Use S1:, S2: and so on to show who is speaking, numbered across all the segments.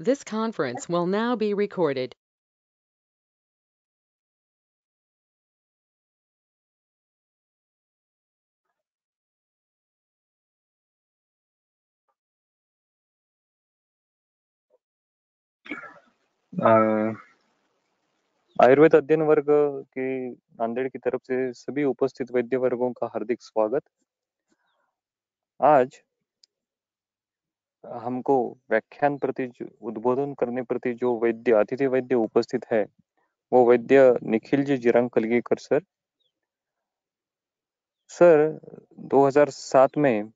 S1: This conference will now be recorded.
S2: Ayurveda अध्ययन वर्ग की नांदेड़ की तरफ से सभी उपस्थित वैद्य वर्गों का हार्दिक स्वागत। आज हमको व्याख्यान प्रति उद्बोधन करने प्रति जो वैद्य अतिथि वैद्य उपस्थित है वो वैद्य निखिल जी जिरंग-कलगीकर सर 2007 में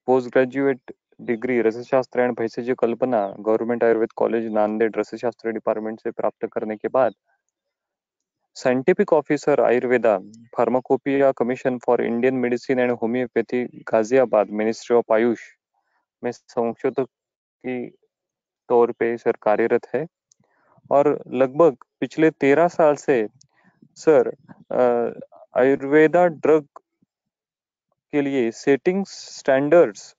S2: post graduate degree Rasashastra and Bhaishajya Kalpana government Ayurveda college Nanded Rasashastra department से प्राप्त करने के बाद scientific officer Ayurveda pharmacopoeia commission for Indian medicine and homoeopathy Ghaziabad ministry of AYUSH में संशोधक की तौर पे सर कार्यरत है और लगभग पिछले 13 साल से सर आयुर्वेदा ड्रग के लिए सेटिंग स्टैंडर्ड्स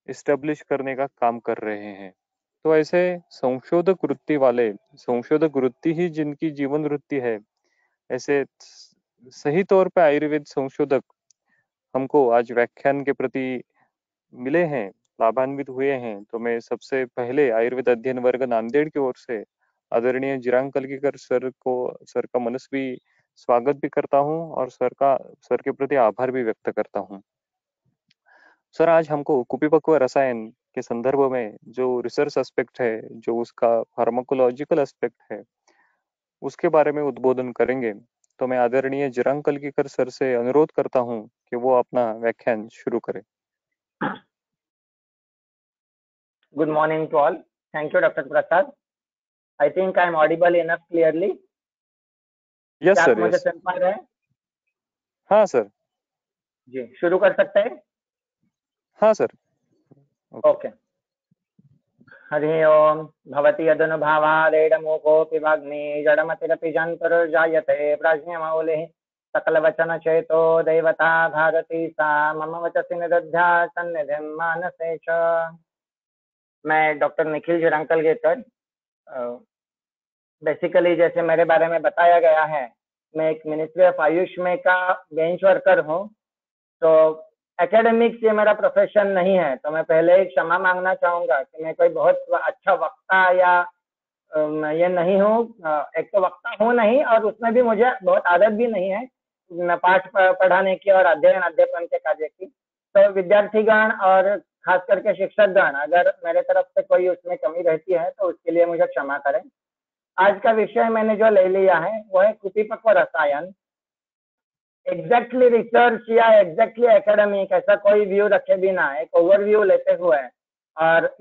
S2: इस्टेब्लिश करने का काम कर रहे हैं। तो ऐसे संशोधक वृत्ति वाले, संशोधक वृत्ति ही जिनकी जीवन वृत्ति है, ऐसे सही तौर पे आयुर्वेद संशोधक हमको आज व्याख्यान के प्रति मिले हैं, लाभान्वित हुए हैं। तो मैं सबसे पहले आयुर्वेद अध्ययन वर्ग नांदेड़ की ओर से आदरणीय जिरंग-कलगीकर सर का मनस्वी स्वागत भी करता हूँ और सर के प्रति आभार भी व्यक्त करता हूँ। सर आज हमको कुपिपक्व रसायन के संदर्भ में जो रिसर्च एस्पेक्ट है, जो उसका फार्माकोलॉजिकल एस्पेक्ट है, उसके बारे में उद्बोधन करेंगे। तो मैं आदरणीय जिरंग-कलगीकर सर से अनुरोध करता हूँ कि वो अपना व्याख्यान शुरू करें।
S3: Good morning to all. Thank you, Dr. Prasad. I think I am audible enough clearly.
S2: Yes
S3: क्या आप
S2: सर,
S3: मुझे
S2: यस।
S3: सुन पा रहे हैं?
S2: हाँ सर।
S3: जी, शुरू कर सकते हैं?
S2: हाँ सर।
S3: ओके। हरि ओम भवति यदनुभावादेडमोकोऽपि वाग्मी जडमतिरपि जन्तुर्जायते प्राज्ञमौलिः सकलवचनचेतो देवता भारती सा मम वचसि निदध्यात् सन्निधिं मानसे च। मैं डॉक्टर निखिल जिरंग-कलगीकर, बेसिकली जैसे मेरे बारे में बताया गया है, मैं एक मिनिस्ट्री ऑफ आयुष में का बेंच वर्कर हूँ। तो एकेडमिक्स ये मेरा प्रोफेशन नहीं है, तो मैं पहले क्षमा मांगना चाहूंगा कि मैं कोई बहुत अच्छा वक्ता या ये नहीं हूँ। एक तो वक्ता हूँ नहीं, और उसमें भी मुझे बहुत आदत भी नहीं है पाठ पढ़ाने की और अध्यापन के कार्य की। तो विद्यार्थीगण और खास करके शिक्षकगण, अगर मेरे तरफ से कोई उसमें कमी रहती है तो उसके लिए मुझे क्षमा करें। आज का विषय मैंने जो ले लिया है वो है कुपिपक्व रसायन। एग्जैक्टली रिसर्च या एग्जैक्टली एकेडमिक ऐसा कोई व्यू रखे बिना एक ओवरव्यू लेते हुए, और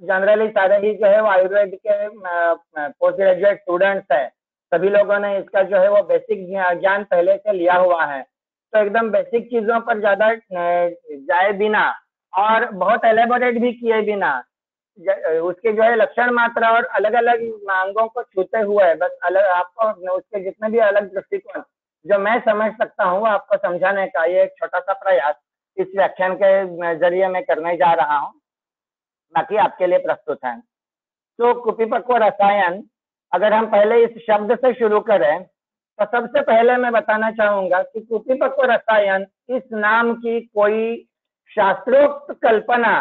S3: जनरली सारे ही जो है वो आयुर्वेद के पोस्ट ग्रेजुएट स्टूडेंट्स है, सभी लोगों ने इसका जो है वो बेसिक ज्ञान पहले से लिया हुआ है। तो एकदम बेसिक चीजों पर ज्यादा जाए बिना और बहुत एलेबोरेट भी किए बिना, उसके जो है लक्षण मात्रा और अलग अलग अंगों को छूते हुए बस अलग आपको उसके जितने भी अलग दृष्टिकोण जो मैं समझ सकता हूँ आपको समझाने का ये एक छोटा सा प्रयास इस व्याख्यान के जरिए मैं करने जा रहा हूँ, बाकी आपके लिए प्रस्तुत है। तो कुपिपक्व रसायन, अगर हम पहले इस शब्द से शुरू करें तो सबसे पहले मैं बताना चाहूंगा कि कुपिपक्व रसायन इस नाम की कोई शास्त्रोक्त कल्पना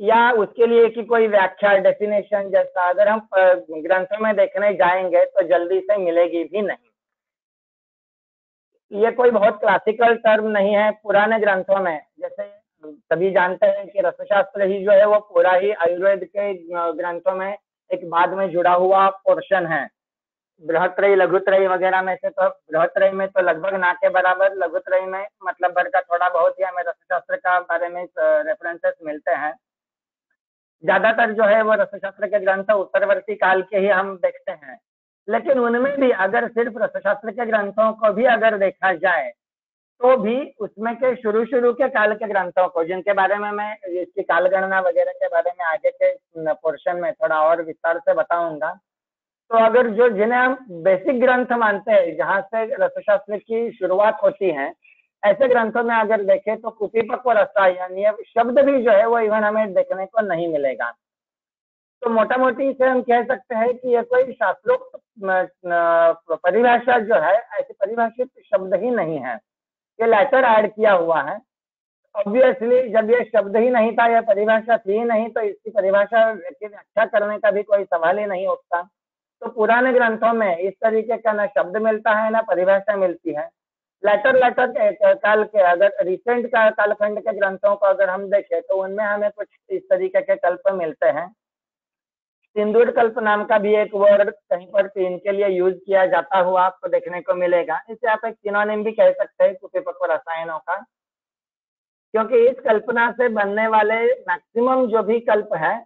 S3: या उसके लिए की कोई व्याख्या डेफिनेशन जैसा अगर हम ग्रंथों में देखने जाएंगे तो जल्दी से मिलेगी भी नहीं। ये कोई बहुत क्लासिकल टर्म नहीं है। पुराने ग्रंथों में, जैसे सभी जानते हैं कि रसशास्त्र ही जो है वो पूरा ही आयुर्वेद के ग्रंथों में एक बाद में जुड़ा हुआ पोर्शन है। बृहत्त्रयी लघुत्रयी वगैरह में से, तो बृहत्त्रयी में तो लगभग ना के बराबर, लघुत्रयी में मतलब भर का थोड़ा बहुत ही हमें रसशास्त्र का बारे में रेफरेंसेस मिलते हैं। ज्यादातर जो है वो रसशास्त्र के ग्रंथ उत्तरवर्ती काल के ही हम देखते हैं, लेकिन उनमें भी अगर सिर्फ रसशास्त्र के ग्रंथों को भी अगर देखा जाए तो भी उसमें के शुरू के काल के ग्रंथों को, जिनके बारे में मैं इसकी काल गणना वगैरह के बारे में आगे के पोर्शन में थोड़ा और विस्तार से बताऊंगा। तो अगर जो जिन्हें हम बेसिक ग्रंथ मानते हैं, जहाँ से रसशास्त्र की शुरुआत होती है, ऐसे ग्रंथों में अगर देखें तो कुपिपक्व रसायन ये शब्द भी जो है वो इवन हमें देखने को नहीं मिलेगा। तो मोटा मोटी इसे हम कह सकते हैं कि ये कोई शास्त्रोक्त परिभाषा जो है ऐसी परिभाषित शब्द ही नहीं है, ये लेटर ऐड किया हुआ है। ऑब्वियसली जब ये शब्द ही नहीं था, यह परिभाषा थी ही नहीं, तो इसकी परिभाषा की व्याख्या करने का भी कोई सवाल ही नहीं उठता। तो पुराने ग्रंथों में इस तरीके का ना शब्द मिलता है ना परिभाषा मिलती है। लेटर काल के अगर रिसेंट का कालखंड के ग्रंथों को अगर हम देखें तो उनमें हमें कुछ इस तरीके के कल्प मिलते हैं। सिंदूर कल्प नाम का भी एक वर्ड कहीं पर इनके लिए यूज किया जाता हुआ आपको देखने को मिलेगा। इसे आप एक सिनोनिम भी कह सकते हैं कुपिपक्व रसायनों का, क्योंकि इस कल्पना से बनने वाले मैक्सिमम जो भी कल्प है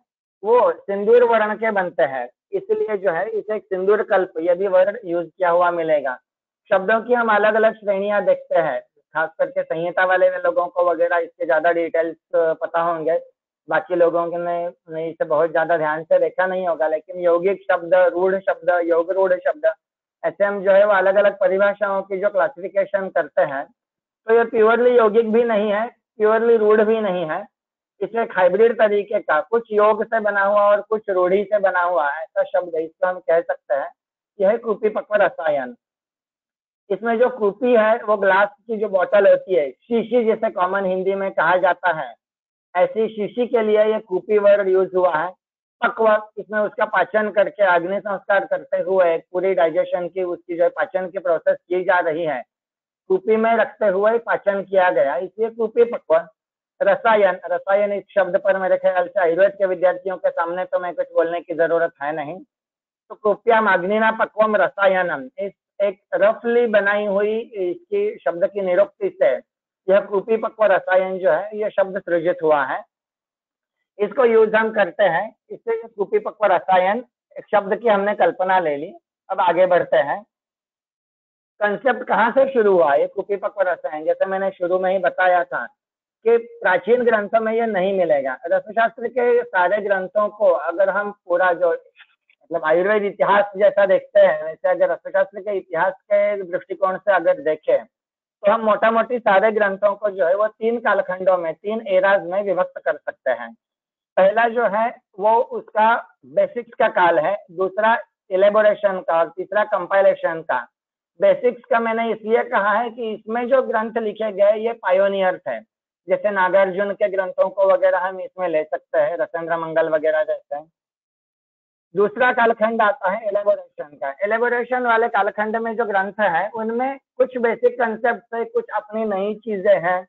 S3: वो सिंदूर वर्ण के बनते हैं, इसलिए जो है इसे एक सिंदूर कल्प ये भी वर्ड यूज किया हुआ मिलेगा। शब्दों की हम अलग अलग श्रेणियां देखते हैं, खास करके संहिता वाले लोगों को वगैरह इसके ज्यादा डिटेल्स पता होंगे, बाकी लोगों ने इसे बहुत ज्यादा ध्यान से देखा नहीं होगा। लेकिन यौगिक शब्द, रूढ़ शब्द, योग रूढ़ शब्द, ऐसे हम जो है वो अलग अलग परिभाषाओं की जो क्लासिफिकेशन करते हैं, तो ये प्योरली यौगिक भी नहीं है, प्योरली रूढ़ भी नहीं है। इसे एक हाइब्रिड तरीके का, कुछ योग से बना हुआ और कुछ रूढ़ी से बना हुआ ऐसा शब्द है, इसको हम कह सकते हैं यह कुपिपक्व रसायन। इसमें जो कुपी है वो ग्लास की जो बोतल होती है, शीशी जिसे कॉमन हिंदी में कहा जाता है, ऐसी शीशी के लिए ये कुपी वर्ड यूज हुआ है। पक्व, इसमें उसका पाचन करके अग्नि संस्कार करते हुए पूरी डाइजेशन की उसकी जो पाचन की प्रोसेस की जा रही है, कुपी में रखते हुए पाचन किया गया, इसलिए कुपी पक्व। रसायन, रसायन इस शब्द पर मेरे ख्याल से आयुर्वेद के विद्यार्थियों के सामने तो मैं कुछ बोलने की जरूरत है नहीं। तो कुप्याम अग्निना पक्वम रसायनम, इस एक रफली बनाई हुई इसकी शब्द की निरुक्ति से यह कुपी पक्व रसायन जो है यह शब्द सृजित हुआ है। इसको यूज हम करते हैं, इससे कुपी पक्व रसायन एक शब्द की हमने कल्पना ले ली। अब आगे बढ़ते हैं, कंसेप्ट कहाँ से शुरू हुआ ये कुपी पक्व रसायन? जैसे मैंने शुरू में ही बताया था कि प्राचीन ग्रंथों में ये नहीं मिलेगा। रसशास्त्र के सारे ग्रंथों को अगर हम पूरा जो मतलब आयुर्वेद इतिहास जैसा देखते हैं, वैसे अगर रसशास्त्र के इतिहास के दृष्टिकोण से अगर देखें तो हम मोटा मोटी सारे ग्रंथों को जो है वो 3 कालखंडों में, 3 एराज में विभक्त कर सकते हैं। पहला जो है वो उसका बेसिक्स का काल है, दूसरा इलेबोरेशन का और तीसरा कंपाइलेशन का। बेसिक्स का मैंने इसलिए कहा है कि इसमें जो ग्रंथ लिखे गए ये पायोनियर्स है, जैसे नागार्जुन के ग्रंथों को वगैरह हम इसमें ले सकते हैं, रसेंद्र मंगल वगैरह जैसे। दूसरा कालखंड आता है एलेबोरेशन का। एलेबोरेशन वाले कालखंड में जो ग्रंथ है उनमें कुछ बेसिक कंसेप्ट है, कुछ अपनी नई चीजें हैं।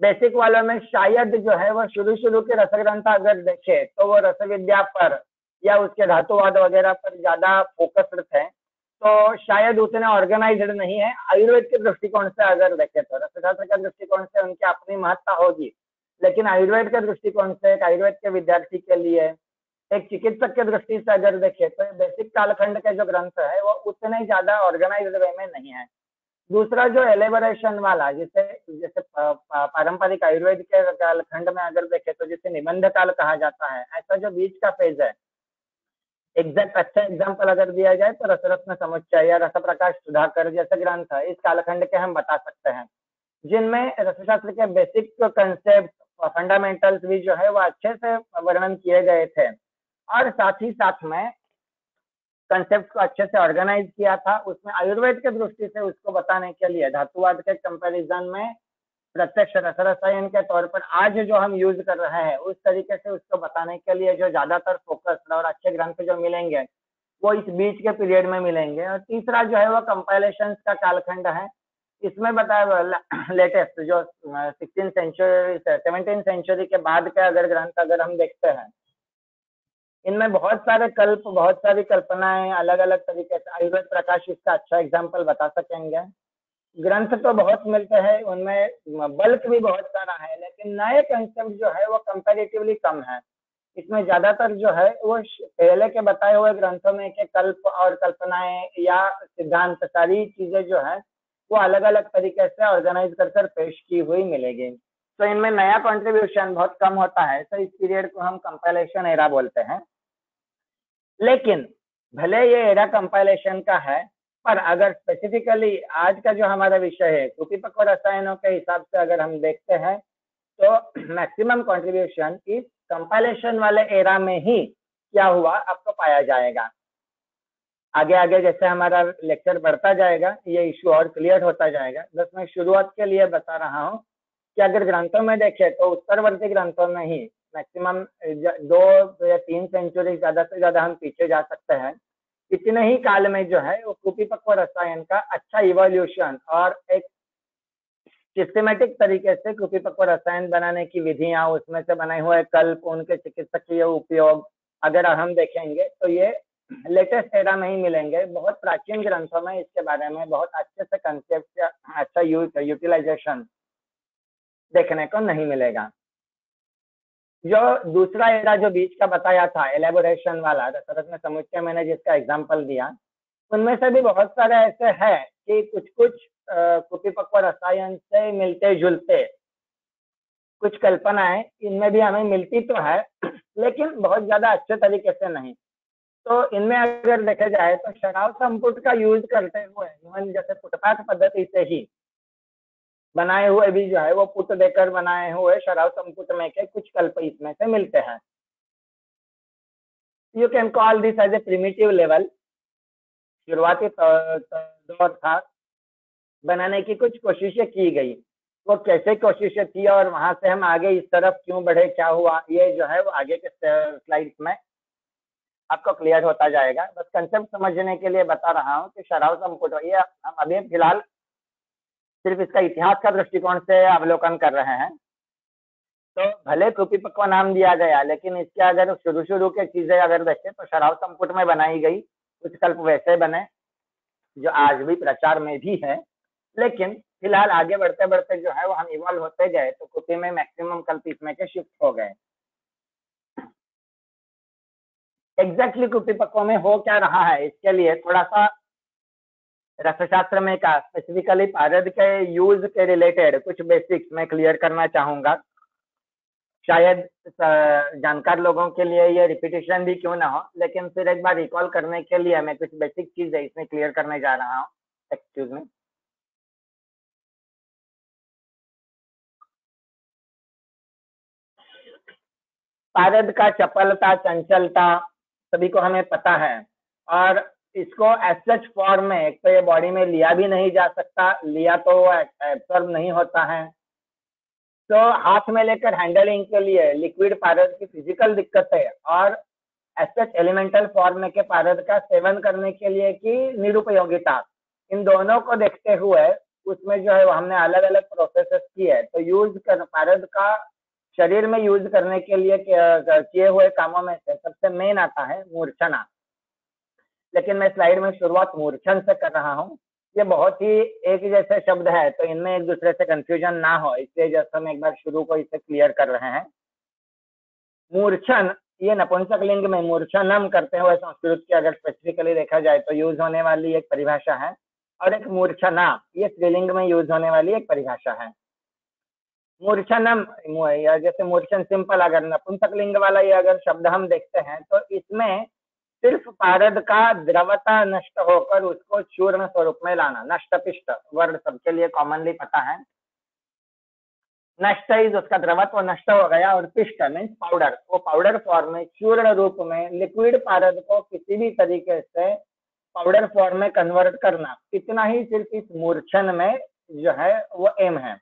S3: बेसिक वालों में शायद जो है वो शुरू के रस ग्रंथ अगर देखे तो वो रस विद्या पर या उसके धातुवाद वगैरह पर ज्यादा फोकस्ड थे, तो शायद उतने ऑर्गेनाइज्ड नहीं है। आयुर्वेद के दृष्टिकोण से अगर देखे तो रसशास्त्र के दृष्टिकोण से उनकी अपनी महत्ता होगी, लेकिन आयुर्वेद के दृष्टिकोण से एक आयुर्वेद के विद्यार्थी के लिए, एक चिकित्सक के दृष्टि से अगर देखे तो बेसिक कालखंड के जो ग्रंथ है वो उतने ज्यादा ऑर्गेनाइज्ड वे में नहीं है। दूसरा जो एलेबोरेशन वाला, जिसे जैसे पारंपरिक आयुर्वेद के कालखंड में अगर देखे तो जिसे निबंध काल कहा जाता है, ऐसा जो बीच का फेज है, एग्जैक्ट अच्छा एग्जाम्पल अगर दिया जाए तो रसरत्न समुच्चय या रस प्रकाश सुधाकर जैसे ग्रंथ है इस कालखंड के हम बता सकते हैं, जिनमें रसशास्त्र के बेसिक कंसेप्ट, फंडामेंटल्स भी जो है वो अच्छे से वर्णन किए गए थे, और साथ ही साथ में कंसेप्ट को अच्छे से ऑर्गेनाइज किया था। उसमें आयुर्वेद के दृष्टि से उसको बताने के लिए धातुवाद के कंपैरिजन में प्रत्यक्ष रस रसायन के तौर पर आज जो हम यूज कर रहे हैं उस तरीके से उसको बताने के लिए जो ज्यादातर फोकस और अच्छे ग्रंथ जो मिलेंगे वो इस बीच के पीरियड में मिलेंगे। और तीसरा जो है वो कंपाइलेशन का कालखंड है। इसमें बताया लेटेस्ट जो 16th सेंचुरी 17th सेंचुरी के बाद के अगर ग्रंथ अगर हम देखते हैं, इनमें बहुत सारे कल्प, बहुत सारी कल्पनाएं अलग अलग तरीके से, आयुर्वेद प्रकाश इसका अच्छा एग्जाम्पल बता सकेंगे। ग्रंथ तो बहुत मिलते हैं, उनमें बल्क भी बहुत सारा है, लेकिन नए कंसेप्ट जो है वो कंपैरेटिवली कम है। इसमें ज्यादातर जो है वो पहले के बताए हुए ग्रंथों में के कल्प और कल्पनाएं या सिद्धांत, सारी चीजें जो है वो अलग अलग तरीके से ऑर्गेनाइज कर पेश की हुई मिलेगी। तो इनमें नया कंट्रीब्यूशन बहुत कम होता है, तो इस पीरियड को हम कंपाइलेशन एरा बोलते हैं। लेकिन भले ये एरा कंपाइलेशन का है, पर अगर स्पेसिफिकली आज का जो हमारा विषय है कुपिपक्व रसायनों के हिसाब से अगर हम देखते हैं तो मैक्सिमम कंट्रीब्यूशन इस कंपाइलेशन वाले एरा में ही क्या हुआ आपको पाया जाएगा। आगे आगे जैसे हमारा लेक्चर बढ़ता जाएगा ये इशू और क्लियर होता जाएगा। बस मैं शुरुआत के लिए बता रहा हूँ कि अगर ग्रंथों में देखें तो उत्तरवर्ती ग्रंथों में ही मैक्सिमम 2 या 3 सेंचुरी ज्यादा से ज्यादा हम पीछे जा सकते हैं। इतने ही काल में जो है वो कुपिपक्व रसायन का अच्छा इवोल्यूशन और एक सिस्टमेटिक तरीके से कुपिपक्व रसायन बनाने की विधियां, उसमें से बने हुए कल्प, उनके चिकित्सकीय उपयोग अगर हम देखेंगे तो ये लेटेस्ट एरा में ही मिलेंगे। बहुत प्राचीन ग्रंथों में इसके बारे में बहुत अच्छे से कंसेप्ट या अच्छा यूटिलाइजेशन देखने को नहीं मिलेगा। जो दूसरा एरा जो बीच का बताया था एलेबोरेशन वाला रसरत्न समुच्चय, मैंने जिसका एग्जांपल दिया, उनमें से भी बहुत सारे ऐसे हैं कि कुछ कुछ कुपिपक्व रसायन से मिलते जुलते कुछ कल्पनाएं इनमें भी हमें मिलती तो है, लेकिन बहुत ज्यादा अच्छे तरीके से नहीं। तो इनमें अगर देखा जाए तो शराव संपुट का यूज करते हुए इवन जैसे पुटपाथ पद्धति से ही बनाए हुए भी जो है वो पुट देकर बनाए हुए शराव संपुट में के कुछ कल्प इसमें से मिलते हैं। You can call this as a primitive level. शुरुआती दौर था, बनाने की कुछ कोशिशें की गई, वो कैसे कोशिशें थी और वहां से हम आगे इस तरफ क्यों बढ़े, क्या हुआ, ये जो है वो आगे के स्लाइड्स में आपको क्लियर होता जाएगा। बस कंसेप्ट समझने के लिए बता रहा हूँ कि शराव संपुट, ये हम अभी फिलहाल सिर्फ इसका इतिहास का दृष्टिकोण से अवलोकन कर रहे हैं। तो भले कुपिपक्व नाम दिया गया, लेकिन इसके अगर शुरू के चीजें अगर देखें तो शराव संपुट में बनाई गई कुछ कल्प वैसे बने जो आज भी प्रचार में भी है। लेकिन फिलहाल आगे बढ़ते बढ़ते जो है वो हम इवॉल्व होते गए तो कुपी में मैक्सिमम कल्प इसमें के शिफ्ट हो गए। एग्जैक्टली कुपिपक्व में हो क्या रहा है, इसके लिए थोड़ा सा रसशास्त्र में का स्पेसिफिकली पारद के यूज के रिलेटेड कुछ बेसिक्स मैं क्लियर करना चाहूंगा। शायद जानकार लोगों के लिए ये रिपीटिशन भी क्यों ना हो, लेकिन फिर एक बार रिकॉल करने के लिए मैं कुछ बेसिक चीजें इसमें क्लियर करने जा रहा हूँ। Excuse me. पारद का चपलता, चंचलता सभी को हमें पता है, और इसको एज सच फॉर्म में एक तो ये बॉडी में लिया भी नहीं जा सकता, लिया तो वो एब्सॉर्ब नहीं होता है। तो हाथ में लेकर हैंडलिंग के लिए लिक्विड पारद की फिजिकल दिक्कत है, और एज सच एलिमेंटल फॉर्म के पारद का सेवन करने के लिए की निरुपयोगिता, इन दोनों को देखते हुए उसमें जो है वो हमने अलग अलग प्रोसेसेस की है। तो यूज कर पारद का शरीर में यूज करने के लिए किए हुए कामों में से सबसे मेन आता है मूर्छना। लेकिन मैं स्लाइड में शुरुआत मूर्छन से कर रहा हूँ। ये बहुत ही एक जैसे शब्द है, तो इनमें एक दूसरे से कंफ्यूजन ना हो, इसलिए जैसे हम एक बार शुरू को इसे क्लियर कर रहे हैं। मूर्छन ये नपुंसक लिंग में मूर्छनम करते हुए संस्कृत की अगर स्पेसिफिकली देखा जाए तो यूज होने वाली एक परिभाषा है, और एक मूर्छना ये स्त्रीलिंग में यूज होने वाली एक परिभाषा है। मूर्छनम या जैसे मूर्छन सिंपल, अगर नपुंसक लिंग वाला ये अगर शब्द हम देखते हैं तो इसमें सिर्फ पारद का द्रवता नष्ट होकर उसको चूर्ण स्वरूप में लाना, नष्ट पिष्ट वर्ड सबके लिए कॉमनली पता है। नष्ट इज उसका द्रवत्व नष्ट हो गया, और पिष्ट मीन्स पाउडर, वो पाउडर फॉर्म में चूर्ण रूप में लिक्विड पारद को किसी भी तरीके से पाउडर फॉर्म में कन्वर्ट करना, इतना ही सिर्फ इस मूर्छन में जो है वो एम है।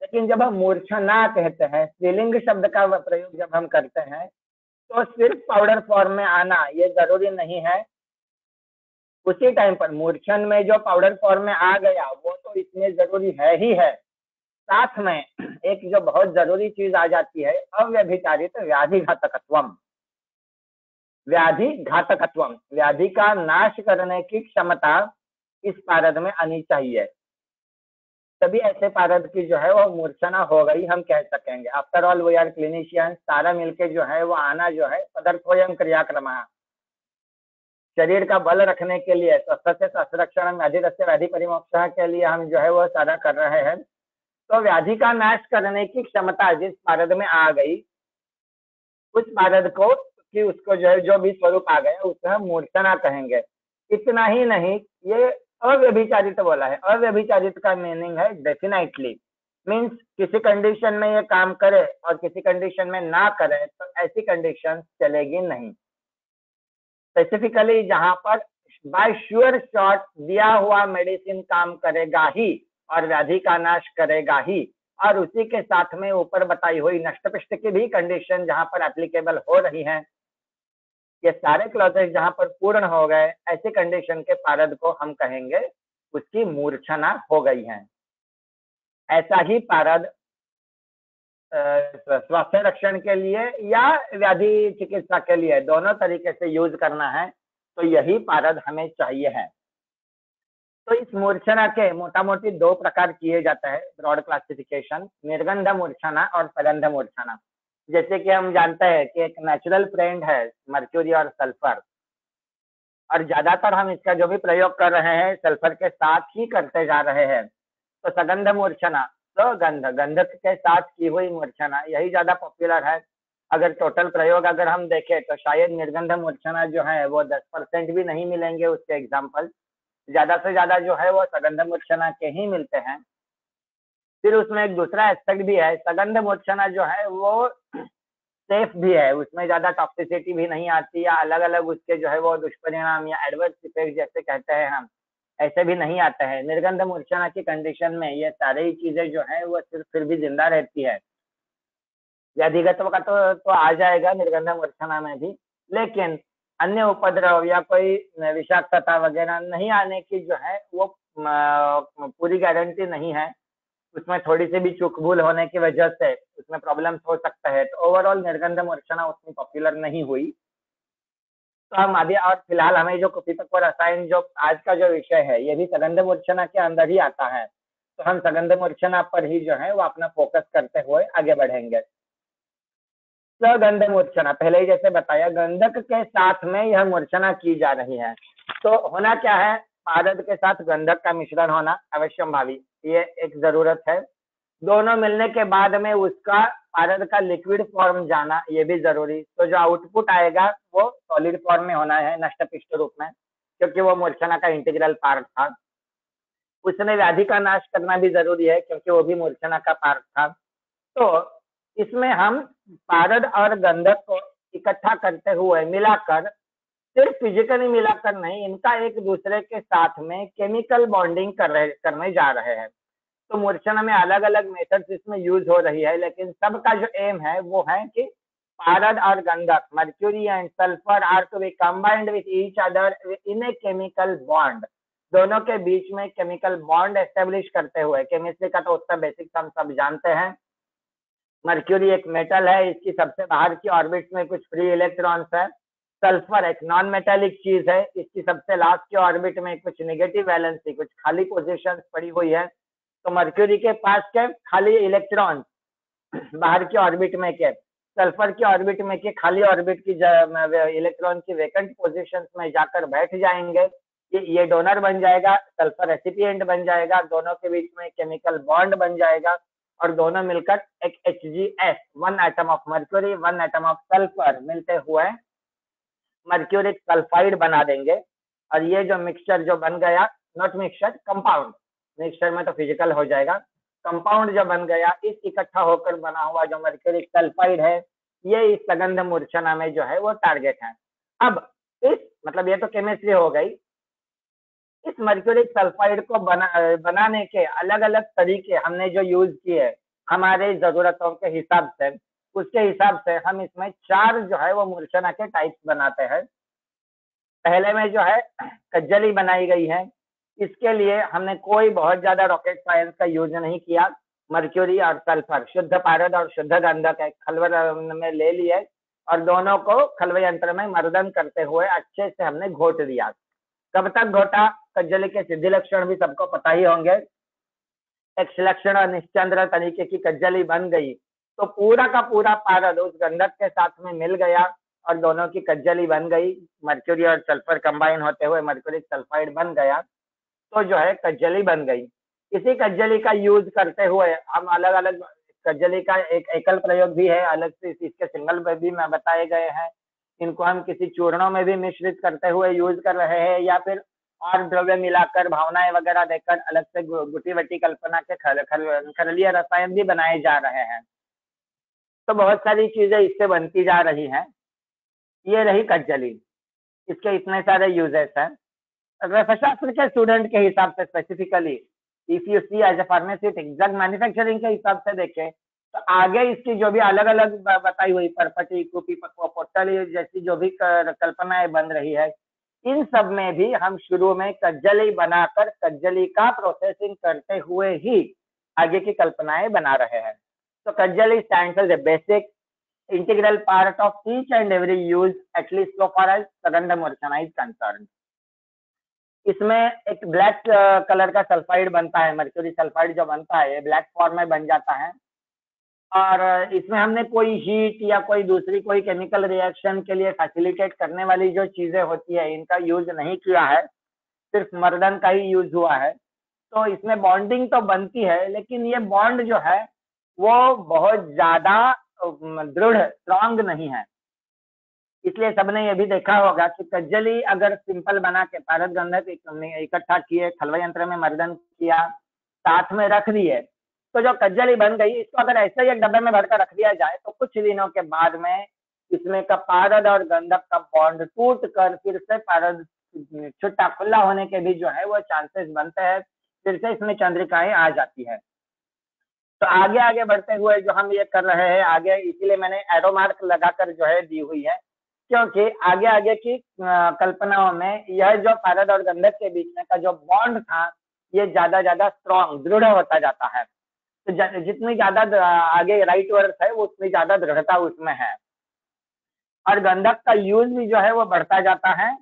S3: लेकिन जब हम मूर्छना कहते हैं, स्त्रीलिंग शब्द का प्रयोग जब हम करते हैं तो सिर्फ पाउडर फॉर्म में आना ये जरूरी नहीं है। उसी टाइम पर मूर्छन में जो पाउडर फॉर्म में आ गया वो तो इसमें जरूरी है ही है, साथ में एक जो बहुत जरूरी चीज आ जाती है अव्यभिचारित व्याधि घातकत्वम। व्याधि घातकत्वम, व्याधि का नाश करने की क्षमता इस पारद में आनी चाहिए, तभी ऐसे पारद की जो है वो मूर्छना हो गई हम कह सकेंगे। After all we are clinician, सारा मिलके जो है वो आना जो है पदार्थोयम क्रियाक्रम, शरीर का बल रखने के लिए, स्वस्थ से संरक्षण व्याधिरस्य व्याधि परिमोक्ष के लिए हम जो है वो सारा कर रहे हैं। तो व्याधि का नाश करने की क्षमता जिस पारद में आ गई, उस पारद को कि उसको जो है जो भी स्वरूप आ गया उसे हम मूर्छना कहेंगे। इतना ही नहीं, ये अव्यभिचारित बोला है, अव्यभिचारित का मीनिंग है डेफिनेटली, मीन्स किसी कंडीशन में ये काम करे और किसी कंडीशन में ना करे तो ऐसी कंडीशन चलेगी नहीं। स्पेसिफिकली जहां पर बाय श्योर शॉट दिया हुआ मेडिसिन काम करेगा ही और व्याधि का नाश करेगा ही, और उसी के साथ में ऊपर बताई हुई नष्टपुष्ट की भी कंडीशन जहां पर एप्लीकेबल हो रही है, ये सारे क्लॉजेस जहां पर पूर्ण हो गए, ऐसी कंडीशन के पारद को हम कहेंगे उसकी मूर्छना हो गई है। ऐसा ही पारद स्वास्थ्य रक्षण के लिए या व्याधि चिकित्सा के लिए दोनों तरीके से यूज करना है तो यही पारद हमें चाहिए है। तो इस मूर्छना के मोटा मोटी दो प्रकार किए जाते हैं, ब्रॉड क्लासिफिकेशन, निर्गंध मूर्छना और सगंध मूर्छना। जैसे कि हम जानते हैं कि एक नेचुरल फ्रेंड है मर्क्यूरी और सल्फर, और ज्यादातर हम इसका जो भी प्रयोग कर रहे हैं सल्फर के साथ ही करते जा रहे हैं। तो सगंध मूर्छना, तो गंधक के साथ की हुई मूर्छना, यही ज्यादा पॉपुलर है। अगर टोटल प्रयोग अगर हम देखें तो शायद निर्गंध मूर्छना जो है वो 10% भी नहीं मिलेंगे उसके एग्जाम्पल, ज्यादा से ज्यादा जो है वो सगंध मूर्छना के ही मिलते हैं। फिर उसमें एक दूसरा एस्पेक्ट भी है, सगंध मूर्छना जो है वो सेफ भी है, उसमें ज्यादा टॉक्सिसिटी भी नहीं आती, या अलग अलग उसके जो है वो दुष्परिणाम या एडवर्स इफेक्ट जैसे कहते हैं हम, ऐसे भी नहीं आते हैं। निर्गंध मूर्छना की कंडीशन में ये सारी ही चीजें जो है वो सिर्फ फिर भी जिंदा रहती है। व्याधिगत्व का तो आ जाएगा निर्गंध मूर्छना में भी, लेकिन अन्य उपद्रव या कोई विषाक्तता वगैरह नहीं आने की जो है वो पूरी गारंटी नहीं है। उसमें थोड़ी सी भी चूक भूल होने की वजह से उसमें प्रॉब्लम्स हो सकता है। तो ओवरऑल निर्गंध मूर्छना उतनी पॉपुलर नहीं हुई। तो हम अभी और फिलहाल हमें जो कुपितक और रसायन जो आज का जो विषय है ये भी सगंध मूर्छना के अंदर ही आता है, तो हम सगंध मूर्छना पर ही जो है वो अपना फोकस करते हुए आगे बढ़ेंगे। सगंध मूर्छना, पहले ही जैसे बताया गंधक के साथ में यह मूर्छना की जा रही है। तो होना क्या है, पारद के साथ गंधक का मिश्रण होना अवश्यंभावी, ये एक जरूरत है। दोनों मिलने के बाद में उसका पारद का लिक्विड फॉर्म जाना ये भी जरूरी। तो जो आउटपुट आएगा वो सॉलिड फॉर्म में होना है, नष्टपुष्ट रूप में, क्योंकि वो मूर्छना का इंटीग्रल पार्ट था। उसमें व्याधि का नाश करना भी जरूरी है क्योंकि वो भी मूर्छना का पार्ट था। तो इसमें हम पारद और गंधक को इकट्ठा करते हुए मिलाकर, सिर्फ फिजिकली मिलाकर नहीं, इनका एक दूसरे के साथ में केमिकल बॉन्डिंग करने जा रहे हैं। तो मूर्छना में अलग अलग मेथड्स इसमें यूज हो रही है, लेकिन सबका जो एम है वो है कि पारद और गंधक, mercury and sulphur are to be combined with each other in a chemical bond. दोनों के बीच में केमिकल बॉन्ड एस्टेब्लिश करते हुए, केमिस्ट्री का तो उतना बेसिक हम सब जानते हैं। मर्क्यूरी एक मेटल है, इसकी सबसे बाहर की ऑर्बिट में कुछ फ्री इलेक्ट्रॉन्स है। सल्फर एक नॉन मेटेलिक चीज है, इसकी सबसे लास्ट की ऑर्बिट में कुछ नेगेटिव वैलेंसी, कुछ खाली पोजीशंस पड़ी हुई है। तो मर्क्यूरी के पास के खाली इलेक्ट्रॉन बाहर की ऑर्बिट में के, सल्फर की ऑर्बिट में के खाली ऑर्बिट की इलेक्ट्रॉन की वेकेंट पोजीशंस में जाकर बैठ जाएंगे। ये डोनर बन जाएगा, सल्फर रेसिपिएंट बन जाएगा, दोनों के बीच में केमिकल बॉन्ड बन जाएगा और दोनों मिलकर एक HgS, 1 atom of mercury 1 atom of sulphur मिलते हुए मर्क्यूरिक सल्फाइड बना देंगे। और ये जो मिक्सचर जो बन गया, नॉट मिक्सचर, कंपाउंड, मिक्सचर में तो फिजिकल हो जाएगा, कंपाउंड जो बन गया, इस इकट्ठा होकर बना हुआ जो मर्क्यूरिक सल्फाइड है, ये इस सगंध मूर्छना में जो है वो टारगेट है। अब इस मतलब ये तो केमिस्ट्री हो गई, इस मर्क्यूरिक सल्फाइड को बनाने के अलग अलग तरीके हमने जो यूज किए हमारे जरूरतों के हिसाब से, उसके हिसाब से हम इसमें 4 जो है वो मूर्छना के टाइप्स बनाते हैं। पहले में जो है कज्जली बनाई गई है, इसके लिए हमने कोई बहुत ज्यादा रॉकेट साइंस का यूज नहीं किया। मर्क्यूरी और सल्फर, शुद्ध पारद और शुद्ध गंधक है, खलवल में ले लिए और दोनों को खलवे यंत्र में मर्दन करते हुए अच्छे से हमने घोट दिया। कब तक घोटा, कज्जली के सिद्धि लक्षण भी सबको पता ही होंगे। एक लक्षण और निश्चंद्र तरीके की कज्जली बन गई तो पूरा का पूरा पारद उस गंधक के साथ में मिल गया और दोनों की कज्जली बन गई, मर्क्यूरी और सल्फर कंबाइन होते हुए मर्क्यूरिक सल्फाइड बन गया, तो जो है कज्जली बन गई। इसी कज्जली का यूज करते हुए हम अलग अलग, कज्जली का एक एकल प्रयोग भी है, अलग से इसके सिंगल में भी मैं बताए गए हैं। इनको हम किसी चूर्णों में भी मिश्रित करते हुए यूज कर रहे हैं, या फिर और द्रव्य मिलाकर भावनाएं वगैरह देकर अलग से गुटी वटी कल्पना के खरलीय रसायन भी बनाए जा रहे हैं। तो बहुत सारी चीजें इससे बनती जा रही हैं। ये रही कज्जली, इसके इतने सारे यूजेस हैं। रसशास्त्र के स्टूडेंट के हिसाब से specifically if you see as a pharmaceutic drug manufacturing के हिसाब से देखें तो आगे इसकी जो भी अलग अलग बताई हुई परपटी, कुपी, पक्वा, पोटली जैसी जो भी कल्पनाएं बन रही है, इन सब में भी हम शुरू में कज्जली बनाकर कज्जली का प्रोसेसिंग करते हुए ही आगे की कल्पनाएं बना रहे हैं। तो kajjali stands as a basic integral part of each and every use, at least so far as Sagandamurchana is concerned. इसमें एक ब्लैक कलर का सल्फाइड बनता है, मर्क्यूरी सल्फाइड जो बनता है ब्लैक फॉर्म में बन जाता है। और इसमें हमने कोई हीट या कोई दूसरी कोई केमिकल रिएक्शन के लिए फैसिलिटेट करने वाली जो चीजें होती है इनका यूज नहीं किया है, सिर्फ मर्दन का ही यूज हुआ है। तो इसमें बॉन्डिंग तो बनती है, लेकिन ये बॉन्ड जो है वो बहुत ज्यादा दृढ़ स्ट्रांग नहीं है। इसलिए सबने ये भी देखा होगा कि कज्जली अगर सिंपल बना के पारद गंधक इकट्ठा किए, खलवा यंत्र में मर्दन किया, साथ में रख दिए, तो जो कज्जली बन गई इसको अगर ऐसे ही एक डब्बे में भरकर रख दिया जाए तो कुछ दिनों के बाद में इसमें का पारद और गंधक का बॉन्ड टूट कर फिर से पारद छुट्टा खुला होने के भी जो है वो चांसेस बनते हैं, फिर से इसमें चंद्रिकाएं आ जाती है। तो आगे आगे बढ़ते हुए जो हम ये कर रहे हैं आगे, इसीलिए मैंने एरो मार्क लगाकर जो है दी हुई है, क्योंकि आगे आगे की कल्पनाओं में यह जो पारद और गंधक के बीच में का जो बॉन्ड था ये ज्यादा ज्यादा स्ट्रॉन्ग दृढ़ होता जाता है। तो जितनी ज्यादा आगे राइट वर्ड है वो उतनी ज्यादा दृढ़ता उसमें है। और गंधक का यूज भी जो है वो बढ़ता जाता है।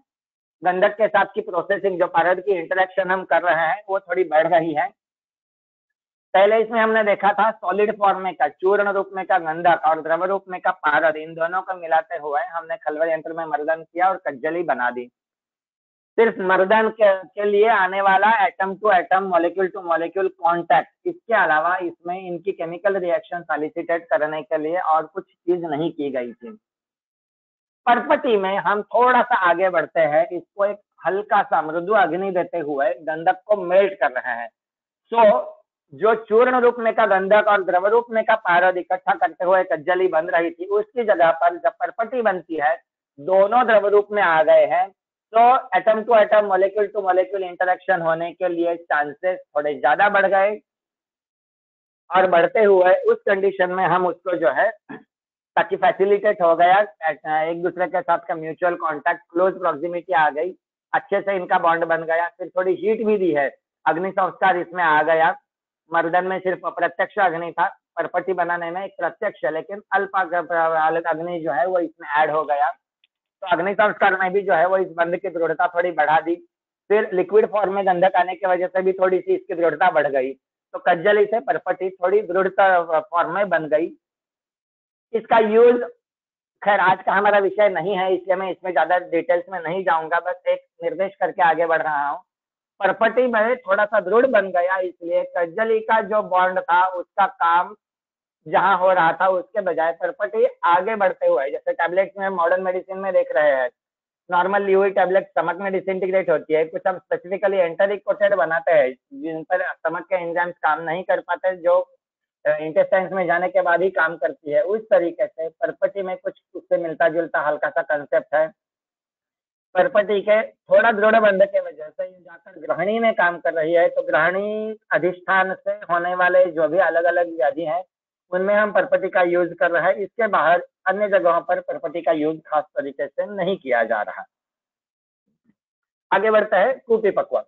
S3: गंधक के साथ की प्रोसेसिंग, जो पारद की इंटरेक्शन हम कर रहे हैं वो थोड़ी बढ़ रही है। पहले इसमें हमने देखा था सॉलिड फॉर्म में का चूर्ण रूप में का गंधक और द्रव रूप में का पारद, इन दोनों को मिलाते हुए हमने खलवा यंत्र में मर्दन किया और कज्जली बना दी। सिर्फ मर्दन के लिए आने वाला atom to atom, molecule to molecule contact, इसके अलावा इसमें इनकी केमिकल रिएक्शन सॉलिसिटेट करने के लिए और कुछ चीज नहीं की गई थी। परपटी में हम थोड़ा सा आगे बढ़ते हैं, इसको एक हल्का सा मृदु अग्नि देते हुए गंधक को मेल्ट कर रहे हैं। सो जो चूर्ण रूप में का गंधक और द्रव रूप में का पारद इकट्ठा करते हुए कज्जली बन रही थी, उसकी जगह पर जब परपटी बनती है दोनों द्रव रूप में आ गए हैं, तो atom to atom, molecule to molecule interaction होने के लिए चांसेस थोड़े ज्यादा बढ़ गए। और बढ़ते हुए उस कंडीशन में हम उसको जो है ताकि फैसिलिटेट हो गया, एक दूसरे के साथ का म्यूचुअल कॉन्टैक्ट, क्लोज प्रॉक्सिमिटी आ गई, अच्छे से इनका बॉन्ड बन गया। फिर थोड़ी हीट भी दी है, अग्नि संस्कार इसमें आ गया। मर्दन में सिर्फ अप्रत्यक्ष अग्नि था, परपटी बनाने में एक प्रत्यक्ष, लेकिन अल्प अग्नि जो है वो इसमें ऐड हो गया। तो अग्नि संस्कार में भी जो है वो इस बंध की दृढ़ता थोड़ी बढ़ा दी। फिर लिक्विड फॉर्म में गंधक आने की वजह से भी थोड़ी सी इसकी दृढ़ता बढ़ गई, तो कज्जली से परपटी थोड़ी दृढ़ता फॉर्म में बन गई। इसका यूज खैर आज का हमारा विषय नहीं है, इसलिए मैं इसमें ज्यादा डिटेल्स में नहीं जाऊंगा, बस एक निर्देश करके आगे बढ़ रहा हूँ। परपटी में थोड़ा सा दृढ़ बन गया, इसलिए कज्जली का जो बॉन्ड था उसका काम जहां हो रहा था उसके बजाय परपटी आगे बढ़ते हुए, जैसे टैबलेट्स में मॉडर्न मेडिसिन में देख रहे हैं, नॉर्मली हुई टैबलेट स्टमक में डिसइंटीग्रेट होती है, कुछ हम स्पेसिफिकली एंटरिक कोटेड बनाते हैं जिन पर स्टमक के एंजाइम्स काम नहीं कर पाते, जो इंटेस्टाइन्स में जाने के बाद ही काम करती है। उस तरीके से परपटी में कुछ उससे मिलता जुलता हल्का सा कंसेप्ट है। परपटी के थोड़ा दृढ़ बंध के वजह से ये जाकर ग्रहणी में काम कर रही है, तो ग्रहणी अधिष्ठान से होने वाले जो भी अलग अलग व्याधि हैं उनमें हम परपटी का यूज कर रहे हैं। इसके बाहर अन्य जगहों पर परपटी का यूज खास तरीके से नहीं किया जा रहा। आगे बढ़ता है कूपी पक्वा।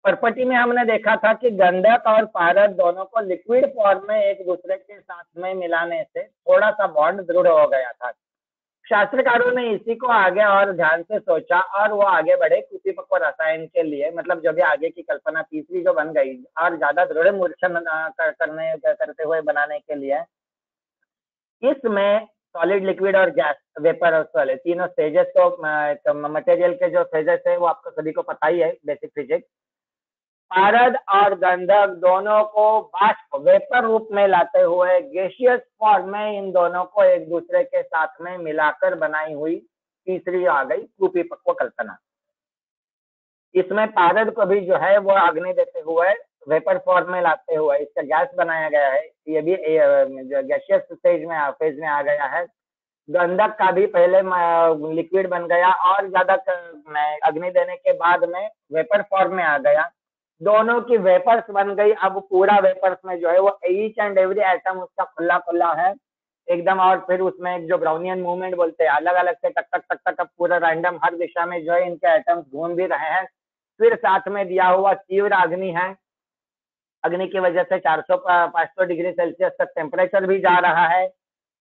S3: परपटी में हमने देखा था कि गंधक और पारद दोनों को लिक्विड फॉर्म में एक दूसरे के साथ में मिलाने से थोड़ा सा बॉन्ड दृढ़ हो गया था। शास्त्रकारों ने इसी को आगे और ध्यान से सोचा और वो आगे बढ़े कूपी पक्व रसायन के लिए, मतलब जो भी आगे की कल्पना तीसरी जो बन गई और ज्यादा दृढ़ मूर्छन करते हुए बनाने के लिए, इसमें सॉलिड, लिक्विड और गैस, वेपर और सॉलिड तीनों स्टेजेस को, मटेरियल के जो स्टेजेस है वो आपको सभी को पता ही है, बेसिक फिजिक्स। पारद और गंधक दोनों को बाष्प, वेपर रूप में लाते हुए गैसियस फॉर्म में इन दोनों को एक दूसरे के साथ में मिलाकर बनाई हुई तीसरी आ गई कूपी पक्व कल्पना। इसमें पारद को भी जो है वो अग्नि देते हुए वेपर फॉर्म में लाते हुए इसका गैस बनाया गया है। ये भी गैसियस स्टेज में फेज में आ गया है। गंधक का भी पहले लिक्विड बन गया और ज्यादा अग्नि देने के बाद में वेपर फॉर्म में आ गया। दोनों की वेपर्स बन गई। अब पूरा वेपर्स में जो है वो ईच एंड एवरी एटम उसका खुला खुला है एकदम। और फिर उसमें एक जो ब्राउनियन मूवमेंट बोलते हैं, अलग अलग से टक टक टक टक अब पूरा रैंडम हर दिशा में जो है इनके एटम्स घूम भी रहे हैं। फिर साथ में दिया हुआ तीव्र अग्नि है। अग्नि की वजह से 400-500 डिग्री सेल्सियस तक टेम्परेचर भी जा रहा है।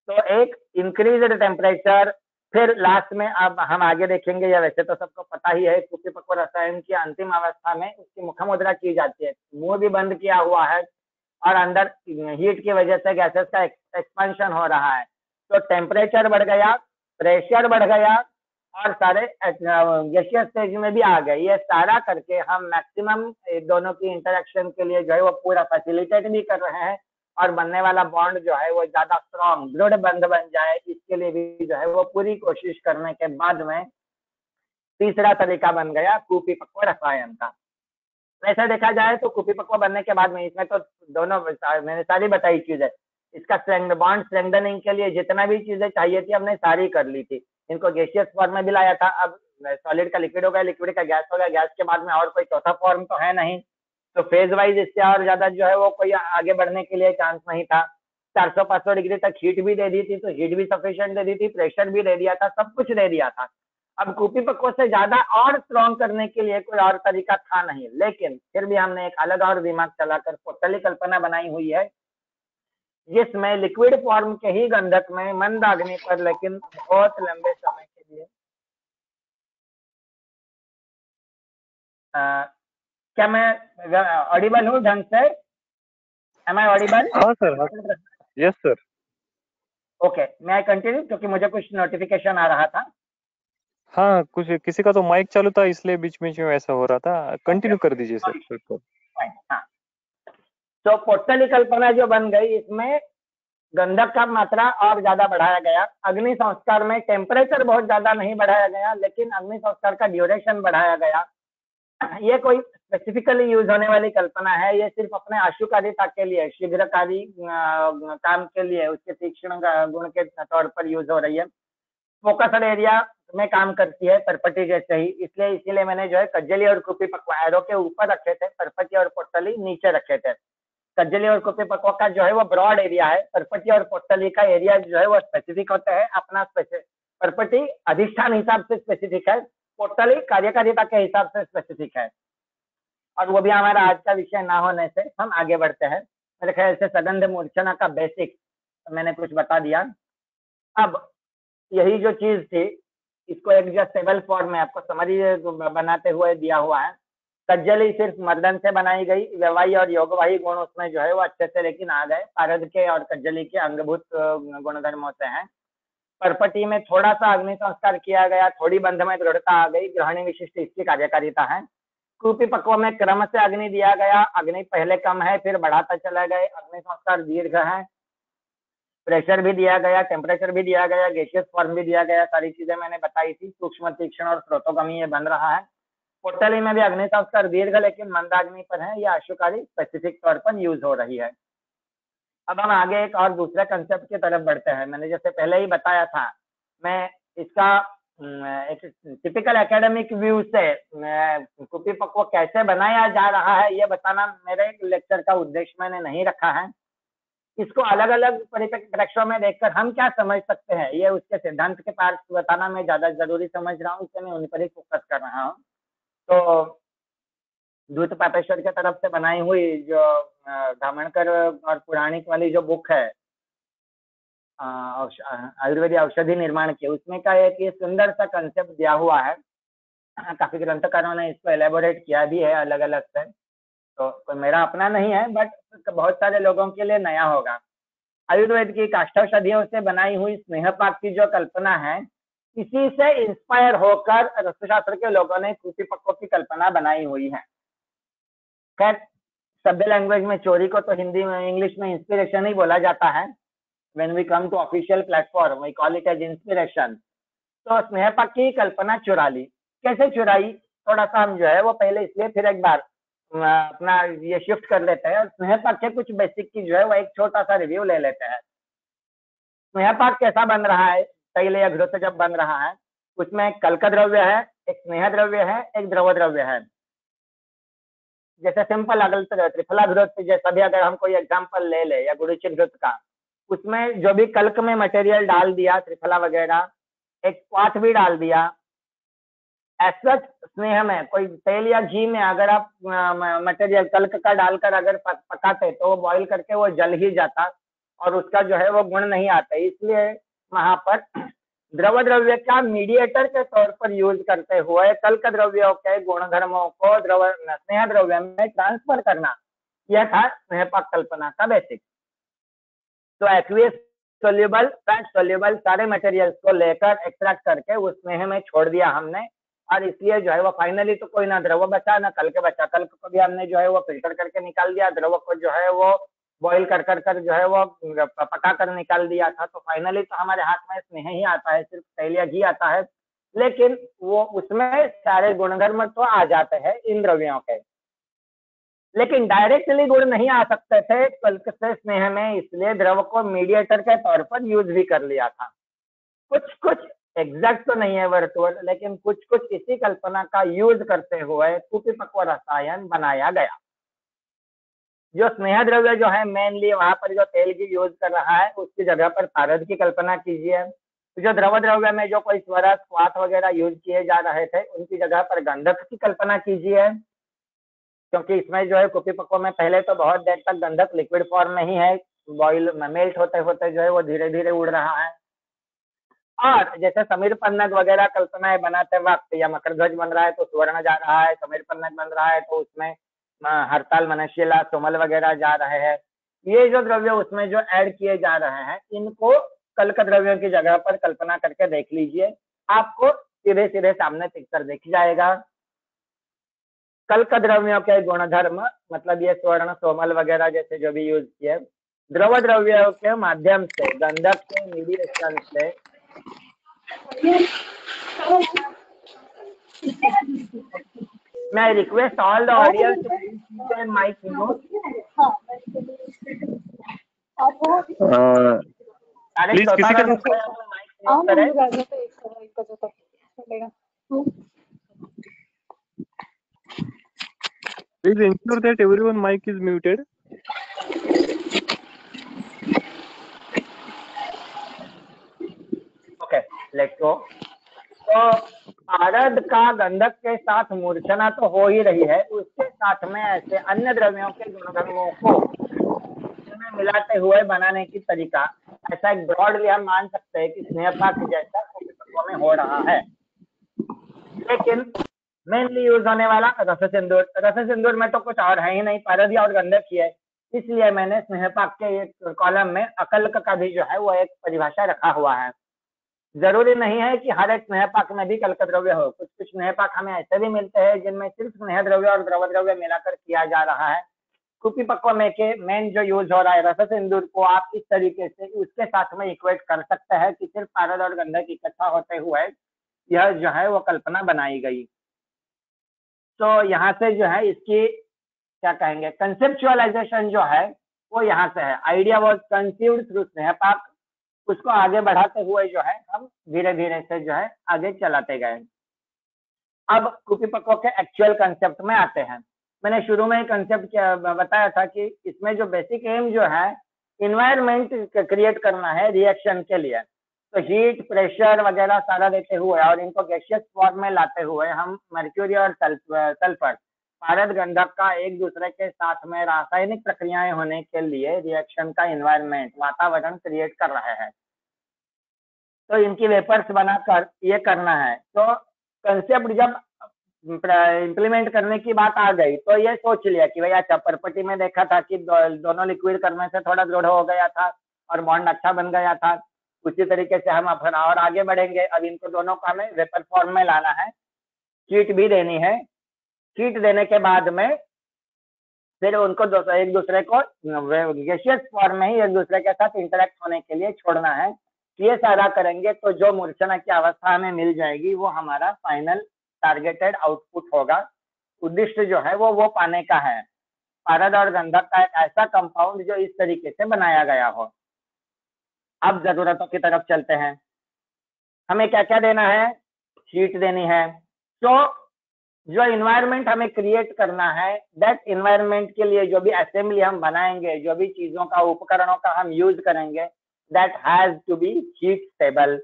S3: तो एक इंक्रीज्ड टेम्परेचर। फिर लास्ट में अब हम आगे देखेंगे, या वैसे तो सबको पता ही है, कुपिपक्व रसायन की अंतिम अवस्था में उसकी मुख मुद्रा की जाती है। मुंह भी बंद किया हुआ है और अंदर हीट की वजह से गैसेस का एक्सपेंशन हो रहा है। तो टेम्परेचर बढ़ गया, प्रेशर बढ़ गया और सारे गैसियस स्टेज में भी आ गए। ये सारा करके हम मैक्सिमम दोनों की इंटरेक्शन के लिए जो है वो पूरा फैसिलिटेट भी कर रहे हैं और बनने वाला बॉन्ड जो है वो ज्यादा स्ट्रॉन्ग दृढ़ बंध बन जाए, इसके लिए भी जो है वो पूरी कोशिश करने के बाद में तीसरा तरीका बन गया कुपिपक्व रसायन का। वैसे देखा जाए तो कुपिपक्व बनने के बाद में इसमें तो दोनों मैंने सारी बताई चीजें। इसका बॉन्ड स्ट्रेंथनिंग के लिए जितना भी चीजें चाहिए थी हमने सारी कर ली थी। इनको गैसियस फॉर्म में भी लाया था। अब सॉलिड का लिक्विड हो गया, लिक्विड का गैस हो गया, गैस के बाद में और कोई चौथा फॉर्म तो है नहीं। तो फेज वाइज इससे और ज्यादा जो है वो कोई आगे बढ़ने के लिए चांस नहीं था। 400-500 डिग्री तक हीट भी दे दी थी, तो हीट भी सफिशिएंट दे दी थी, प्रेशर भी दे दिया था, सब कुछ दे दिया था। अब कुपिपक्व से ज्यादा और स्ट्रॉन्ग करने के लिए कोई और तरीका था नहीं। लेकिन फिर भी हमने एक अलग और दिमाग चलाकर पोटली कल्पना बनाई हुई है, जिसमें लिक्विड फॉर्म के ही गंधक में मंद अग्नि पर लेकिन बहुत लंबे समय के लिए क्या मैं ऑडिबल हूँ ढंग से? Am I audible?
S2: हाँ सर, हाँ यस सर।
S3: ओके, मैं कंटिन्यू क्योंकि मुझे कुछ नोटिफिकेशन आ रहा था।
S2: हाँ, कुछ किसी का तो माइक चालू था इसलिए बीच में ऐसा हो रहा था। कंटिन्यू कर दीजिए सर बिल्कुल।
S3: हाँ, तो पोटली कल्पना जो बन गई, इसमें गंधक का मात्रा और ज्यादा बढ़ाया गया। अग्नि संस्कार में टेम्परेचर बहुत ज्यादा नहीं बढ़ाया गया, लेकिन अग्नि संस्कार का ड्यूरेशन बढ़ाया गया। ये कोई स्पेसिफिकली यूज होने वाली कल्पना है, ये सिर्फ अपने आशुकारिता के लिए, शीघ्रकारी काम के लिए, उसके तीक्ष्ण गुण के तौर पर यूज हो रही है। फोकस्ड एरिया में काम करती है परपटी जैसे ही, इसलिए इसीलिए मैंने जो है कज्जली और कुपिपक्व एरो के ऊपर रखे थे, परपटी और पोटली नीचे रखे थे। कज्जली और कुपिपक्व का जो है वो ब्रॉड एरिया है, परपटी और पोटली का एरिया जो है वो स्पेसिफिक होता है अपना। परपटी अधिष्ठान हिसाब से स्पेसिफिक है, पोटली कार्यकारिता के हिसाब से स्पेसिफिक है। और वो भी हमारा आज का विषय ना होने से हम आगे बढ़ते हैं। मेरे ख्याल से सगंध मूर्छना का बेसिक मैंने कुछ बता दिया। अब यही जो चीज थी, इसको एक जो स्टेबल फॉर्म में आपको समरी बनाते हुए दिया हुआ है। कज्जली सिर्फ मर्दन से बनाई गई, व्यवहाई और योगवाही गुण उसमें जो है वो अच्छे से लेकिन आ गए, पारद के और कज्जली के अंगभूत गुणधर्मों से हैं। परपटी में थोड़ा सा अग्नि संस्कार किया गया, थोड़ी बंध में दृढ़ता आ गई, ग्रहणी विशिष्ट इसकी कार्यकारिता है। कुपिपक्व में क्रम से अग्नि दिया गया, अग्नि पहले कम है फिर बढ़ाता चला गया, अग्नि संस्कार दीर्घ है, प्रेशर भी दिया गया, टेम्परेचर भी दिया गया, गैसियस फॉर्म भी दिया गया, सारी चीजें मैंने बताई थी। सूक्ष्म तीक्ष्ण और स्रोतोगमी ये बन रहा है। पोटली में भी अग्नि संस्कार दीर्घ लेकिन मंदाग्नि पर है, यह आशुकारी स्पेसिफिक तौर पर यूज हो रही है। अब हम आगे एक और दूसरे कंसेप्ट की तरफ बढ़ते हैं। मैंने जैसे पहले ही बताया था, मैं इसका एक टिपिकल एकेडमिक व्यू से कुपिपक्व कैसे बनाया जा रहा है ये बताना मेरे लेक्चर का उद्देश्य मैंने नहीं रखा है। इसको अलग अलग परिप्रेक्ष्यों में देखकर हम क्या समझ सकते हैं, ये उसके सिद्धांत के पास बताना मैं ज्यादा जरूरी समझ रहा हूँ, इसलिए मैं उन पर ही फोकस कर रहा हूँ। तो दूत पापेश्वर की तरफ से बनाई हुई जो धामणकर और पुराणिक वाली जो बुक है आयुर्वेदिक औषधि निर्माण की, उसमें का एक ये सुंदर सा कंसेप्ट दिया हुआ है। काफी ग्रंथकारों ने इसको एलेबोरेट किया भी है अलग अलग से, तो कोई मेरा अपना नहीं है बट बहुत सारे लोगों के लिए नया होगा। आयुर्वेद की काष्ठौषधियों से बनाई हुई स्नेहपाक की जो कल्पना है, इसी से इंस्पायर होकर रसशास्त्र के लोगों ने कुपिपक्व की कल्पना बनाई हुई है। खैर, सभ्य लैंग्वेज में चोरी को तो हिंदी में इंग्लिश में इंस्पिरेशन ही बोला जाता है। When we come to official platform, we call it as inspiration. तो स्नेहपाक की कल्पना चुरा ली। कैसे चुराई? थोड़ा सा हम जो है वो पहले इसलिए फिर एक बार अपना ये शिफ्ट कर लेते हैं और स्नेह पाक के कुछ बेसिक की जो है वो एक छोटा सा रिव्यू ले लेते हैं। स्नेह पाक कैसा बन रहा है, तैल या घृत जब बन रहा है, उसमें एक कल्क द्रव्य है, एक स्नेह द्रव्य है, एक द्रव द्रव्य है। जैसे सिंपल अगल त्रिफला घृत जैसा भी अगर हम कोई एग्जांपल ले ले या गुरुचित घृत का, उसमें जो भी कल्क में मटेरियल डाल दिया त्रिफला वगैरह, एक क्वाथ भी डाल दिया, ऐसा स्नेह में कोई तेल या घी में अगर आप मटेरियल कल्क का डालकर अगर पकाते तो वो बॉईल करके वो जल ही जाता और उसका जो है वो गुण नहीं आता। इसलिए वहां पर द्रव द्रव्य का मीडिएटर के तौर पर यूज करते हुए कल्क द्रव्यों के गुणधर्मों को स्नेह द्रव्य में ट्रांसफर करना, यह था स्नेह पाक कल्पना का बेसिक। तो एक्वियस सोल्यूबल, फैट सोल्यूबल सारे मटेरियल्स को लेकर एक्सट्रैक्ट करके उस स्नेह में छोड़ दिया हमने और इसलिए जो है वो फाइनली तो कोई ना द्रव बचा ना कल्क बचा। कल्क को भी हमने जो है वो फिल्टर करके निकाल दिया, द्रव को जो है वो बॉईल कर जो है वो पका कर निकाल दिया था। तो फाइनली तो हमारे हाथ में स्नेह ही आता है, सिर्फ तेल या घी आता है, लेकिन वो उसमें सारे गुणधर्म तो आ जाते हैं इन द्रव्यों के, लेकिन डायरेक्टली गुण नहीं आ सकते थे कल्क से स्नेह में, इसलिए द्रव को मीडिएटर के तौर पर यूज भी कर लिया था। कुछ कुछ एग्जैक्ट तो नहीं है वर्चुअल, लेकिन कुछ कुछ इसी कल्पना का यूज करते हुए कुपिपक्व रसायन बनाया गया। जो स्नेह द्रव्य जो है मेनली वहां पर जो तेल की यूज कर रहा है उसकी जगह पर पारद की कल्पना कीजिए। जो द्रव द्रव्य में जो कोई स्वरस क्वाथ वगैरह यूज किए जा रहे थे उनकी जगह पर गंधक की कल्पना कीजिए, क्योंकि इसमें जो है कुपिपक्व में पहले तो बहुत देर तक गंधक लिक्विड फॉर्म में ही है, बॉइल मेल्ट होते होते जो है वो धीरे धीरे उड़ रहा है। और जैसे समीर पन्नग वगैरह कल्पनाएं बनाते वक्त या मकर ध्वज बन रहा है तो सुवर्ण जा रहा है, समीर पन्नग बन रहा है तो उसमें हरताल मनुष्यला सोमल वगैरह जा रहे हैं। ये जो द्रव्य उसमें जो ऐड किए जा रहे हैं इनको कल्क द्रव्यों की जगह पर कल्पना करके देख लीजिए, आपको सीधे सीधे सामने पिक्चर दिख जाएगा। कल्क द्रव्यों के गुणधर्म मतलब ये स्वर्ण सोमल वगैरह जैसे जो भी यूज किए, द्रव द्रव्यों के माध्यम से गंधक के मीडिएशन से मैं request all the audience to keep their mike mute.
S2: Please किसी का please ensure that everyone mic is muted.
S3: Okay, let's go. तो पारद का गंधक के साथ मूर्छना तो हो ही रही है, उसके साथ में ऐसे अन्य द्रव्यों के गुणधर्मों को मिलाते हुए बनाने की तरीका, ऐसा एक ब्रॉडली हम मान सकते हैं कि स्नेह पाक जैसा कुपिपक्व में हो रहा है। लेकिन मेनली यूज होने वाला रस सिंदूर, रस सिंदूर में तो कुछ और है ही नहीं, पारद और गंधक ही है, इसलिए मैंने स्नेह पाक के एक कॉलम में अकल्क का भी जो है वो एक परिभाषा रखा हुआ है। जरूरी नहीं है कि हर एक स्नेह पाक में भी कल्क द्रव्य हो, कुछ कुछ स्नेह पाक हमें ऐसे भी मिलते हैं जिनमें सिर्फ स्नेह द्रव्य और द्रव द्रव्य मिलाकर किया जा रहा है। कुपिपक्व में के मेन जो यूज हो रहा है रस सिंदूर को आप इस तरीके से उसके साथ में इक्वेट कर सकते हैं कि सिर्फ पारद और गंधक इकट्ठा होते हुए यह जो है वो कल्पना बनाई गई। तो यहाँ से जो है इसकी क्या कहेंगे कंसेप्चुअलाइजेशन जो है वो यहाँ से है। आइडिया वाज कंसीव्ड थ्रू स्नेह पाक, उसको आगे बढ़ाते हुए जो है हम धीरे धीरे से जो है आगे चलाते गए। अब कुपिपक्व के एक्चुअल कंसेप्ट में आते हैं। मैंने शुरू में कंसेप्ट बताया था कि इसमें जो बेसिक एम जो है इन्वायरमेंट क्रिएट करना है रिएक्शन के लिए, तो हीट प्रेशर वगैरह सारा देते हुए और इनको गैसियस फॉर्म में लाते हुए हम मर्क्यूरी और सल्फर पारद गंधक का एक दूसरे के साथ में रासायनिक प्रक्रियाएं होने के लिए रिएक्शन का इन्वायरमेंट वातावरण क्रिएट कर रहे हैं। तो इनकी वेपर्स बनाकर ये करना है। तो कंसेप्ट जब इम्प्लीमेंट करने की बात आ गई तो ये सोच लिया कि भाई अच्छा परपटी में देखा था कि दोनों लिक्विड करने से थोड़ा दृढ़ हो गया था और बॉन्ड अच्छा बन गया था, उसी तरीके से हम अपना और आगे बढ़ेंगे। अब इनको दोनों को हमें वेपर फॉर्म में लाना है, हीट भी देनी है, हीट देने के बाद में फिर उनको एक दूसरे को गैसियस फॉर्म में ही एक दूसरे के साथ इंटरेक्ट होने के लिए छोड़ना है। ये सारा करेंगे तो जो मूर्छना की अवस्था हमें मिल जाएगी वो हमारा फाइनल टारगेटेड आउटपुट होगा। उद्देश्य जो है वो पाने का है, पारद और गंधक का एक ऐसा कंपाउंड जो इस तरीके से बनाया गया हो। अब जरूरतों की तरफ चलते हैं। हमें क्या क्या देना है? हीट देनी है। तो जो इन्वायरमेंट हमें क्रिएट करना है, दैट इन्वायरमेंट के लिए जो भी असेंबली हम बनाएंगे, जो भी चीजों का उपकरणों का हम यूज करेंगे, that has to be heat stable.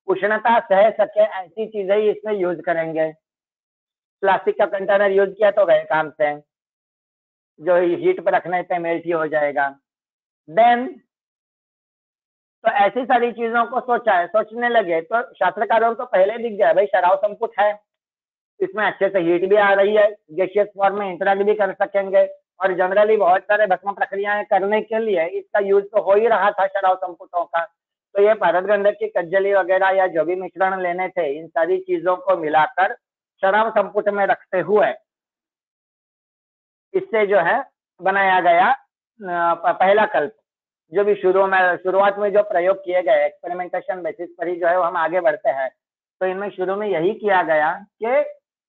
S3: उष्णता सह सके ऐसी चीजें ही इसमें यूज करेंगे। प्लास्टिक का कंटेनर यूज किया तो गए काम से, जो हीट पर रखने पे मेल्ट ही हो जाएगा। देन तो ऐसी सारी चीजों को सोचने लगे तो शास्त्रकारों को पहले दिख गया भाई शराव संपुट है, इसमें अच्छे से हीट भी आ रही है, गैसियस फॉर्म में इंटरेक्ट भी कर सकेंगे, और जनरली बहुत सारे भस्म प्रक्रियाएं करने के लिए इसका यूज तो हो ही रहा था शराव संपुटों का। तो ये पारद गंधक की कज्जली वगैरह या जो भी मिश्रण लेने थे, इन सारी चीजों को मिलाकर शराव संपुट में रखते हुए इससे जो है बनाया गया पहला कल्प। जो भी शुरुआत में जो प्रयोग किए गए एक्सपेरिमेंटेशन बेसिस पर ही जो है वो हम आगे बढ़ते हैं। तो इनमें शुरू में यही किया गया कि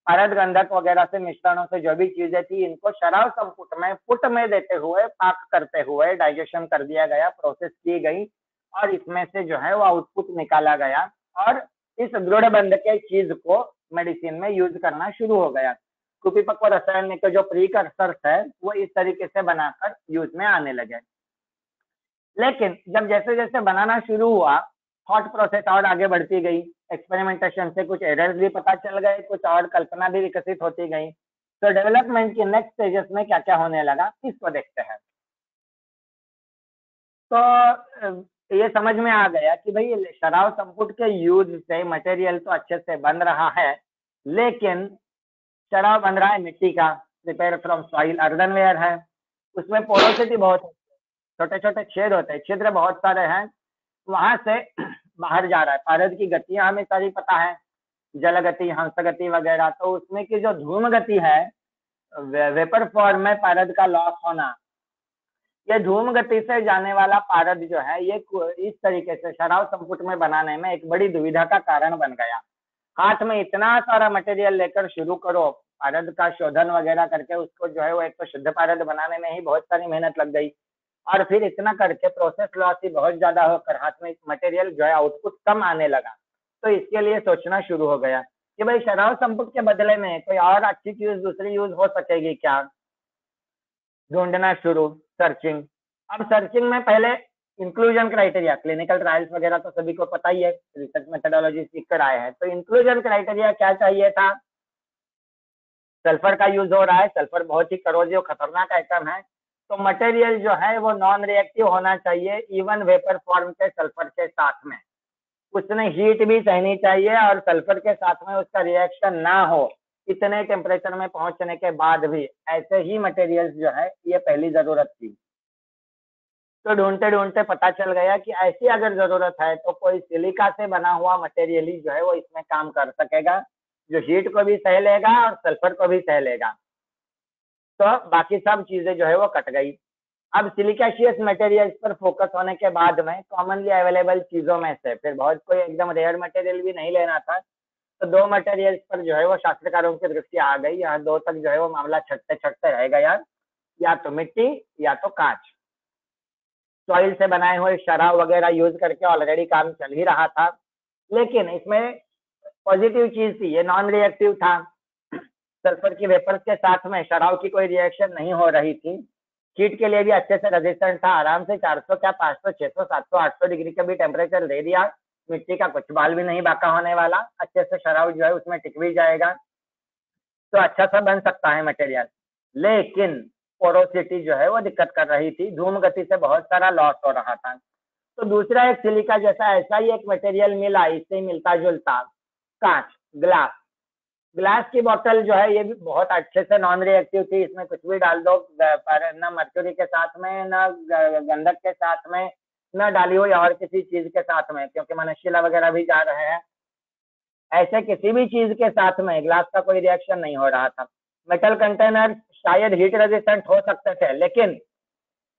S3: पारद गंधक वगैरह से मिश्रणों से जो भी चीजें थी इनको शराव संपुट में पुट में देते हुए पाक करते हुए डाइजेशन कर दिया गया, प्रोसेस की गई, और इसमें से जो है वो आउटपुट निकाला गया, और इस दृढ़ बंध के चीज को मेडिसिन में यूज करना शुरू हो गया। कुपिपक्व रसायन के जो प्रीकर्सर्स है वो इस तरीके से बनाकर यूज में आने लगे। लेकिन जब जैसे जैसे बनाना शुरू हुआ, थॉट प्रोसेस और आगे बढ़ती गई, एक्सपेरिमेंटेशन से कुछ एरर्स भी पता चल गए, कुछ और कल्पना भी विकसित होती गई। तो डेवलपमेंट के नेक्स्ट स्टेजेस में क्या क्या होने लगा इसको देखते हैं। तो ये समझ में आ गया कि भाई शराव संपुट के यूज से मटेरियल तो अच्छे से बन रहा है, लेकिन शराव बन रहा है मिट्टी का, प्रिपेयर फ्रॉम सॉइल, अर्दनवेयर है, उसमें पोरोसिटी बहुत है, छोटे छोटे छेद होते हैं, छिद्र बहुत सारे हैं, वहां से बाहर जा रहा है। पारद की गतियां हमें सारी पता है, जल गति, हंस गति वगैरह। तो उसमें की जो धूम गति है, वेपर फॉर्म में पारद का लॉस होना, ये धूम गति से जाने वाला पारद जो है ये इस तरीके से शराव संपुट में बनाने में एक बड़ी दुविधा का कारण बन गया। हाथ में इतना सारा मटेरियल लेकर शुरू करो, पारद का शोधन वगैरह करके उसको जो है वो एक तो शुद्ध पारद बनाने में ही बहुत सारी मेहनत लग गई, और फिर इतना करके प्रोसेस लॉस ही बहुत ज्यादा होकर हाथ में मटेरियल जो है आउटपुट कम आने लगा। तो इसके लिए सोचना शुरू हो गया कि भाई शराव संपुट के बदले में कोई और अच्छी चीज दूसरी यूज हो सकेगी क्या। ढूंढना शुरू, सर्चिंग। अब सर्चिंग में पहले इंक्लूजन क्राइटेरिया, क्लिनिकल ट्रायल्स वगैरह तो सभी को पता ही है, रिसर्च मेथोडोलॉजी सीख कर आए हैं। तो इंक्लूजन क्राइटेरिया क्या चाहिए था? सल्फर का यूज हो रहा है, सल्फर बहुत ही करोजिव खतरनाक आइटम है, तो मटेरियल जो है वो नॉन रिएक्टिव होना चाहिए इवन वेपर फॉर्म के सल्फर के साथ में, उसने हीट भी सहनी चाहिए और सल्फर के साथ में उसका रिएक्शन ना हो इतने टेम्परेचर में पहुंचने के बाद भी। ऐसे ही मटेरियल्स जो है ये पहली जरूरत थी। तो ढूंढते ढूंढते पता चल गया कि ऐसी अगर जरूरत है तो कोई सिलिका से बना हुआ मटेरियल ही जो है वो इसमें काम कर सकेगा, जो हीट को भी सह लेगा और सल्फर को भी सह लेगा। तो बाकी सब चीजें जो है वो कट गई। अब सिलिकाशियस मटेरियल्स पर फोकस होने के बाद में कॉमनली अवेलेबल चीजों में से फिर बहुत कोई एकदम रेयर मटेरियल भी नहीं लेना था, तो दो मटेरियल्स पर जो है वो शास्त्रकारों की दृष्टि आ गई। यहाँ दो तक जो है वो मामला छटते छटते रह गया, या तो मिट्टी या तो कांच। सॉइल से बनाए हुए शराब वगैरह यूज करके ऑलरेडी काम चल ही रहा था, लेकिन इसमें पॉजिटिव चीज थी, ये नॉन रिएक्टिव था। सल्फर की वेपर्स के साथ में शराब की कोई रिएक्शन नहीं हो रही थी, हीट के लिए भी अच्छे से रेजिस्टेंट था, आराम से 400 क्या 500 600 700 800 डिग्री का भी टेम्परेचर दे दिया, मिट्टी का कुछ बाल भी नहीं बाका होने वाला, अच्छे से शराब जो है उसमें टिक भी जाएगा, तो अच्छा सा बन सकता है मटेरियल। लेकिन पोरोसिटी जो है वो दिक्कत कर रही थी, धूम गति से बहुत सारा लॉस हो रहा था। तो दूसरा एक सिलिका जैसा ऐसा ही एक मटेरियल मिला, इससे मिलता जुलता, कांच, ग्लास। ग्लास की बोतल जो है ये भी बहुत अच्छे से नॉन रिएक्टिव थी, इसमें कुछ भी डाल दो, न मर्क्यूरी के साथ में, न गंधक के साथ में, न डाली हुई और किसी चीज के साथ में, क्योंकि मनुष्यला वगैरह भी जा रहे हैं, ऐसे किसी भी चीज के साथ में ग्लास का कोई रिएक्शन नहीं हो रहा था। मेटल कंटेनर शायद हीट रेजिस्टेंट हो सकते थे, लेकिन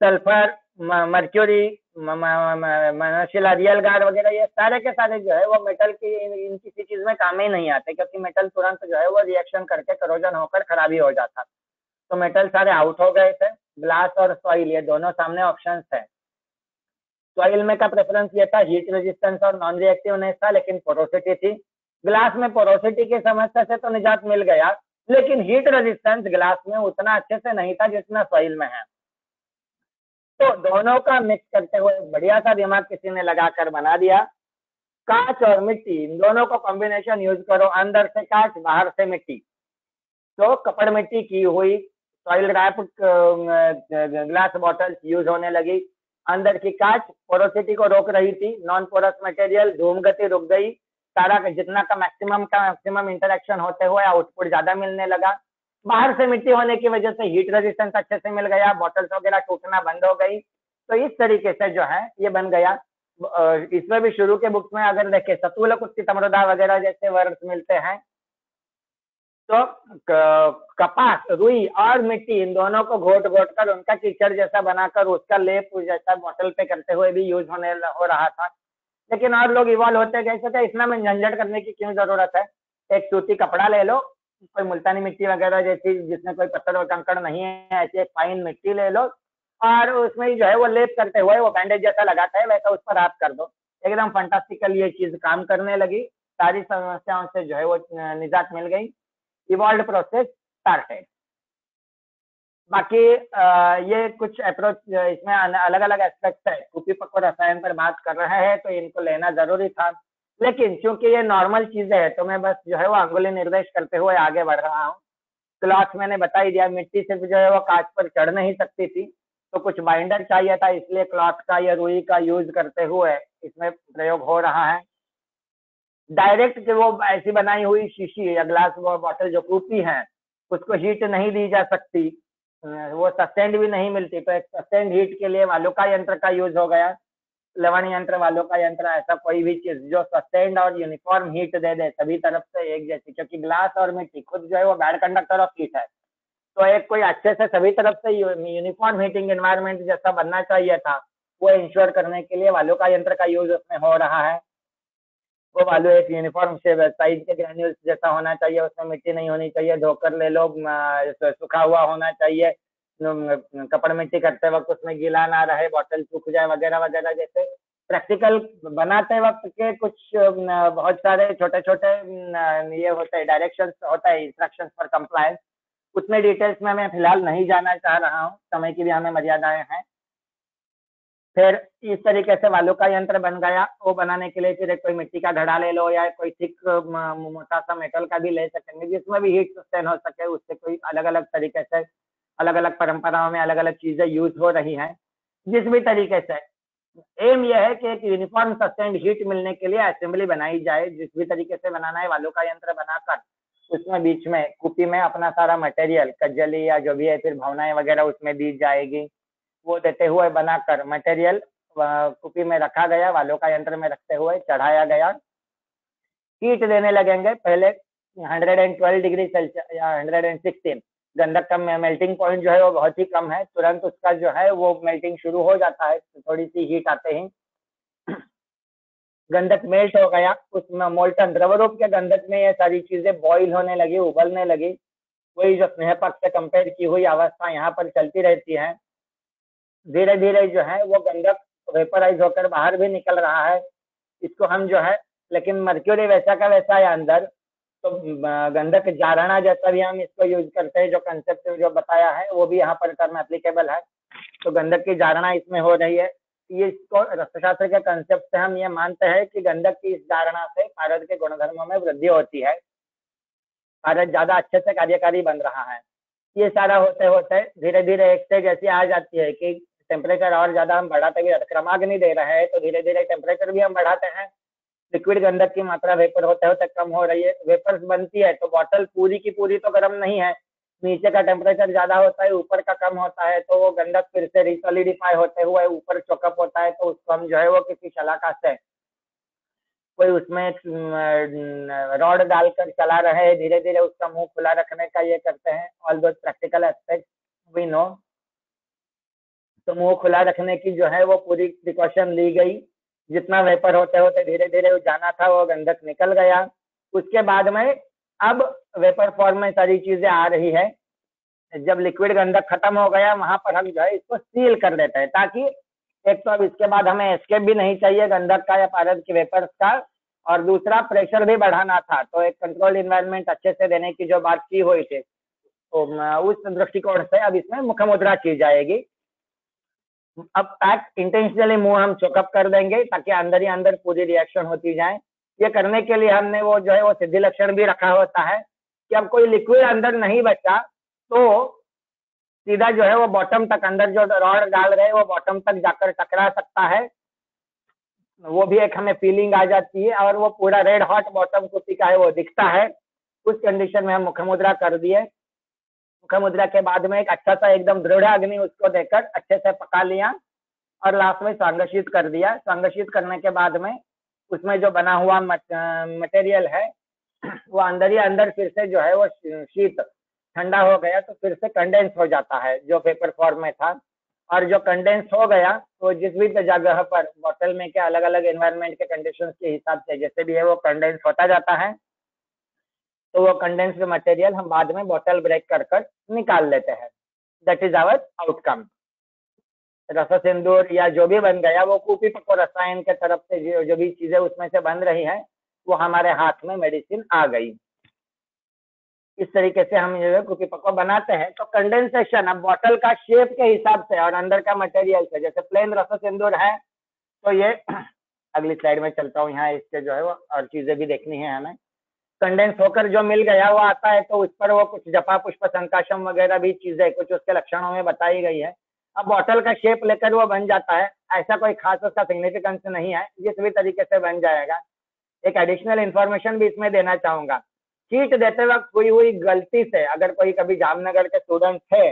S3: सल्फर, मर्क्यूरी मनुष्य रियल गार्ड वगैरह ये सारे के सारे जो है वो मेटल की इन किसी चीज में काम ही नहीं आते, क्योंकि मेटल तुरंत जो है वो रिएक्शन करके करोजन होकर खराबी हो जाता। तो मेटल सारे आउट हो गए थे। ग्लास और सॉइल ये दोनों सामने ऑप्शंस थे। सॉइल में का प्रेफरेंस ये था, हीट रेजिस्टेंस और नॉन रिएक्टिवनेस था, लेकिन पोरोसिटी थी। ग्लास में पोरोसिटी की समस्या से तो निजात मिल गया, लेकिन हीट रेजिस्टेंस ग्लास में उतना अच्छे से नहीं था जितना सॉइल में है। तो दोनों का मिक्स करते हुए बढ़िया सा दिमाग किसी ने लगाकर बना दिया, कांच और मिट्टी इन दोनों को कॉम्बिनेशन यूज करो, अंदर से कांच बाहर से मिट्टी। तो कपड़ मिट्टी की हुई soil wrap glass bottles use होने लगी। अंदर की कांच पोरोसिटी को रोक रही थी, नॉन पोरस मटेरियल, धूम गति रुक गई, सारा जितना का मैक्सिमम इंटरेक्शन होते हुए आउटपुट ज्यादा मिलने लगा। बाहर से मिट्टी होने की वजह से हीट रेजिस्टेंस अच्छे से मिल गया, बॉटल्स वगैरह टूटना बंद हो गई। तो इस तरीके से जो है ये बन गया। इसमें भी शुरू के बुक्स में अगर देखें सतुल कुत्ती तमरुदा वगैरह जैसे वर्ड्स मिलते हैं, तो कपास, रुई और मिट्टी इन दोनों को घोट घोट कर उनका कीचड़ जैसा बनाकर उसका लेप जैसा बोतल पे करते हुए भी यूज हो रहा था। लेकिन और लोग इवॉल्व होते गए, तो इतना में झंझट करने की क्यों जरूरत है। एक सूती कपड़ा ले लो, कोई मुल्तानी मिट्टी वगैरह जैसी जिसमें कोई पत्थर और कंकड़ नहीं है, ऐसी एक फाइन मिट्टी ले लो और उसमें जो है वो लेप करते हुए वो बैंडेज जैसा लगाता है वैसा उस पर आप कर दो। एकदम फंटास्टिकल ये चीज काम करने लगी, सारी समस्याओं से जो है वो निजात मिल गई। Evolve process started. बाकी ये कुछ अप्रोच इसमें अलग अलग एस्पेक्ट है, कुपी पक्व रसायन पर बात कर रहे हैं तो इनको लेना जरूरी था, लेकिन क्योंकि ये नॉर्मल चीजें है तो मैं बस जो है वो अंगुली निर्देश करते हुए आगे बढ़ रहा हूँ। क्लॉथ मैंने बता ही दिया, मिट्टी सिर्फ जो है वो कांच पर चढ़ नहीं सकती थी, तो कुछ बाइंडर चाहिए था, इसलिए क्लॉथ का या रुई का यूज करते हुए इसमें प्रयोग हो रहा है। डायरेक्ट वो ऐसी बनाई हुई शीशी या ग्लास बॉटल जो कुपी है उसको हीट नहीं दी जा सकती, वो सस्टेंड भी नहीं मिलती, तो एक सस्टेंड हीट के लिए वालुका यंत्र का यूज हो गया। लवण यंत्र, वालुका यंत्र, ऐसा कोई भी चीज जो सस्टेंड और यूनिफॉर्म हीट दे दे सभी तरफ से एक जैसी, क्योंकि ग्लास और मिट्टी खुद जो है वो बैड कंडक्टर ऑफ हीट है, तो एक कोई अच्छे से सभी तरफ से यूनिफॉर्म हीटिंग एनवायरनमेंट जैसा बनना चाहिए था, वो इंश्योर करने के लिए वालुका यंत्र का यूज उसमें हो रहा है। वो वालू एक यूनिफॉर्म साइज के ग्रेन्यूल्स जैसा होना चाहिए, उसमें मिट्टी नहीं होनी चाहिए, धोकर ले लो, सूखा हुआ होना चाहिए, कपड़ मिट्टी करते वक्त उसमें गीला ना रहे, बॉटल सूख जाए वगैरह वगैरह जैसे प्रैक्टिकल बनाते वक्त के कुछ बहुत सारे छोटे छोटे ये होते हैं, डायरेक्शंस होता है, इंस्ट्रक्शंस फॉर कंप्लायंस, उतने डिटेल्स में मैं फिलहाल नहीं जाना चाह रहा हूँ, समय की भी हमें मर्यादाएं हैं। फिर इस तरीके से वालू का यंत्र बन गया। वो बनाने के लिए फिर कोई मिट्टी का घड़ा ले लो या कोई थिक मोटा सा मेटल का भी ले सकेंगे जिसमें भी हीट सस्टेन हो सके, उससे कोई अलग अलग तरीके से अलग अलग परंपराओं में अलग अलग चीजें यूज हो रही हैं। जिस भी तरीके से एम यह है कि एक यूनिफॉर्म सस्टेन्ड हीट मिलने के लिए असेंबली बनाई जाए, जिस भी तरीके से बनाना है वालू का यंत्र बनाकर उसमें बीच में कुपी में अपना सारा मटेरियल कज्जली या जो भी है फिर भावनाएं वगैरह उसमें दी जाएगी, वो देते हुए बनाकर मटेरियल कुपी में रखा गया, वालों का यंत्र में रखते हुए चढ़ाया गया। हीट देने लगेंगे पहले 112 डिग्री सेल्सियस या 116। गंधक का मेल्टिंग पॉइंट जो है वो बहुत ही कम है, तुरंत उसका जो है वो मेल्टिंग शुरू हो जाता है, तो थोड़ी सी हीट आते ही गंधक मेल्ट हो गया, उसमें मोल्टन द्रव रूप के गंधक में ये सारी चीजें बॉइल होने लगी, उबलने लगी। वही जो स्नेह पक्ष से कंपेयर की हुई अवस्था यहाँ पर चलती रहती है। धीरे धीरे जो है वो गंधक वेपराइज होकर बाहर भी निकल रहा है, इसको हम जो है, लेकिन मर्क्यूरी वैसा का वैसा है अंदर, तो गंधक जारणा जैसा भी हम इसको यूज करते हैं, जो कंसेप्ट जो बताया है वो भी यहाँ पर टर्म एप्लीकेबल है। तो गंधक की जारणा इसमें हो रही है। ये इसको रसशास्त्र के कंसेप्ट से हम ये मानते हैं कि गंधक की इस धारणा से पारद के गुणधर्मों में वृद्धि होती है, पारद ज्यादा अच्छे से कार्यकारी बन रहा है। ये सारा होते होते धीरे धीरे एक स्टेज ऐसी आ जाती है कि टेम्परेचर और ज्यादा हम बढ़ाते भी क्रमाग्नि दे रहे हैं, तो धीरे धीरे टेम्परेचर भी हम बढ़ाते हैं। लिक्विड गंधक की मात्रा वेपर होते होते कम हो रही है, वेपर्स बनती है, तो बॉटल पूरी की पूरी तो गर्म नहीं है, नीचे का टेम्परेचर ज्यादा होता है, ऊपर का कम होता है, तो वो गंधक फिर से रिसोलिडिफाई होते हुए ऊपर चोकअप होता है, तो उसको हम जो है वो किसी शलाका से कोई उसमें रॉड डालकर चला रहे हैं, धीरे धीरे उसका मुंह खुला रखने का ये करते हैं। ऑल दो प्रैक्टिकल एस्पेक्ट वी नो। तो मुंह खुला रखने की जो है वो पूरी प्रिकॉशन ली गई। जितना वेपर होते होते धीरे धीरे जाना था वो गंधक निकल गया। उसके बाद में अब वेपर फॉर्म में सारी चीजें आ रही है। जब लिक्विड गंधक खत्म हो गया वहां पर हम जो है इसको सील कर देते हैं, ताकि एक तो अब इसके बाद हमें एस्केप भी नहीं चाहिए गंधक का या पारद के वेपर्स का, और दूसरा प्रेशर भी बढ़ाना था। तो एक कंट्रोल इन्वायरमेंट अच्छे से देने की जो बात की हुई थी, तो उस दृष्टिकोण से अब इसमें मुख मुद्रा की जाएगी। अब पैक इंटेंशनली मुंह हम चोकअप कर देंगे ताकि अंदर ही अंदर पूरी रिएक्शन होती जाए। ये करने के लिए हमने वो जो है वो सिद्धि लक्षण भी रखा होता है कि अब कोई लिक्विड अंदर नहीं बचा तो सीधा जो है वो बॉटम तक, अंदर जो रॉड डाल रहे हैं वो बॉटम तक जाकर टकरा सकता है। वो भी एक हमें फीलिंग आ जाती है और वो पूरा रेड हॉट बॉटम कुर्ती का है वो दिखता है। उस कंडीशन में हम मुख मुद्रा कर दिए। मुख मुद्रा के बाद में एक अच्छा सा एकदम दृढ़ अग्नि उसको देकर अच्छे से पका लिया और लास्ट में सांगशीत कर दिया। सांगशीत करने के बाद में उसमें जो बना हुआ मटेरियल है वो अंदर ही अंदर फिर से जो है वो शीत ठंडा हो गया तो फिर से कंडेंस हो जाता है जो पेपर फॉर्म में था। और जो कंडेंस हो गया तो जिस भी जगह पर बॉटल में के अलग अलग एनवायरनमेंट के कंडीशंस के हिसाब से जैसे भी है वो कंडेंस होता जाता है। तो वो कंडेंस्ड मटेरियल हम बाद में बॉटल ब्रेक कर निकाल लेते हैं। That is our outcome. रस सिंदूर या जो भी बन गया वो कूपी पको रसायन के तरफ से जो भी चीजें उसमें से बन रही है वो हमारे हाथ में मेडिसिन आ गई। इस तरीके से हम जो है कूपी पको बनाते हैं। तो कंडेंसेशन अब बॉटल का शेप के हिसाब से और अंदर का मटेरियल से, जैसे प्लेन रस सिंदूर है तो ये अगली स्लाइड में चलता हूँ, यहाँ इसके जो है वो और चीजें भी देखनी है हमें। कंडेंस होकर जो मिल गया वो आता है तो उस पर वो कुछ जपा पुष्प संकाशम वगैरह भी चीजें कुछ उसके लक्षणों में बताई गई है। अब बॉटल का शेप लेकर वो बन जाता है, ऐसा कोई खास उसका सिग्निफिकेंस नहीं है, जिस भी तरीके से बन जाएगा। एक एडिशनल इंफॉर्मेशन भी इसमें देना चाहूंगा। शीट देते वक्त हुई हुई गलती से अगर कोई कभी जामनगर के स्टूडेंट थे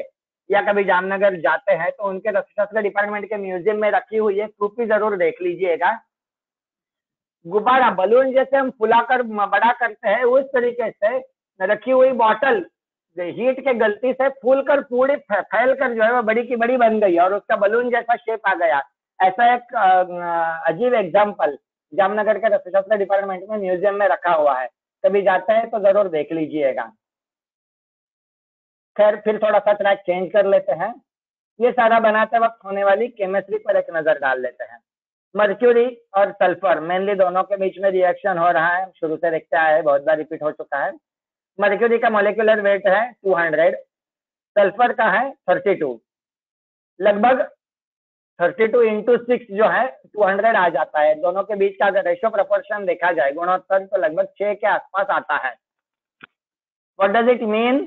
S3: या कभी जामनगर जाते हैं तो उनके रसशास्त्र डिपार्टमेंट के म्यूजियम में रखी हुई है कॉपी जरूर देख लीजिएगा। गुब्बारा बलून जैसे हम फुलाकर बड़ा करते हैं उस तरीके से रखी हुई बॉटल हीट के गलती से फूलकर पूरी फैल कर जो है वो बड़ी की बड़ी बन गई और उसका बलून जैसा शेप आ गया। ऐसा एक अजीब एग्जाम्पल जामनगर के रसशास्त्र डिपार्टमेंट में म्यूजियम में रखा हुआ है, कभी जाते हैं तो जरूर देख लीजिएगा। खैर फिर थोड़ा सा ट्रैक चेंज कर लेते हैं। ये सारा बनाते वक्त होने वाली केमिस्ट्री पर एक नजर डाल लेते हैं। मर्क्यूरी और सल्फर मेनली दोनों के बीच में रिएक्शन हो रहा है, शुरू से देखते आए, बहुत बार रिपीट हो चुका है। मर्क्यूरी का मॉलिक्यूलर वेट है 200, सल्फर का है 32। लगभग 32 इंटू 6 जो है 200 आ जाता है। दोनों के बीच का अगर रेशो प्रोपोर्शन देखा जाए गुणोत्तर तो लगभग 6 के आसपास आता है। What does it mean?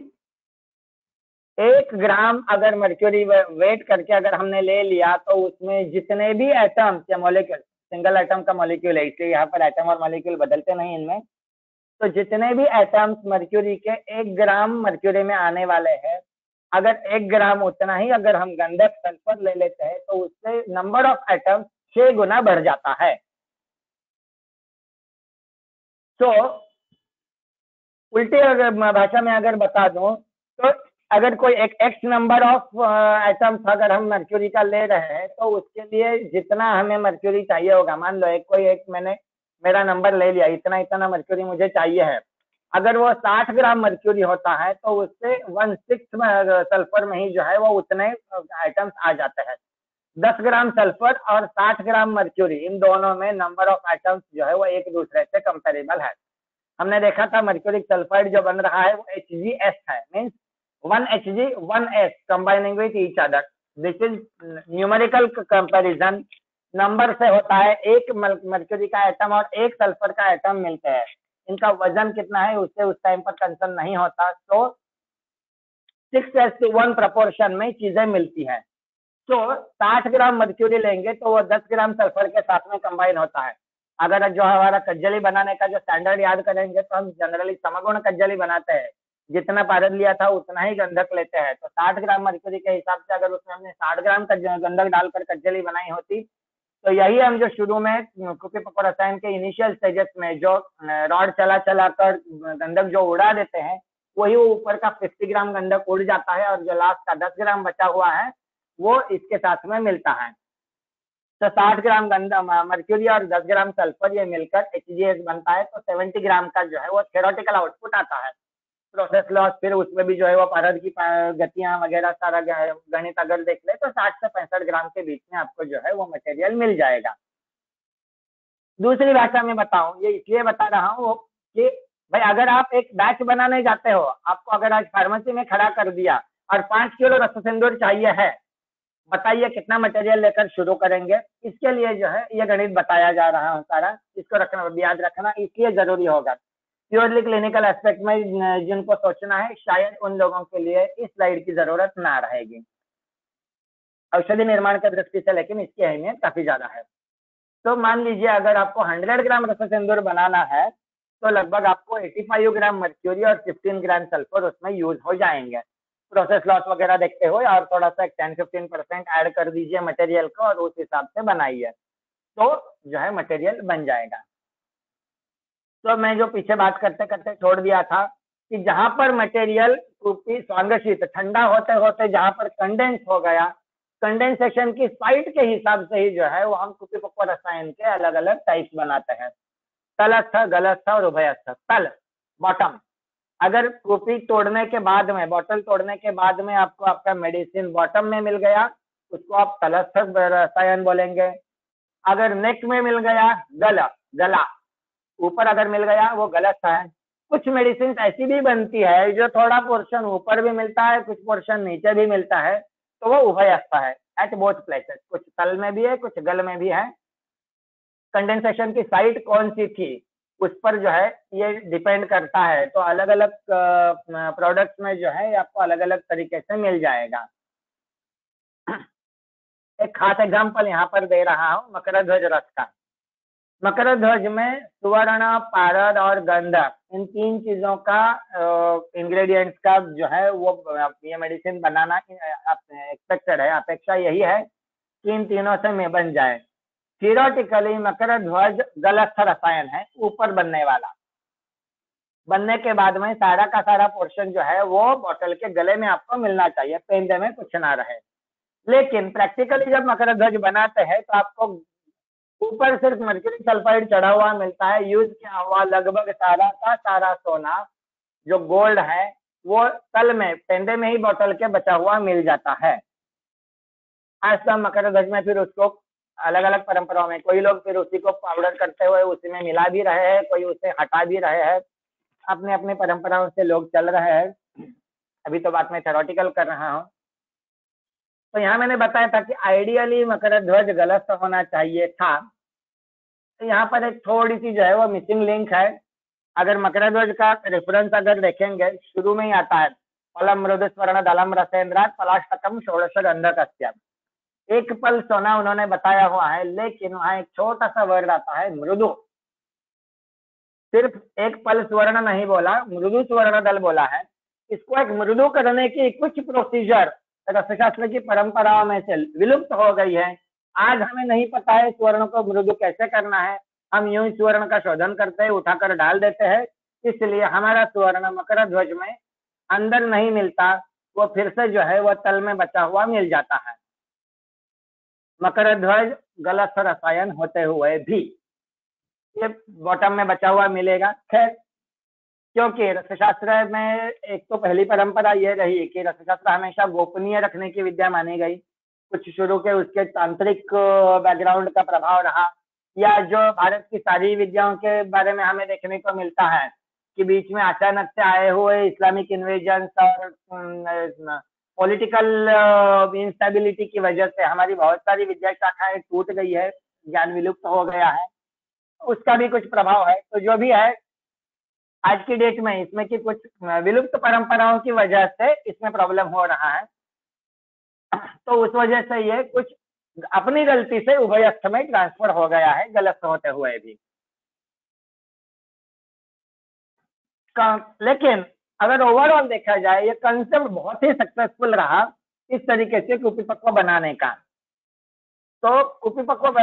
S3: 1 ग्राम अगर मर्क्यूरी वेट करके अगर हमने ले लिया तो उसमें जितने भी एटम्स या मॉलिक्यूल, सिंगल एटम का मॉलिक्यूल है इसलिए यहाँ पर एटम और मॉलिक्यूल बदलते नहीं इनमें, तो जितने भी एटम्स मर्क्यूरी के 1 ग्राम मर्क्यूरी में आने वाले हैं, अगर 1 ग्राम उतना ही अगर हम गंधक सल्फर ले लेते हैं तो उससे नंबर ऑफ एटम्स 6 गुना बढ़ जाता है। तो उल्टी अगर भाषा में अगर बता दूं तो अगर कोई एक एक्स नंबर ऑफ एटम्स अगर हम मर्क्यूरी का ले रहे हैं तो उसके लिए जितना हमें मर्क्यूरी चाहिए होगा, मान लो मैंने मेरा नंबर ले लिया, इतना मर्क्यूरी मुझे चाहिए है। अगर वो 60 ग्राम मर्क्यूरी होता है तो उससे 1/6 सल्फर में ही जो है वो उतने आइटम्स आ जाते हैं। 10 ग्राम सल्फर और 60 ग्राम मर्क्यूरी, इन दोनों में नंबर ऑफ आइटम्स जो है वो एक दूसरे से कंपेरेबल है। हमने देखा था मर्क्यूरिक सल्फाइड जो बन रहा है वो HgS है, means 1 Hg 1 S combining with each other. This is numerical comparison, number से होता है। एक मर्क्यूरी का एटम और एक सल्फर का एटम मिलते हैं, इनका वजन कितना है उससे उस टाइम पर कंसर्न नहीं होता। तो 6:1 प्रोपोर्शन में चीजें मिलती हैं। तो 60 ग्राम मर्क्यूरी लेंगे तो वो 10 ग्राम सल्फर के साथ में कंबाइन होता है। अगर जो हमारा कज्जली बनाने का जो स्टैंडर्ड याद करेंगे तो हम जनरली समगुण कज्जली बनाते हैं, जितना पारद लिया था उतना ही गंधक लेते हैं। तो 60 ग्राम मर्क्यूरी के हिसाब से अगर उसमें हमने 60 ग्राम गंधक डालकर कज्जली बनाई होती तो यही हम जो शुरू में कूपी पको रसायन के इनिशियल स्टेजेस में जो रॉड चला कर गंधक जो उड़ा देते हैं वही वो ऊपर का 50 ग्राम गंधक उड़ जाता है और जो लास्ट का 10 ग्राम बचा हुआ है वो इसके साथ में मिलता है। तो 60 ग्राम गंदा मर्क्यूरी और 10 ग्राम सल्फर ये मिलकर HGS बनता है। तो 70 ग्राम का जो है वो थ्योरेटिकल आउटपुट आता है। प्रोसेस लॉस फिर उसमें भी जो है वो परत की गतियां वगैरह सारा गणित अगर देख ले तो 60 से 65 ग्राम के बीच में आपको जो है वो मटेरियल मिल जाएगा। दूसरी भाषा में बताऊं, ये इसलिए बता रहा हूँ कि भाई अगर आप एक बैच बनाने जाते हो, आपको अगर आज फार्मेसी में खड़ा कर दिया और 5 किलो रक्त सिंदूर चाहिए है, बताइए कितना मटेरियल लेकर शुरू करेंगे। इसके लिए जो है ये गणित बताया जा रहा है सारा, इसको रखना याद रखना इसलिए जरूरी होगा। प्योरली क्लिनिकल एस्पेक्ट में जिनको सोचना है शायद उन लोगों के लिए इस स्लाइड की जरूरत ना रहेगी औषधि निर्माण की दृष्टि से, लेकिन इसकी अहमियत काफी ज्यादा है। तो मान लीजिए अगर आपको 100 ग्राम रक्त सिंदूर बनाना है तो लगभग आपको 85 ग्राम मर्क्यूरी और 15 ग्राम सल्फर उसमें यूज हो जाएंगे। प्रोसेस लॉस वगैरह देखते हुए और थोड़ा सा 10-15% ऐड कर दीजिए मटेरियल को और उस हिसाब से बनाइए तो जो है मटेरियल बन जाएगा। तो मैं जो पीछे बात करते करते छोड़ दिया था कि जहां पर मटेरियल स्वांगशीत ठंडा होते होते जहां पर कंडेंस हो गया, कंडेंसेशन की साइट के हिसाब से ही जो है वो हम कुपिपक्व रसायन के अलग अलग टाइप्स बनाते हैं। तलस्थ, गलस्थ और उभयस्थ। तल बॉटम, अगर कुपी तोड़ने के बाद में, बॉटल तोड़ने के बाद में आपको आपका मेडिसिन बॉटम में मिल गया, उसको आप तलस्थ रसायन बोलेंगे। अगर नेक में मिल गया, गला ऊपर अगर मिल गया वो गलत है। कुछ मेडिसिन ऐसी भी बनती है जो थोड़ा पोर्शन ऊपर भी मिलता है, कुछ पोर्शन नीचे भी मिलता है, तो वो उभयस्थ है, एट बोथ प्लेसेस। कुछ तल में भी है, कुछ गल में भी है। कंडेंसेशन की साइट कौन सी थी उस पर जो है ये डिपेंड करता है। तो अलग अलग प्रोडक्ट्स में जो है आपको अलग अलग तरीके से मिल जाएगा। एक खास एग्जांपल यहाँ पर दे रहा हूँ मकर ध्वज रस का। मकर ध्वज में सुवर्ण, पारद और गंधक, इन 3 चीजों का इंग्रेडिएंट्स का जो है वो ये मेडिसिन बनाना एक्सपेक्टेड है, अपेक्षा यही है कि इन तीनों से में बन जाए। थियोरेटिकली मकर ध्वज गलस्थ रसायन है, ऊपर बनने वाला। बनने के बाद में सारा का सारा पोर्शन जो है वो बोतल के गले में आपको मिलना चाहिए, पेंदे में कुछ ना रहे। लेकिन प्रैक्टिकली जब मकर ध्वज बनाते हैं तो आपको ऊपर सिर्फ मर्क्यूरी सल्फाइड चढ़ा हुआ मिलता है। यूज किया हुआ लगभग सारा का सारा सोना जो गोल्ड है वो तल में, पेंदे में ही बोतल के बचा हुआ मिल जाता है। आज तो मकर ध्वज में फिर उसको अलग अलग परंपराओं में कोई लोग फिर उसी को पाउडर करते हुए उसी में मिला भी रहे हैं, कोई उसे हटा भी रहे हैं। अपने अपने परंपराओं से लोग चल रहे हैं। अभी तो बात मैं थ्योरेटिकल कर रहा हूँ। तो यहाँ मैंने बताया था कि आइडियली मकर ध्वज गलत होना चाहिए था। तो यहाँ पर एक थोड़ी सी जो है वो मिसिंग लिंक है। अगर मकर ध्वज का रेफरेंस अगर देखेंगे, शुरू में ही आता है पलम मृदु स्वर्ण दलम रसेंद्रात पलाष्टकम षोडश गंधकस्य। एक पल सोना उन्होंने बताया हुआ है, लेकिन वहां एक छोटा सा वर्ड आता है मृदु। सिर्फ एक पल स्वर्ण नहीं बोला, मृदु स्वर्ण दल बोला है। इसको एक मृदु करने की कुछ प्रोसीजर रसशास्त्र की परंपराओं में से विलुप्त हो गई है। आज हमें नहीं पता है स्वर्ण को मृदु कैसे करना है। हम यूं ही स्वर्ण का शोधन करते हैं, उठाकर डाल देते हैं, इसलिए हमारा स्वर्ण मकर ध्वज में अंदर नहीं मिलता, वो फिर से जो है वो तल में बचा हुआ मिल जाता है। मकर ध्वज गलत रसायन होते हुए भी ये बॉटम में बचा हुआ मिलेगा। खैर, क्योंकि रसशास्त्र में एक तो पहली परंपरा ये रही कि रसशास्त्र हमेशा गोपनीय रखने की विद्या मानी गई। कुछ शुरू के उसके तांत्रिक बैकग्राउंड का प्रभाव रहा, या जो भारत की सारी विद्याओं के बारे में हमें देखने को मिलता है कि बीच में अचानक से आए हुए इस्लामिक इन्वेजन और पॉलिटिकल इंस्टेबिलिटी की वजह से हमारी बहुत सारी विद्या शाखाएं टूट गई है, ज्ञान विलुप्त हो गया है, उसका भी कुछ प्रभाव है। तो जो भी है आज की डेट में इसमें की कुछ विलुप्त परंपराओं की वजह से इसमें प्रॉब्लम हो रहा है। तो उस वजह से ये कुछ अपनी गलती से उभयस्थ में ट्रांसफर हो गया है, गलत होते हुए भी। लेकिन अगर ओवरऑल देखा जाए ये कंसेप्ट बहुत ही सक्सेसफुल रहा इस तरीके से कुपिपक्व बनाने का। तो कुपिपक्व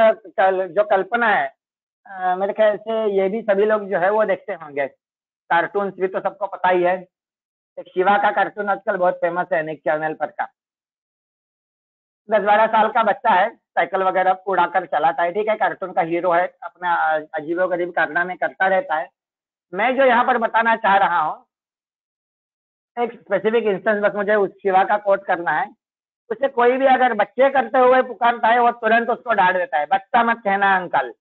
S3: जो कल्पना है, मेरे ख्याल से ये भी सभी लोग जो है वो देखते होंगे। कार्टून्स भी तो सबको पता ही है। एक शिवा का कार्टून आजकल बहुत फेमस है निक चैनल पर का। 10-12 साल का बच्चा है, साइकिल वगैरह उड़ाकर चलाता है, ठीक है, कार्टून का हीरो है, अपना अजीबो गरीब कारनामे करता रहता है। मैं जो यहाँ पर बताना चाह रहा हूँ, एक स्पेसिफिक इंस्टेंस बस मुझे उस शिवा का कोट करना है। उसे कोई भी अगर बच्चे करते हुए पुकारता है, वो तुरंत उसको डांट देता है, बच्चा मत कहना अंकल।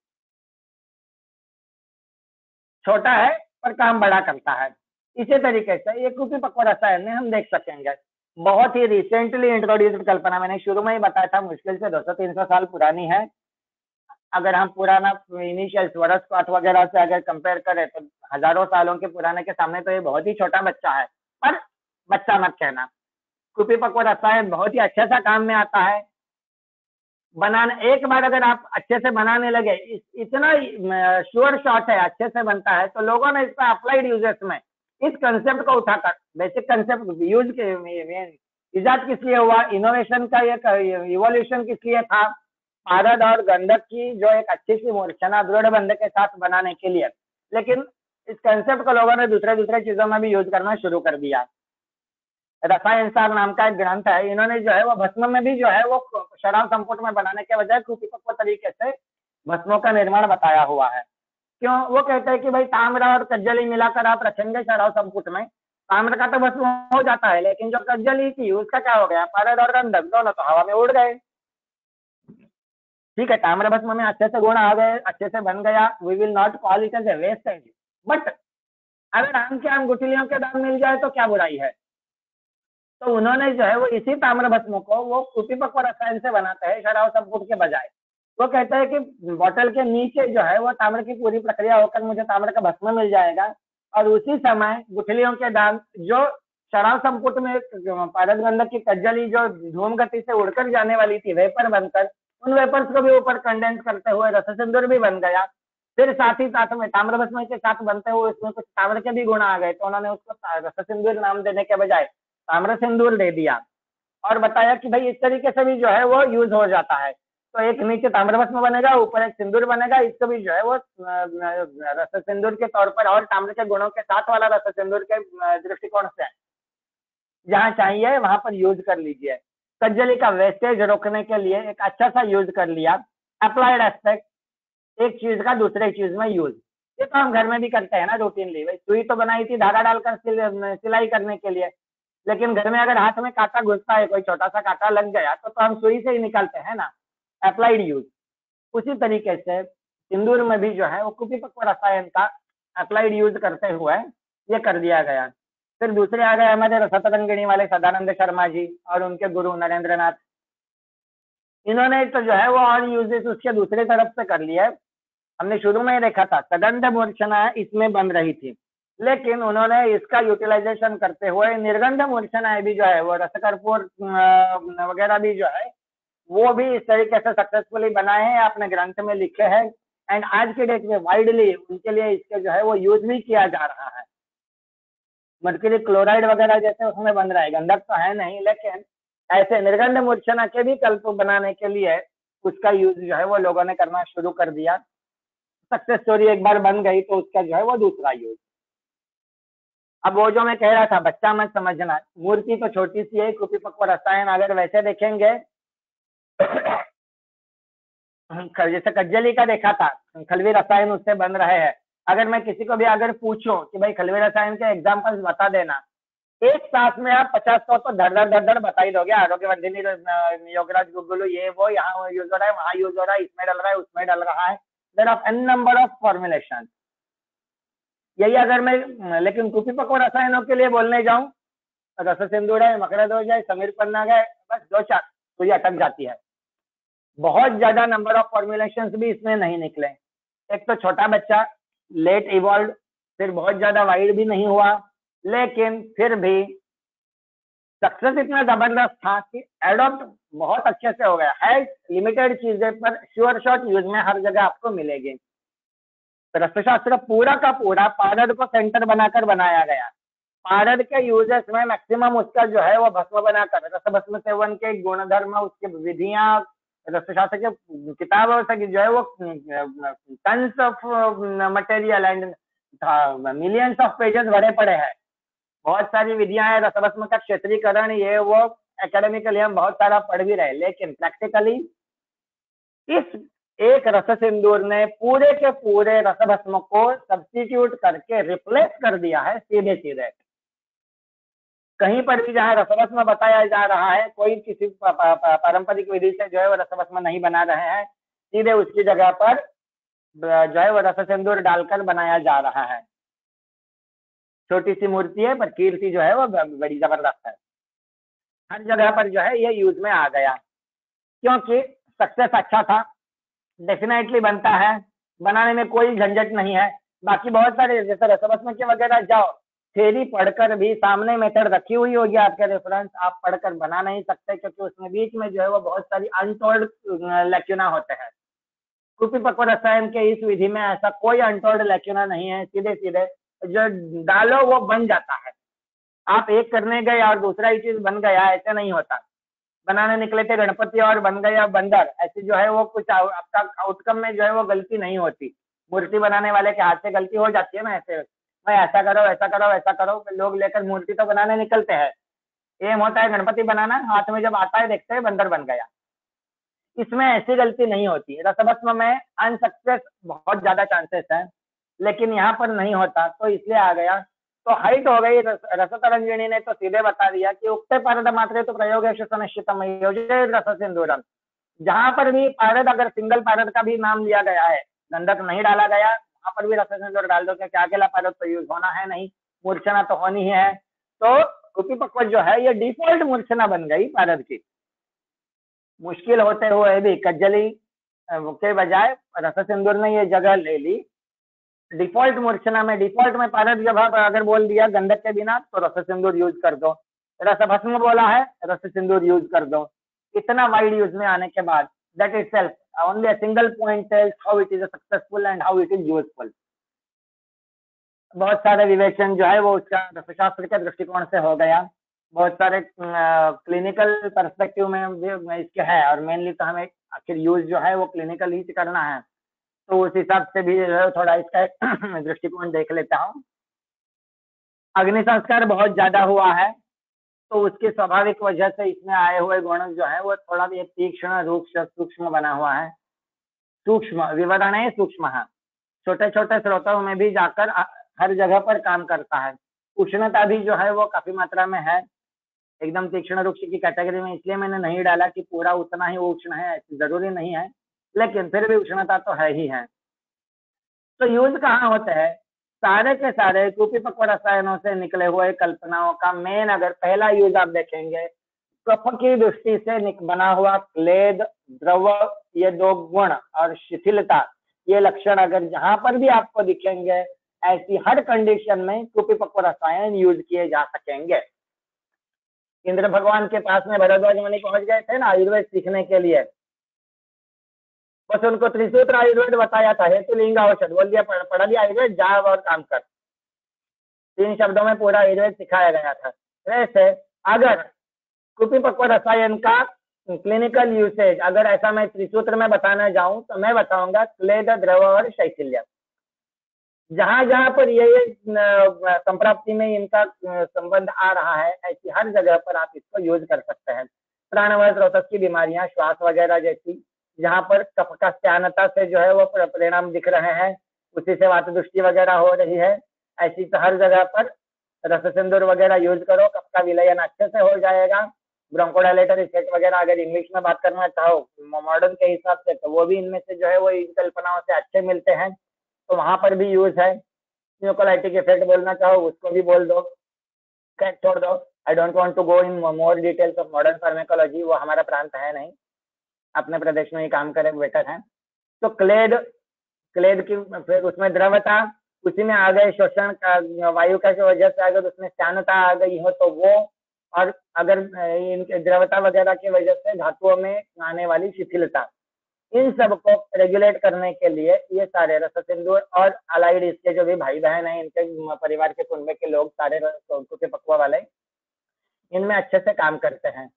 S3: छोटा है पर काम बड़ा करता है। इसी तरीके से ये कुपी पकवा रसायन में हम देख सकेंगे। बहुत ही रिसेंटली इंट्रोड्यूस्ड कल्पना, मैंने शुरू में ही बताया था, मुश्किल से 200-300 साल पुरानी है। अगर हम पुराना इनिशियल स्वरस पाठ वगैरह से अगर कंपेयर करें तो हजारों सालों के पुराने के सामने तो ये बहुत ही छोटा बच्चा है। पर बच्चा मत कहना, कुपी पकवा रसायन बहुत ही अच्छे सा काम में आता है। बनाना एक बार अगर आप अच्छे से बनाने लगे, इतना श्योर शॉट है अच्छे से बनता है, तो लोगों ने इसका अप्लाइड यूजेस में इस कंसेप्ट को उठाकर, बेसिक कंसेप्ट यूज के इजाद किस लिए हुआ, इनोवेशन का एक इवोल्यूशन किस लिए था, पारद और गंधक की जो एक अच्छी सी मूर्छना दृढ़ बंध के साथ बनाने के लिए। लेकिन इस कंसेप्ट को लोगों ने दूसरे चीजों में भी यूज करना शुरू कर दिया। रसायन सार नाम का एक ग्रंथ है, इन्होंने जो है वो भस्म में भी जो है वो शराब संपुट में बनाने के बजाय कुपीपक्व तरीके से भस्मों का निर्माण बताया हुआ है। क्यों? वो कहते हैं कि भाई ताम्र और कज्जली मिलाकर आप रखेंगे शराब संपुट में, ताम्र का तो भस्म हो जाता है, लेकिन जो कज्जली थी उसका क्या हो गया, पारद और गंधक दोनों तो हवा में उड़ गए। ठीक है, ताम्र भस्म में अच्छे से गुण आ गए, अच्छे से बन गया, we will not call it as a wastage, but अगर आम के आम गुठलियों के दाम मिल जाए तो क्या बुराई है। तो उन्होंने जो है वो इसी ताम्र भस्म को वो कुपीपक्व रसायन से बनाते हैं शराब संपुट के बजाय। वो कहते हैं कि बोतल के नीचे जो है वो ताम्र की पूरी प्रक्रिया होकर मुझे ताम्र का भस्म मिल जाएगा, और उसी समय गुठलियों के दाम जो शराब संपुट में पारद गंधक की कज्जली जो धूम गति से उड़कर जाने वाली थी वेपर बनकर, उन वेपर्स को भी ऊपर कंडेंस करते हुए रस सिंदूर भी बन गया। फिर साथ ही साथ में ताम्र भस्म के साथ बनते हुए उसमें कुछ ताम्र के भी गुण आ गए, तो उन्होंने उसको रस सिंदूर नाम देने के बजाय ताम्र सिंदूर दे दिया, और बताया कि भाई इस तरीके से भी जो है वो यूज हो जाता है। तो एक नीचे ताम्र भस्म बनेगा, ऊपर एक सिंदूर बनेगा, इसको भी जो है वो रस सिंदूर के तौर पर और ताम्र के गुणों के साथ वाला रस सिंदूर के दृष्टिकोण से जहाँ चाहिए वहां पर यूज कर लीजिए। कज्जली का वेस्टेज रोकने के लिए एक अच्छा सा यूज कर लिया, अप्लाइड एस्पेक्ट, एक चीज का दूसरे चीज में यूज। ये तो हम घर में भी करते हैं ना रूटीनली, भाई सुई तो बनाई थी धागा डालकर सिलाई करने के लिए, लेकिन घर में अगर हाथ में कांटा घुसता है, कोई छोटा सा कांटा लग गया तो हम सुई से ही निकालते हैं ना, अप्लाइड यूज। उसी तरीके से सिंदूर में भी जो है वो कुपीपक्व रसायन का अप्लाइड यूज करते हुए ये कर दिया गया। फिर दूसरे आ गए हमारे रसतरंगिणी वाले सदानंद शर्मा जी और उनके गुरु नरेंद्र नाथ। इन्होंने तो जो है वो और यूजेस उसके दूसरे तरफ से कर लिया। हमने शुरू में ही देखा था सदंत मूर्छना इसमें बन रही थी, लेकिन उन्होंने इसका यूटिलाइजेशन करते हुए निर्गंध मूर्छनाएं भी जो है वो रसकर्पूर वगैरह भी जो है वो भी इस तरीके से सक्सेसफुली बनाए हैं, अपने ग्रंथ में लिखे हैं, एंड आज के डेट में वाइडली उनके लिए इसके जो है वो यूज भी किया जा रहा है। मर्क्यूरी क्लोराइड वगैरह जैसे उसमें बन रहा है, गंधक तो है नहीं, लेकिन ऐसे निर्गंध मूर्छना के भी कल्प बनाने के लिए उसका यूज जो है वो लोगों ने करना शुरू कर दिया। सक्सेस स्टोरी एक बार बन गई तो उसका जो है वो दूसरा यूज। अब वो जो मैं कह रहा था बच्चा मत समझना, मूर्ति तो छोटी सी है, कुपीपक्व रसायन अगर वैसे देखेंगे जैसे कज्जली का देखा था, खलवी रसायन उससे बन रहे हैं। अगर मैं किसी को भी अगर पूछूं कि भाई खलवी रसायन के एग्जाम्पल्स बता देना, एक सांस में आप 50 तो धड़ बता ही दोगे। आरोग्यवर्धिनी योगराज गुगुलू ये वो यहाँ यूज हो रहा है, वहां यूज हो रहा है, इसमें डल रहा है, उसमें डल रहा है, there are an number of formulation. यही अगर मैं लेकिन कुपीपक्व रसायनों के लिए बोलने जाऊं, रस सिंदूर है, मकरद हो जाए, समीर पन्ना गए, बस 2-4 तो ये अटक जाती है। बहुत ज्यादा नंबर ऑफ फॉर्मुलेशन भी इसमें नहीं निकले। एक तो छोटा बच्चा, लेट इवॉल्व, फिर बहुत ज्यादा वाइड भी नहीं हुआ, लेकिन फिर भी सक्सेस इतना जबरदस्त था कि एडॉप्ट बहुत अच्छे से हो गया है। लिमिटेड चीजें पर श्योर शॉट यूज में हर जगह आपको मिलेगी। रसशास्त्र पूरा का पूरा पारद को सेंटर बनाकर बनाया गया। पारद के यूजेस में मैक्सिमम उसका जो है वो भस्म बनाकर रस भस्म सेवन के गुणधर्म, उसकी विधियां, रसशास्त्र के किताबों से जो है वो tons of material and millions of pages भरे पड़े हैं। बहुत सारी विधियां हैं, रसभस्म का क्षेत्रीकरण, ये वो एकेडमिकली हम बहुत सारा पढ़ भी रहे, लेकिन प्रैक्टिकली इस एक रस सिंदूर ने पूरे के पूरे रसभस्म को सब्स्टिट्यूट करके रिप्लेस कर दिया है सीधे सीधे। कहीं पर भी जहाँ रसभस्म बताया जा रहा है, कोई किसी पारंपरिक विधि से जो है वो रसभस्म नहीं बना रहे हैं, सीधे उसकी जगह पर जो है वो रस सिंदूर डालकर बनाया जा रहा है। छोटी सी मूर्ति है पर कीर्ति जो है वो बड़ी जबरदस्त है। हर जगह पर जो है ये यूज में आ गया, क्योंकि सक्सेस अच्छा था, डेफिनेटली बनता है, बनाने में कोई झंझट नहीं है। बाकी बहुत सारे जैसे रसभस्म के वगैरह जाओ, थ्योरी पढ़कर भी सामने मेथड रखी हुई होगी आपके रेफरेंस, आप पढ़कर बना नहीं सकते, क्योंकि उसमें बीच में जो है वो बहुत सारी अनटोल्ड लैक्यूना होते हैं। कुपी पक्व रसायन के इस विधि में ऐसा कोई अनटोल्ड लैक्यूना नहीं है, सीधे सीधे जो डालो वो बन जाता है। आप एक करने गए और दूसरा ही चीज बन गया, ऐसे नहीं होता। बनाने निकले थे गणपति और बन गया बंदर, ऐसे जो है वो कुछ आपका आउटकम में जो है वो गलती नहीं होती। मूर्ति बनाने वाले के हाथ से गलती हो जाती है ना, ऐसे भाई ऐसा करो ऐसा करो ऐसा करो, लोग लेकर मूर्ति तो बनाने निकलते हैं, एम होता है गणपति बनाना, हाथ में जब आता है देखते हैं बंदर बन गया। इसमें ऐसी गलती नहीं होती। रसभस्म में अनसक्सेस बहुत ज्यादा चांसेस है, लेकिन यहाँ पर नहीं होता, तो इसलिए आ गया। तो हाइट हो गई। रसतरंगिणी ने तो सीधे बता दिया कि उक्ते पारद मात्रे तो प्रयोगेश सुनिश्चितम योजयेद रस सिंदूरम। जहां पर भी पारद, अगर सिंगल पारद का भी नाम लिया गया है, गंधक नहीं डाला गया, वहां पर भी रस सिंदूर डाल दो, क्योंकि अकेला पारद तो यूज होना है नहीं, मूर्छना तो होनी ही है। तो कुपी पक्व जो है ये डिफॉल्ट मूर्छना बन गई पारद की। मुश्किल होते हुए भी कज्जली के बजाय रस सिंदूर ने ये जगह ले ली। डिफॉल्ट मूर्छना में, डिफॉल्ट में पारद जब अगर बोल दिया गंधक के बिना तो रस सिंदूर यूज कर दो, रसभस्म बोला है रस सिंदूर यूज कर दो। इतना वाइड यूज में आने के बाद that itself only a single point tales how it is successful and how it is useful. बहुत सारे विवेचन जो है वो उसका रसशास्त्र के दृष्टिकोण से हो गया, बहुत सारे क्लिनिकल पर्सपेक्टिव में इसके है, और मेनली तो हमें आखिर यूज जो है वो क्लिनिकल ही करना है, तो उस हिसाब से भी जो है थोड़ा इसका दृष्टिकोण देख लेता हूँ। अग्नि संस्कार बहुत ज्यादा हुआ है, तो उसकी स्वाभाविक वजह से इसमें आए हुए गुण जो है वो थोड़ा भी तीक्ष्ण रूक्ष सूक्ष्म बना हुआ है। सूक्ष्म विवरण सूक्ष्म है, छोटे छोटे स्रोतों में भी जाकर हर जगह पर काम करता है। उष्णता भी जो है वो काफी मात्रा में है, एकदम तीक्ष्ण रूक्ष की कैटेगरी में इसलिए मैंने नहीं डाला कि पूरा उतना ही उष्ण है, जरूरी नहीं है, लेकिन फिर भी उष्णता तो है ही है। तो यूज कहाँ होते हैं? सारे के सारे कुपी पक्व रसायनों से निकले हुए कल्पनाओं का मेन अगर पहला यूज आप देखेंगे, कफ की दृष्टि से बना हुआ क्लेद, द्रव, ये दो गुण और शिथिलता, ये लक्षण अगर जहां पर भी आपको दिखेंगे, ऐसी हर कंडीशन में कुपी पक्व रसायन यूज किए जा सकेंगे। इंद्र भगवान के पास में भरद्वाज मुनि पहुंच गए थे ना आयुर्वेद सीखने के लिए, बस उनको त्रिसूत्र आयुर्वेद बताया था, हेतु लिंग औषध बोल दिया, पढ़ा दिया आयुर्वेद, जा और काम कर, 3 शब्दों में पूरा आयुर्वेद सिखाया गया था। वैसे अगर कुपी पक्व रसायन का क्लिनिकल यूसेज अगर ऐसा मैं त्रिसूत्र में बताना जाऊं तो मैं बताऊंगा क्लेद, द्रव और शैथिल्य। जहां जहां पर ये संप्राप्ति में इनका संबंध आ रहा है, ऐसी हर जगह पर आप इसको यूज कर सकते हैं। प्राणवायु स्रोत की बीमारियां, श्वास वगैरह जैसी, जहां पर कफ का स्त्यानता से जो है वो परिणाम दिख रहे हैं, उसी से वातदुष्टि वगैरह हो रही है, ऐसी तो हर जगह पर रस सिंदूर वगैरह यूज करो, कफ का विलयन अच्छे से हो जाएगा। ब्रोंकोडायलेटर इफेक्ट वगैरह अगर इंग्लिश में बात करना चाहो मॉडर्न के हिसाब से, तो वो भी इनमें से जो है वो इन कल्पनाओं से अच्छे मिलते हैं, तो वहां पर भी यूज है। न्यूकोलाइटिक इफेक्ट बोलना चाहो उसको भी बोल दो, छोड़ दो। I don't want to go in more details of modern pharmacology, वो हमारा प्रांत है नहीं, अपने प्रदेश में ही काम करे बेटर है। तो क्लेद की फिर उसमें द्रवता, उसी में आ गए शोषण का वायु का वजह से अगर उसमें स्त्यानता आ गई हो तो वो, और अगर इनके द्रवता वगैरह की वजह से धातुओं में आने वाली शिथिलता, इन सब को रेगुलेट करने के लिए ये सारे रस सिंदूर और अलाइड इसके जो भी भाई बहन हैं, इनके परिवार के कुंबे के लोग सारे कुपी पक्व वाले इनमें अच्छे से काम करते हैं।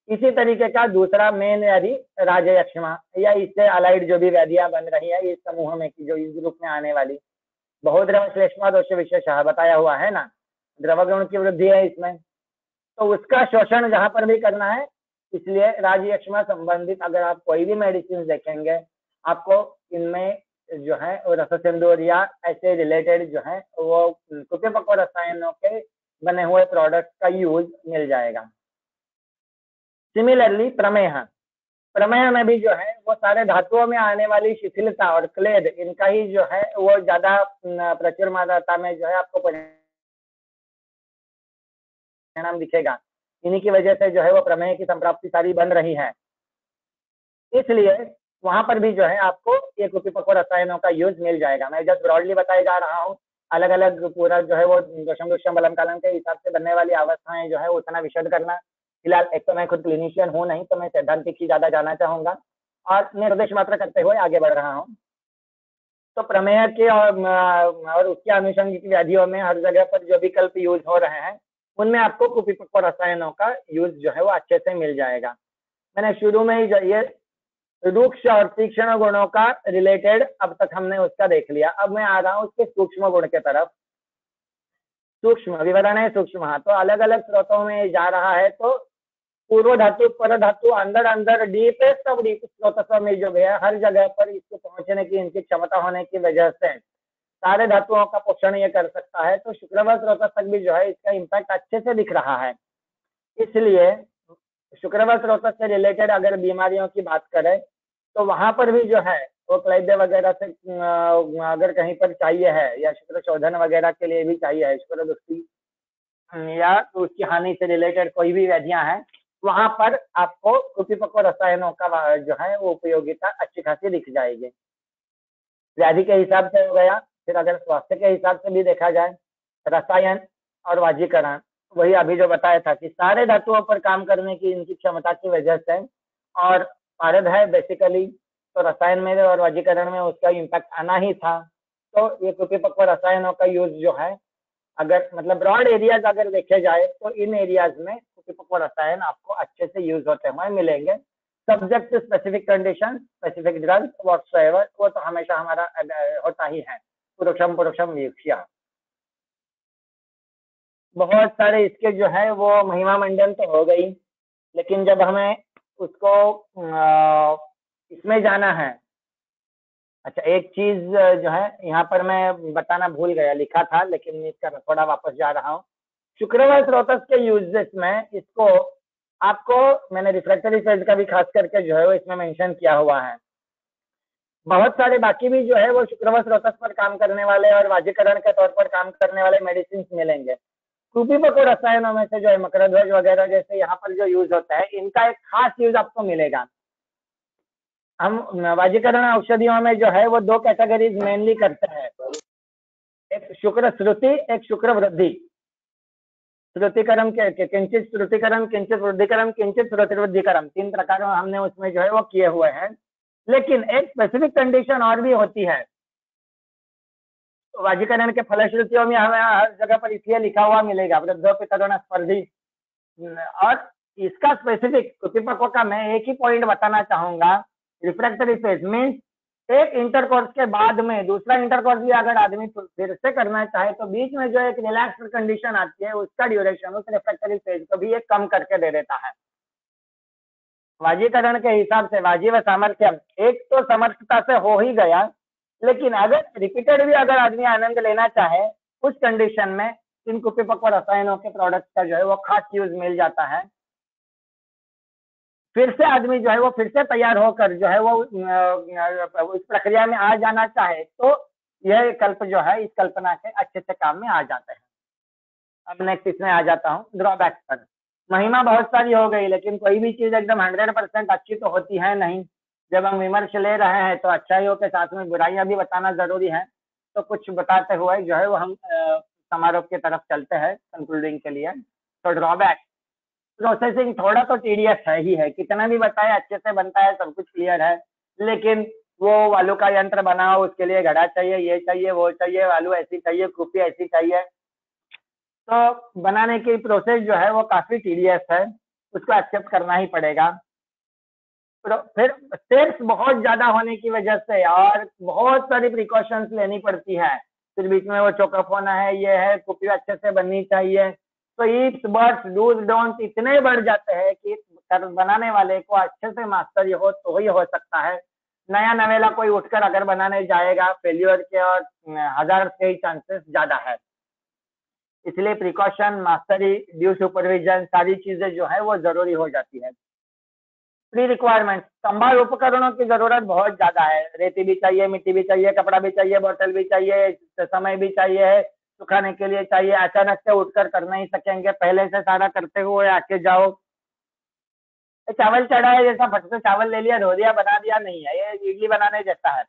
S3: इसी तरीके का दूसरा मेन व्याधि राजयक्षमा, या इससे अलाइड जो भी व्याधियां बन रही है इस समूह में की, जो इस ग्रुप में आने वाली, बहुद्रव श्लेष्मा दोष विशेष बताया हुआ है ना, द्रव गुण की वृद्धि है इसमें, तो उसका शोषण जहां पर भी करना है, इसलिए राजयक्ष्मा संबंधित अगर आप कोई भी मेडिसिन देखेंगे, आपको इनमें जो है वो रससिंदूर या ऐसे रिलेटेड जो है वो कुपिपक्व रसायनों के बने हुए प्रोडक्ट का यूज मिल जाएगा। सिमिलरली प्रमेह में भी जो है वो सारे धातुओं में आने वाली शिथिलता और क्लेद, इनका ही जो है वो ज्यादा प्रचुर मात्रा में जो है आपको परिणाम दिखेगा। इन्हीं की वजह से जो है वो प्रमेह की संप्राप्ति सारी बन रही है। इसलिए वहां पर भी जो है आपको ये कुपिपक्व रसायनों का यूज मिल जाएगा। मैं जस्ट ब्रॉडली बताया जा रहा हूँ, अलग अलग पूरा जो है वो दोषम बलम कालन के हिसाब से बनने वाली अवस्थाएं जो है उतना विशद करना, फिलहाल एक तो मैं खुद क्लिनिशियन हूँ नहीं, तो मैं सैद्धांतिक ही ज्यादा जाना चाहूंगा और निर्देश मात्र करते हुए आगे बढ़ रहा हूँ। तो प्रमेय के और उसके आनुषंगिक व्याधियों में हर जगह पर जो विकल्प यूज हो रहे हैं, उनमें आपको कुपिपक्व रसायनों का यूज जो है वो अच्छे से मिल जाएगा। मैंने शुरू में ही जो ये रूक्ष और तीक्ष्ण गुणों का रिलेटेड अब तक हमने उसका देख लिया। अब मैं आ रहा हूँ उसके सूक्ष्म गुण के तरफ। सूक्ष्म विवरण है सूक्ष्म, तो अलग अलग स्रोतों में जा रहा है। तो पूर्व धातु पर धातु अंदर डीपेस्ट ऑफ डीप स्रोतों में जो है हर जगह पर इसको पहुंचने की इनकी क्षमता होने की वजह से सारे धातुओं का पोषण ये कर सकता है। तो शुक्रवार स्रोत तक भी जो है इसका इम्पैक्ट अच्छे से दिख रहा है। इसलिए शुक्रवार स्रोत से रिलेटेड अगर बीमारियों की बात करें तो वहां पर भी जो है वो क्लैद्य वगैरह से अगर कहीं पर चाहिए है या शुक्र शोधन वगैरह के लिए भी चाहिए है, शुक्र दुष्टि या उसकी हानि से रिलेटेड कोई भी व्याधियां हैं, वहां पर आपको कुपिपक्व रसायनों का जो है वो उपयोगिता अच्छी खासी दिख जाएगी। व्याधि के हिसाब से हो गया। फिर अगर स्वास्थ्य के हिसाब से भी देखा जाए, रसायन और वाजीकरण, वही अभी जो बताया था कि सारे धातुओं पर काम करने की इनकी क्षमता की वजह से और पारद है बेसिकली, तो रसायन में और वाजीकरण में उसका इम्पैक्ट आना ही था। तो ये कुपिपक्व रसायनों का यूज जो है अगर मतलब ब्रॉड एरियाज अगर देखे जाए तो इन एरियाज में कुपिपक्व रसायन आपको अच्छे से यूज होते हुए मिलेंगे। Subject to specific condition, specific drugs whatsoever, वो तो हमेशा हमारा होता ही है। पुरुषम वीक्ष्या, बहुत सारे इसके जो है वो महिमा मंडन तो हो गई, लेकिन जब हमें उसको इसमें जाना है, अच्छा एक चीज जो है यहाँ पर मैं बताना भूल गया, लिखा था लेकिन इसका थोड़ा वापस जा रहा हूँ। शुक्रवार स्रोतस के यूजेस में इसको आपको मैंने रिफ्रैक्टरी फेज का भी खास करके जो है वो इसमें मेंशन किया हुआ है। बहुत सारे बाकी भी जो है वो शुक्रवार स्रोतस पर काम करने वाले और वाजीकरण के तौर पर काम करने वाले मेडिसिन मिलेंगे। कुपिपक्व रसायनों में से जो है मकरध्वज वगैरह जैसे यहाँ पर जो यूज होता है, इनका एक खास यूज आपको मिलेगा। हम वाजीकरण औषधियों में जो है वो दो कैटेगरीज मेनली करते हैं, एक शुक्र श्रुति, एक शुक्र वृद्धि। श्रुतिकरम के किंचित श्रुतिकरम, किंचित वृद्धिकरम, किंचित श्रुति वृद्धिकरम, 3 प्रकार हमने उसमें जो है वो किए हुए हैं। लेकिन एक स्पेसिफिक कंडीशन और भी होती है वाजीकरण के फलश्रुतियों में, हमें हर जगह पर इसलिए लिखा हुआ मिलेगा वृद्धोपितरण स्पर्धी। और इसका स्पेसिफिक कुपिपक्व का मैं एक ही पॉइंट बताना चाहूंगा, रिफ्रैक्टरी फेज मीन्स एक इंटरकोर्स के बाद में दूसरा इंटरकोर्स भी अगर आदमी फिर से करना चाहे तो बीच में जो एक रिलैक्स कंडीशन आती है उसका ड्यूरेशन उस रिफ्रैक्टरी फेज को भी एक कम करके दे देता है। वाजीकरण के हिसाब से वाजी व सामर्थ्य एक तो समर्थता से हो ही गया, लेकिन अगर रिपीटेड भी अगर आदमी आनंद लेना चाहे उस कंडीशन में इन कुपिपक्व रसायनों के प्रोडक्ट का जो है वो खास यूज मिल जाता है। फिर से आदमी जो है वो फिर से तैयार होकर जो है वो उस प्रक्रिया में आ जाना चाहे तो यह कल्प जो है इस कल्पना के अच्छे से काम में आ जाते हैं। अब नेक्स्ट इसमें आ जाता हूँ ड्रॉबैक्स पर। महिमा बहुत सारी हो गई, लेकिन कोई भी चीज एकदम 100% अच्छी तो होती है नहीं। जब हम विमर्श ले रहे हैं तो अच्छाइयों के साथ में बुराइयां भी बताना जरूरी है। तो कुछ बताते हुए जो है वो हम समारोह की तरफ चलते हैं कंक्लूडिंग के लिए। तो ड्रॉबैक, प्रोसेसिंग थोड़ा तो टीडियस है ही है, कितना भी बताए अच्छे से बनता है, सब कुछ क्लियर है, लेकिन वो आलू का यंत्र बनाओ उसके लिए घड़ा चाहिए, ये चाहिए वो चाहिए, आलू ऐसी चाहिए, कुपी ऐसी चाहिए, तो बनाने की प्रोसेस जो है वो काफी टीडियस है, उसको एक्सेप्ट करना ही पड़ेगा। फिर स्टेप्स बहुत ज्यादा होने की वजह से और बहुत सारी प्रिकॉशंस लेनी पड़ती है। फिर बीच में वो चौकअप होना है, ये है, कुपी अच्छे से बननी चाहिए, तो इफ्स बट्स डूज डोंट इतने बढ़ जाते हैं कि बनाने वाले को अच्छे से मास्टरी हो तो ही हो सकता है। नया नवेला कोई उठकर अगर बनाने जाएगा, फेल्यूर के और 1000 के ही चांसेस ज्यादा है। इसलिए प्रिकॉशन, मास्टरी, ड्यू सुपरविजन, सारी चीजें जो है वो जरूरी हो जाती है। प्री रिक्वायरमेंट, संभाल उपकरणों की जरूरत बहुत ज्यादा है। रेती भी चाहिए, मिट्टी भी चाहिए, कपड़ा भी चाहिए, बोतल भी चाहिए, समय भी चाहिए, सुखाने के लिए चाहिए। अचानक से उठकर कर नहीं सकेंगे, पहले से सारा करते हुए आके जाओ। चावल चढ़ा है जैसा फट से चावल ले लिया, धो दिया, बना दिया, नहीं है। ये इडली बनाने जैसा है,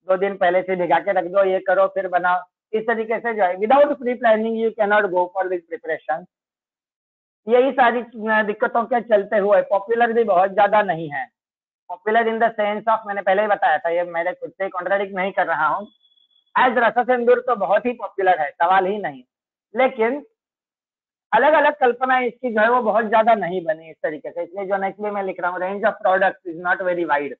S3: 2 दिन पहले से भिगा के रख दो, ये करो फिर बनाओ। इस तरीके से जो है without pre planning you can not go for this preparation. यही सारी दिक्कतों के चलते हुए पॉपुलर भी बहुत ज्यादा नहीं है। Popular in the sense of, मैंने पहले ही बताया था, ये मेरे खुद से कॉन्ट्राडिक्ट नहीं कर रहा हूँ। एज रस सिंदूर तो बहुत ही पॉपुलर है, सवाल ही नहीं, लेकिन अलग अलग कल्पना इसकी जो है वो बहुत ज्यादा नहीं बनी इस तरीके से। इसलिए जो नेक्स्ट में मैं लिख रहा हूँ, range of products is not very wide.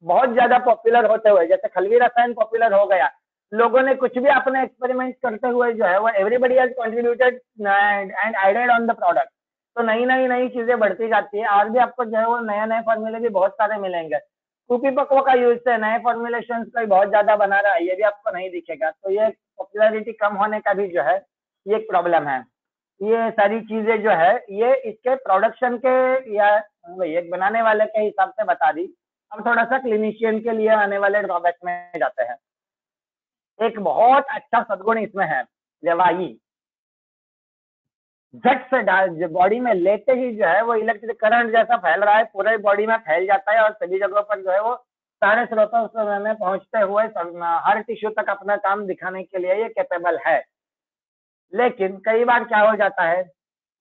S3: बहुत ज्यादा पॉपुलर होते हुए, जैसे खलवी रसायन पॉपुलर हो गया, लोगों ने कुछ भी अपने एक्सपेरिमेंट करते हुए जो है वो everybody has contributed and added on the product. तो नई नई नई चीजें बढ़ती जाती है, और भी आपको जो है वो नए नए फॉर्मूले भी बहुत सारे मिलेंगे। सूपी पकवों का यूज से नए फॉर्मुलेशन का बहुत ज्यादा बना रहा है, ये भी आपको नहीं दिखेगा। तो ये पॉपुलैरिटी कम होने का भी जो है ये एक प्रॉब्लम है। ये सारी चीजें जो है ये इसके प्रोडक्शन के या एक बनाने वाले के हिसाब से बता दी। हम थोड़ा सा क्लिनिशियन के लिए आने वाले ड्रॉबैक में जाते हैं। एक बहुत अच्छा सद्गुण इसमें है, जवाई झट से बॉडी में लेते ही जो है वो इलेक्ट्रिक करंट जैसा फैल रहा है, पूरे बॉडी में फैल जाता है, और सभी जगहों पर जो है वो सारे स्रोतों में पहुंचते हुए हर टिश्यू तक अपना काम दिखाने के लिए ये कैपेबल है। लेकिन कई बार क्या हो जाता है,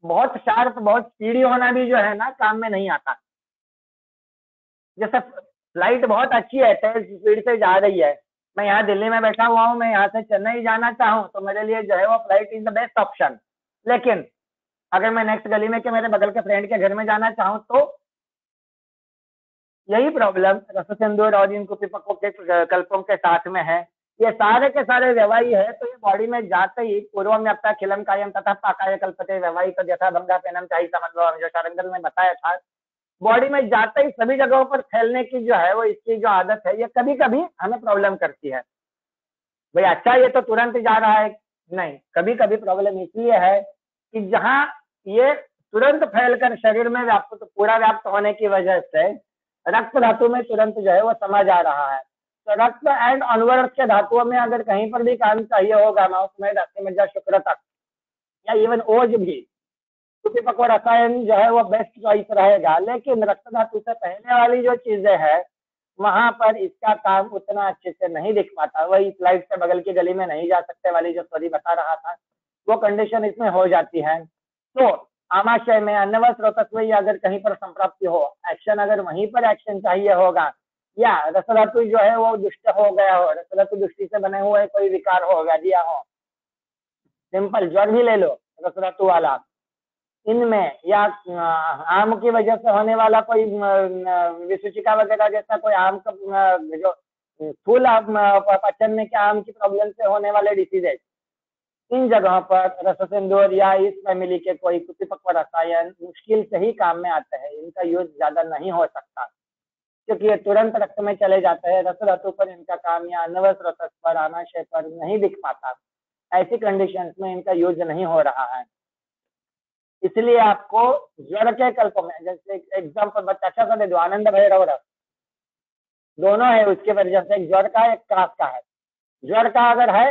S3: बहुत शार्प, बहुत स्पीडी होना भी जो है ना काम में नहीं आता। जैसे फ्लाइट बहुत अच्छी है, तेज स्पीड से जा रही है, मैं यहाँ दिल्ली में बैठा हुआ हूँ, मैं यहाँ से चेन्नई जाना चाहूँ तो मेरे लिए जो है वो flight is the best option. लेकिन अगर मैं नेक्स्ट गली में के मेरे बगल के फ्रेंड के घर में जाना चाहूँ तो यही प्रॉब्लम रस सिंदूर और इन कुपिपकों के कल्पों के साथ में है। ये सारे के सारे व्यवहारी है, तो ये बॉडी में जाते ही पूर्वम व्याप्ता खिलम कायम तथा पाकाय कल्पते व्यवहारी तो जैसा भंगा पेनम चाहिए समझ, जो शारंगल ने बताया था, बॉडी में जाते ही सभी जगहों पर फैलने की जो है वो इसकी जो आदत है, ये कभी कभी हमें प्रॉब्लम करती है। भाई अच्छा ये तो तुरंत जा रहा है, नहीं, कभी कभी प्रॉब्लम इसलिए है कि जहां ये तुरंत फैलकर शरीर में व्याप्त, तो पूरा व्याप्त होने की वजह से रक्त धातु में तुरंत जो है वो समा जा रहा है। तो रक्त एंड ऑनवर्ड के धातुओं में अगर कहीं पर भी काम चाहिए होगा, माउस में मज्जा शुक्र तक या इवन ओज भी, पकव रसायन जो है वो बेस्ट चॉइस रहेगा। लेकिन रक्त धातु से पहले वाली जो चीजें है वहां पर इसका काम उतना अच्छे से नहीं दिख पाता। वही स्लाइड से बगल की गली में नहीं जा सकते वाली जो स्टोरी बता रहा था, वो कंडीशन इसमें हो जाती है। तो आमाशय में अन्नवत स्रोतस्व या अगर कहीं पर संप्राप्ति हो, एक्शन अगर वहीं पर एक्शन चाहिए होगा, या रसधातु जो है वो दुष्ट हो गया हो, रसधातु दृष्टि से बने हुए कोई विकार हो दिया हो, सिंपल ज्वर भी ले लो रसधातु वाला, इनमें या आम की वजह से होने वाला कोई विसूचिका वगैरह जैसा कोई आम का जो फूल पचन के आम की प्रॉब्लम से होने वाले डिसीजेज, इन जगहों पर रस सिंदूर या इस फैमिली के कोई कुपिपक्व रसायन मुश्किल से ही काम में आते हैं। इनका यूज ज्यादा नहीं हो सकता क्योंकि ये तुरंत रक्त में चले जाते हैं। रस धातु पर इनका काम या अन्नवत स्रोत पर, आमाशय पर नहीं दिख पाता। ऐसी कंडीशंस में इनका यूज नहीं हो रहा है। इसलिए आपको ज्वर के कल्प में, जैसे एग्जाम्पल अच्छा सा दे दो, आनंद भैरव रस दोनों है उसके वजह से, एक ज्वर का एक काफ का है। ज्वर का अगर है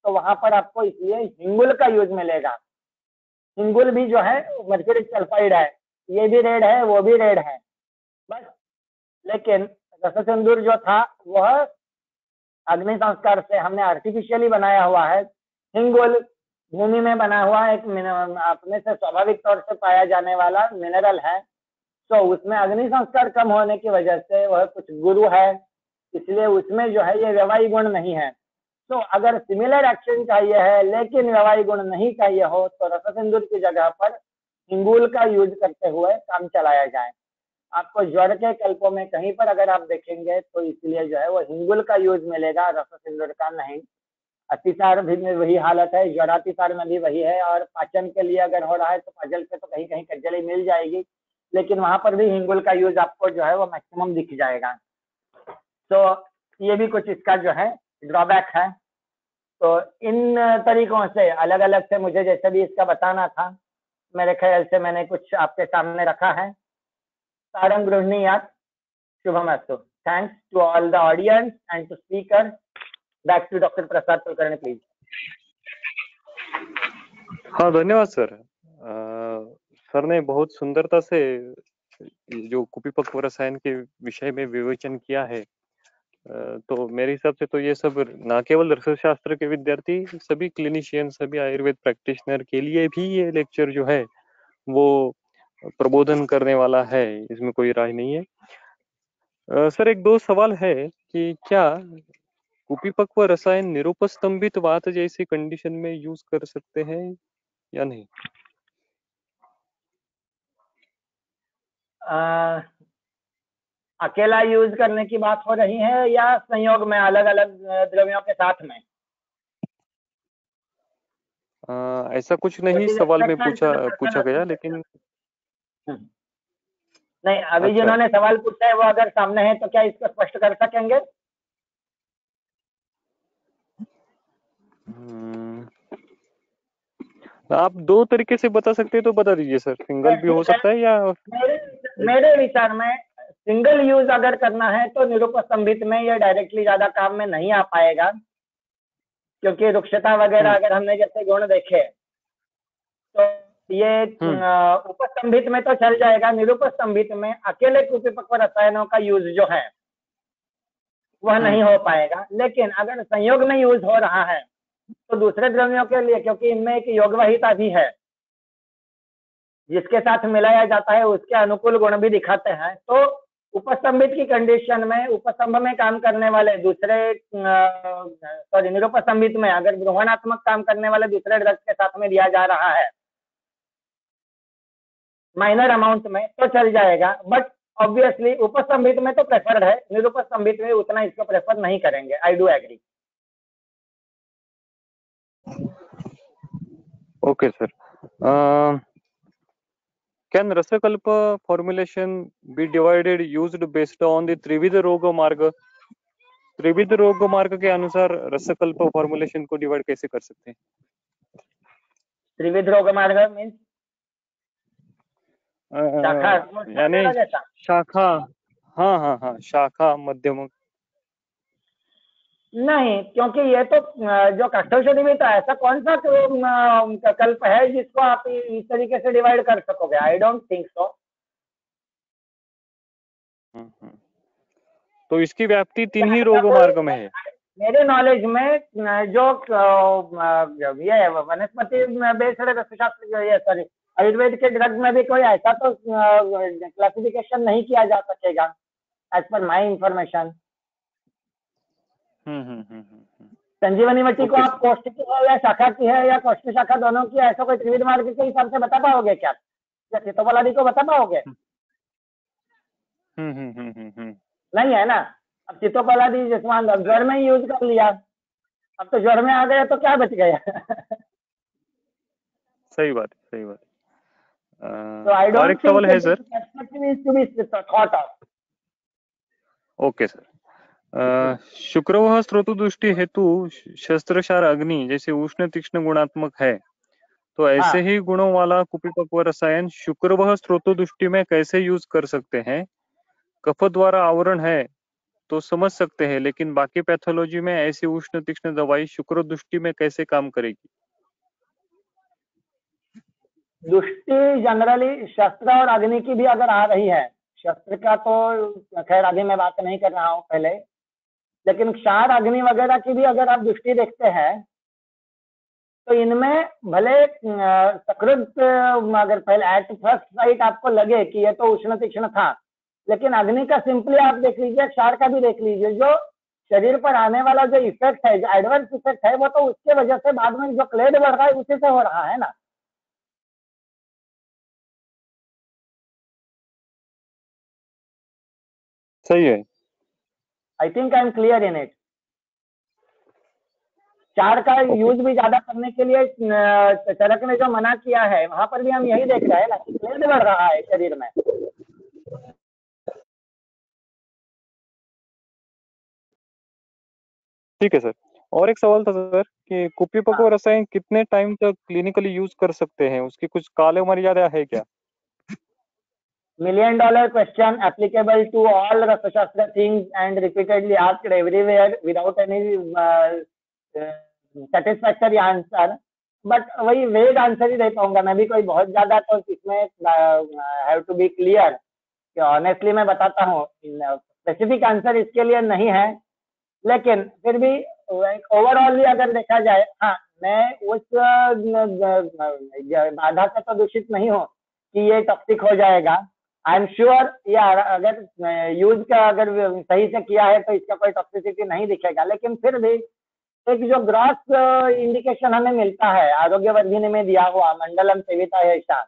S3: तो वहां पर आपको इसलिए हिंगुल का यूज मिलेगा। हिंगुल भी जो है मर्क्यूरिक सल्फाइड है, ये भी रेड है वो भी रेड है बस। लेकिन रस सिंदूर जो था वह अग्नि संस्कार से हमने आर्टिफिशियली बनाया हुआ है। हिंगुल भूमि में बना हुआ एक अपने से स्वाभाविक तौर से पाया जाने वाला मिनरल है। तो उसमें अग्नि संस्कार कम होने की वजह से वह कुछ गुरु है, इसलिए उसमें जो है ये व्यवहारिक गुण नहीं है। तो अगर सिमिलर एक्शन चाहिए है लेकिन व्यवहारिक गुण नहीं चाहिए हो तो रस सिंदूर की जगह पर हिंगुल का यूज करते हुए काम चलाया जाए। आपको ज्वर के कल्पों में कहीं पर अगर आप देखेंगे तो इसलिए जो है वो हिंगुल का यूज मिलेगा, रस सिंदूर का नहीं। अतिसार भी में वही हालत है, ज्वरातिसार में भी वही है, और पाचन के लिए अगर हो रहा है तो पाजल पे तो कहीं कहीं कज्जली मिल जाएगी, लेकिन वहां पर भी हिंगुल का यूज आपको जो है वो मैक्सिमम दिख जाएगा। तो ये भी कुछ इसका जो है ड्रॉबैक है। तो इन तरीकों से अलग अलग से मुझे जैसे भी इसका बताना था, मेरे ख्याल से मैंने कुछ आपके सामने रखा है। सारंग गृह्णीयात् शुभमस्तु। Thanks to all the audience and to speaker. Back to doctor Prasad Kulkarni please.
S2: हाँ, धन्यवाद सर। सर ने बहुत सुंदरता से जो कुपिपक्व रसायन के विषय में विवेचन किया है। तो मेरे हिसाब से तो ये सब न केवल रसायनशास्त्र के विद्यार्थी, सभी क्लिनिशियन, सभी आयुर्वेद प्रैक्टिशनर के लिए भी ये लेक्चर जो है वो प्रबोधन करने वाला है, इसमें कोई राय नहीं है। सर, एक दो सवाल है कि क्या कुपिपक्व रसायन निरुपस्तंभित वात जैसी कंडीशन में यूज कर सकते हैं या नहीं?
S3: अकेला यूज करने की बात हो रही है या संयोग में अलग अलग द्रव्यों के साथ में?
S2: ऐसा कुछ नहीं सवाल में पूछा गया, लेकिन
S3: नहीं, अभी
S2: अच्छा।
S3: जिन्होंने सवाल पूछा है वो अगर सामने है तो क्या इसको स्पष्ट कर सकेंगे?
S2: आप दो तरीके से बता सकते हैं तो बता दीजिए सर। सिंगल भी हो सकता है या
S3: मेरे विचार में सिंगल यूज अगर करना है तो निरुपस्तंभित में ये डायरेक्टली ज्यादा काम में नहीं आ पाएगा, क्योंकि रुक्षता वगैरह अगर हमने जैसे गुण देखे तो ये उपस्तंभित में तो चल जाएगा। निरुपस्तंभित में अकेले कुपिपक्व रसायनों का यूज जो है वह नहीं हो पाएगा। लेकिन अगर संयोग में यूज हो रहा है तो दूसरे द्रव्यों के लिए, क्योंकि इनमें एक योगवाहिता भी है जिसके साथ मिलाया जाता है, उसके अनुकूल गुण भी दिखाते हैं। तो उपस्तंभित की कंडीशन में उपस्तंभ में काम करने वाले दूसरे निरुपस्तंभित में अगर ग्रहणात्मक काम करने वाले दूसरे ड्रग्स के साथ में दिया जा रहा है माइनर अमाउंट में तो चल जाएगा, बट ऑब्वियसली उपस्तंभित में तो प्रेफर्ड है, निरुपस्तंभित में उतना इसको प्रेफर नहीं करेंगे। I do agree.
S2: Okay sir. Can rasakalpa formulation be divided used based on the trividha roga मार्ग? त्रिविध रोग मार्ग के अनुसार रसकल्प फॉर्मुलेशन को डिवाइड कैसे कर सकते हैं?
S3: त्रिविध रोग मार्ग मीन्स शाखा,
S2: यानी शाखा। हाँ हाँ हाँ, शाखा मध्यम।
S3: नहीं, क्योंकि ये तो जो काष्ठौषधि में तो ऐसा कौन सा कल्प है जिसको आप इस तरीके से डिवाइड कर सकोगे? I don't think so.
S2: तो इसकी व्याप्ति तीन ही रोग मार्ग में है।
S3: मेरे नॉलेज में जो ये वनस्पति बेस्ड रसशास्त्र, ये सॉरी आयुर्वेद के ड्रग में भी कोई ऐसा तो क्लासिफिकेशन नहीं किया जा सकेगा एज पर माई इंफॉर्मेशन। संजीवनी मट्टी को आप कोष्ठ की है या शाखा की है या कोष्ठ शाखा दोनों की, ऐसा कोई त्रिविध मार्ग के हिसाब से बता पाओगे क्या? या चितोपलादि को बता पाओगे? नहीं है ना। अब चितोपलादि जिसमान ज्वर में यूज कर लिया, अब तो ज्वर में आ गया तो क्या बच गया?
S2: सही बात, सही बात।
S3: तो आई
S2: और एक
S3: डोंट
S2: सवाल है सर। Okay sir. शुक्रवह स्रोतु दृष्टि हेतु शस्त्रशार अग्नि जैसे उष्ण तीक्ष्ण गुणात्मक है, तो ऐसे ही गुणों वाला कुपिपक्व रसायन शुक्रवह स्रोतु दृष्टि में कैसे यूज कर सकते हैं? कफ द्वारा आवरण है तो समझ सकते हैं, लेकिन बाकी पैथोलॉजी में ऐसी उष्ण तीक्ष्ण दवाई शुक्र दृष्टि में कैसे काम करेगी?
S3: दृष्टि जनरली शस्त्र और अग्नि की भी अगर आ रही है, शस्त्र का तो खैर अभी मैं बात नहीं कर रहा हूँ पहले, लेकिन क्षार अग्नि वगैरह की भी अगर आप दृष्टि देखते हैं तो इनमें भले सकृत अगर पहले एट फर्स्ट साइट आपको लगे कि ये तो उष्ण तीक्ष्ण था, लेकिन अग्नि का सिंपली आप देख लीजिए, क्षार का भी देख लीजिए, जो शरीर पर आने वाला जो इफेक्ट है, जो एडवर्स इफेक्ट है, वो तो उसके वजह से बाद में जो क्लेड बढ़ रहा है उसी से हो रहा है ना। सही है। I think I am clear in it. क्षार का यूज भी ज्यादा करने के लिए चरक ने जो मना किया है, वहां पर भी हम यही देख रहे हैं ना, लेड बढ़ रहा है शरीर में।
S2: ठीक है सर। और एक सवाल था सर कि कुप्पीपक्व रसायन कितने टाइम तक क्लिनिकली यूज कर सकते हैं, उसकी कुछ काल मर्यादा है क्या?
S3: $1 million question applicable to all Rasashastra things and repeatedly asked everywhere without any satisfactory answer. But वही वेग आंसर ही दे पाऊंगा मैं भी, कोई बहुत ज्यादा तो इसमें हैव टू बी क्लियर कि ऑनेस्टली मैं बताता हूँ, स्पेसिफिक आंसर इसके लिए नहीं है। लेकिन फिर भी ओवरऑल अगर देखा जाए, हाँ मैं उस बाधा से तो दूषित नहीं हूँ कि ये टॉक्सिक हो जाएगा। आई एम श्योर यार, अगर यूज का अगर सही से किया है तो इसका कोई टॉक्सिसिटी नहीं दिखेगा। लेकिन फिर भी एक जो ग्रॉस इंडिकेशन हमें मिलता है आरोग्य वर्धिनी में दिया हुआ मंडलम सेविता ऐसा,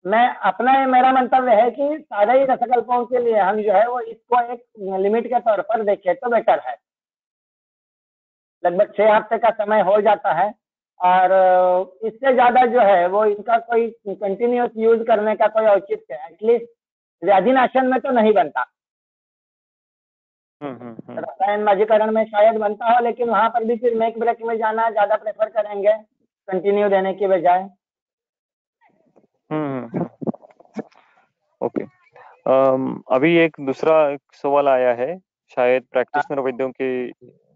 S3: मैं अपना मेरा मंतव्य है कि सारे ही रसकल्पों के लिए हम जो है वो इसको एक लिमिट के तौर पर देखें तो बेटर है। लगभग 6 हफ्ते का समय हो जाता है और इससे ज्यादा जो है वो इनका कोई कंटिन्यूस यूज करने का कोई औचित्य एटलीस्ट व्याधिनाशन में तो नहीं बनता। रसायनबाजीकरण में शायद बनता हो, लेकिन वहां पर भी फिर मेक ब्रेक में जाना ज्यादा प्रेफर करेंगे कंटिन्यू देने की बजाय।
S2: ओके। अभी एक दूसरा सवाल आया है, शायद प्रैक्टिशनर वैद्यों के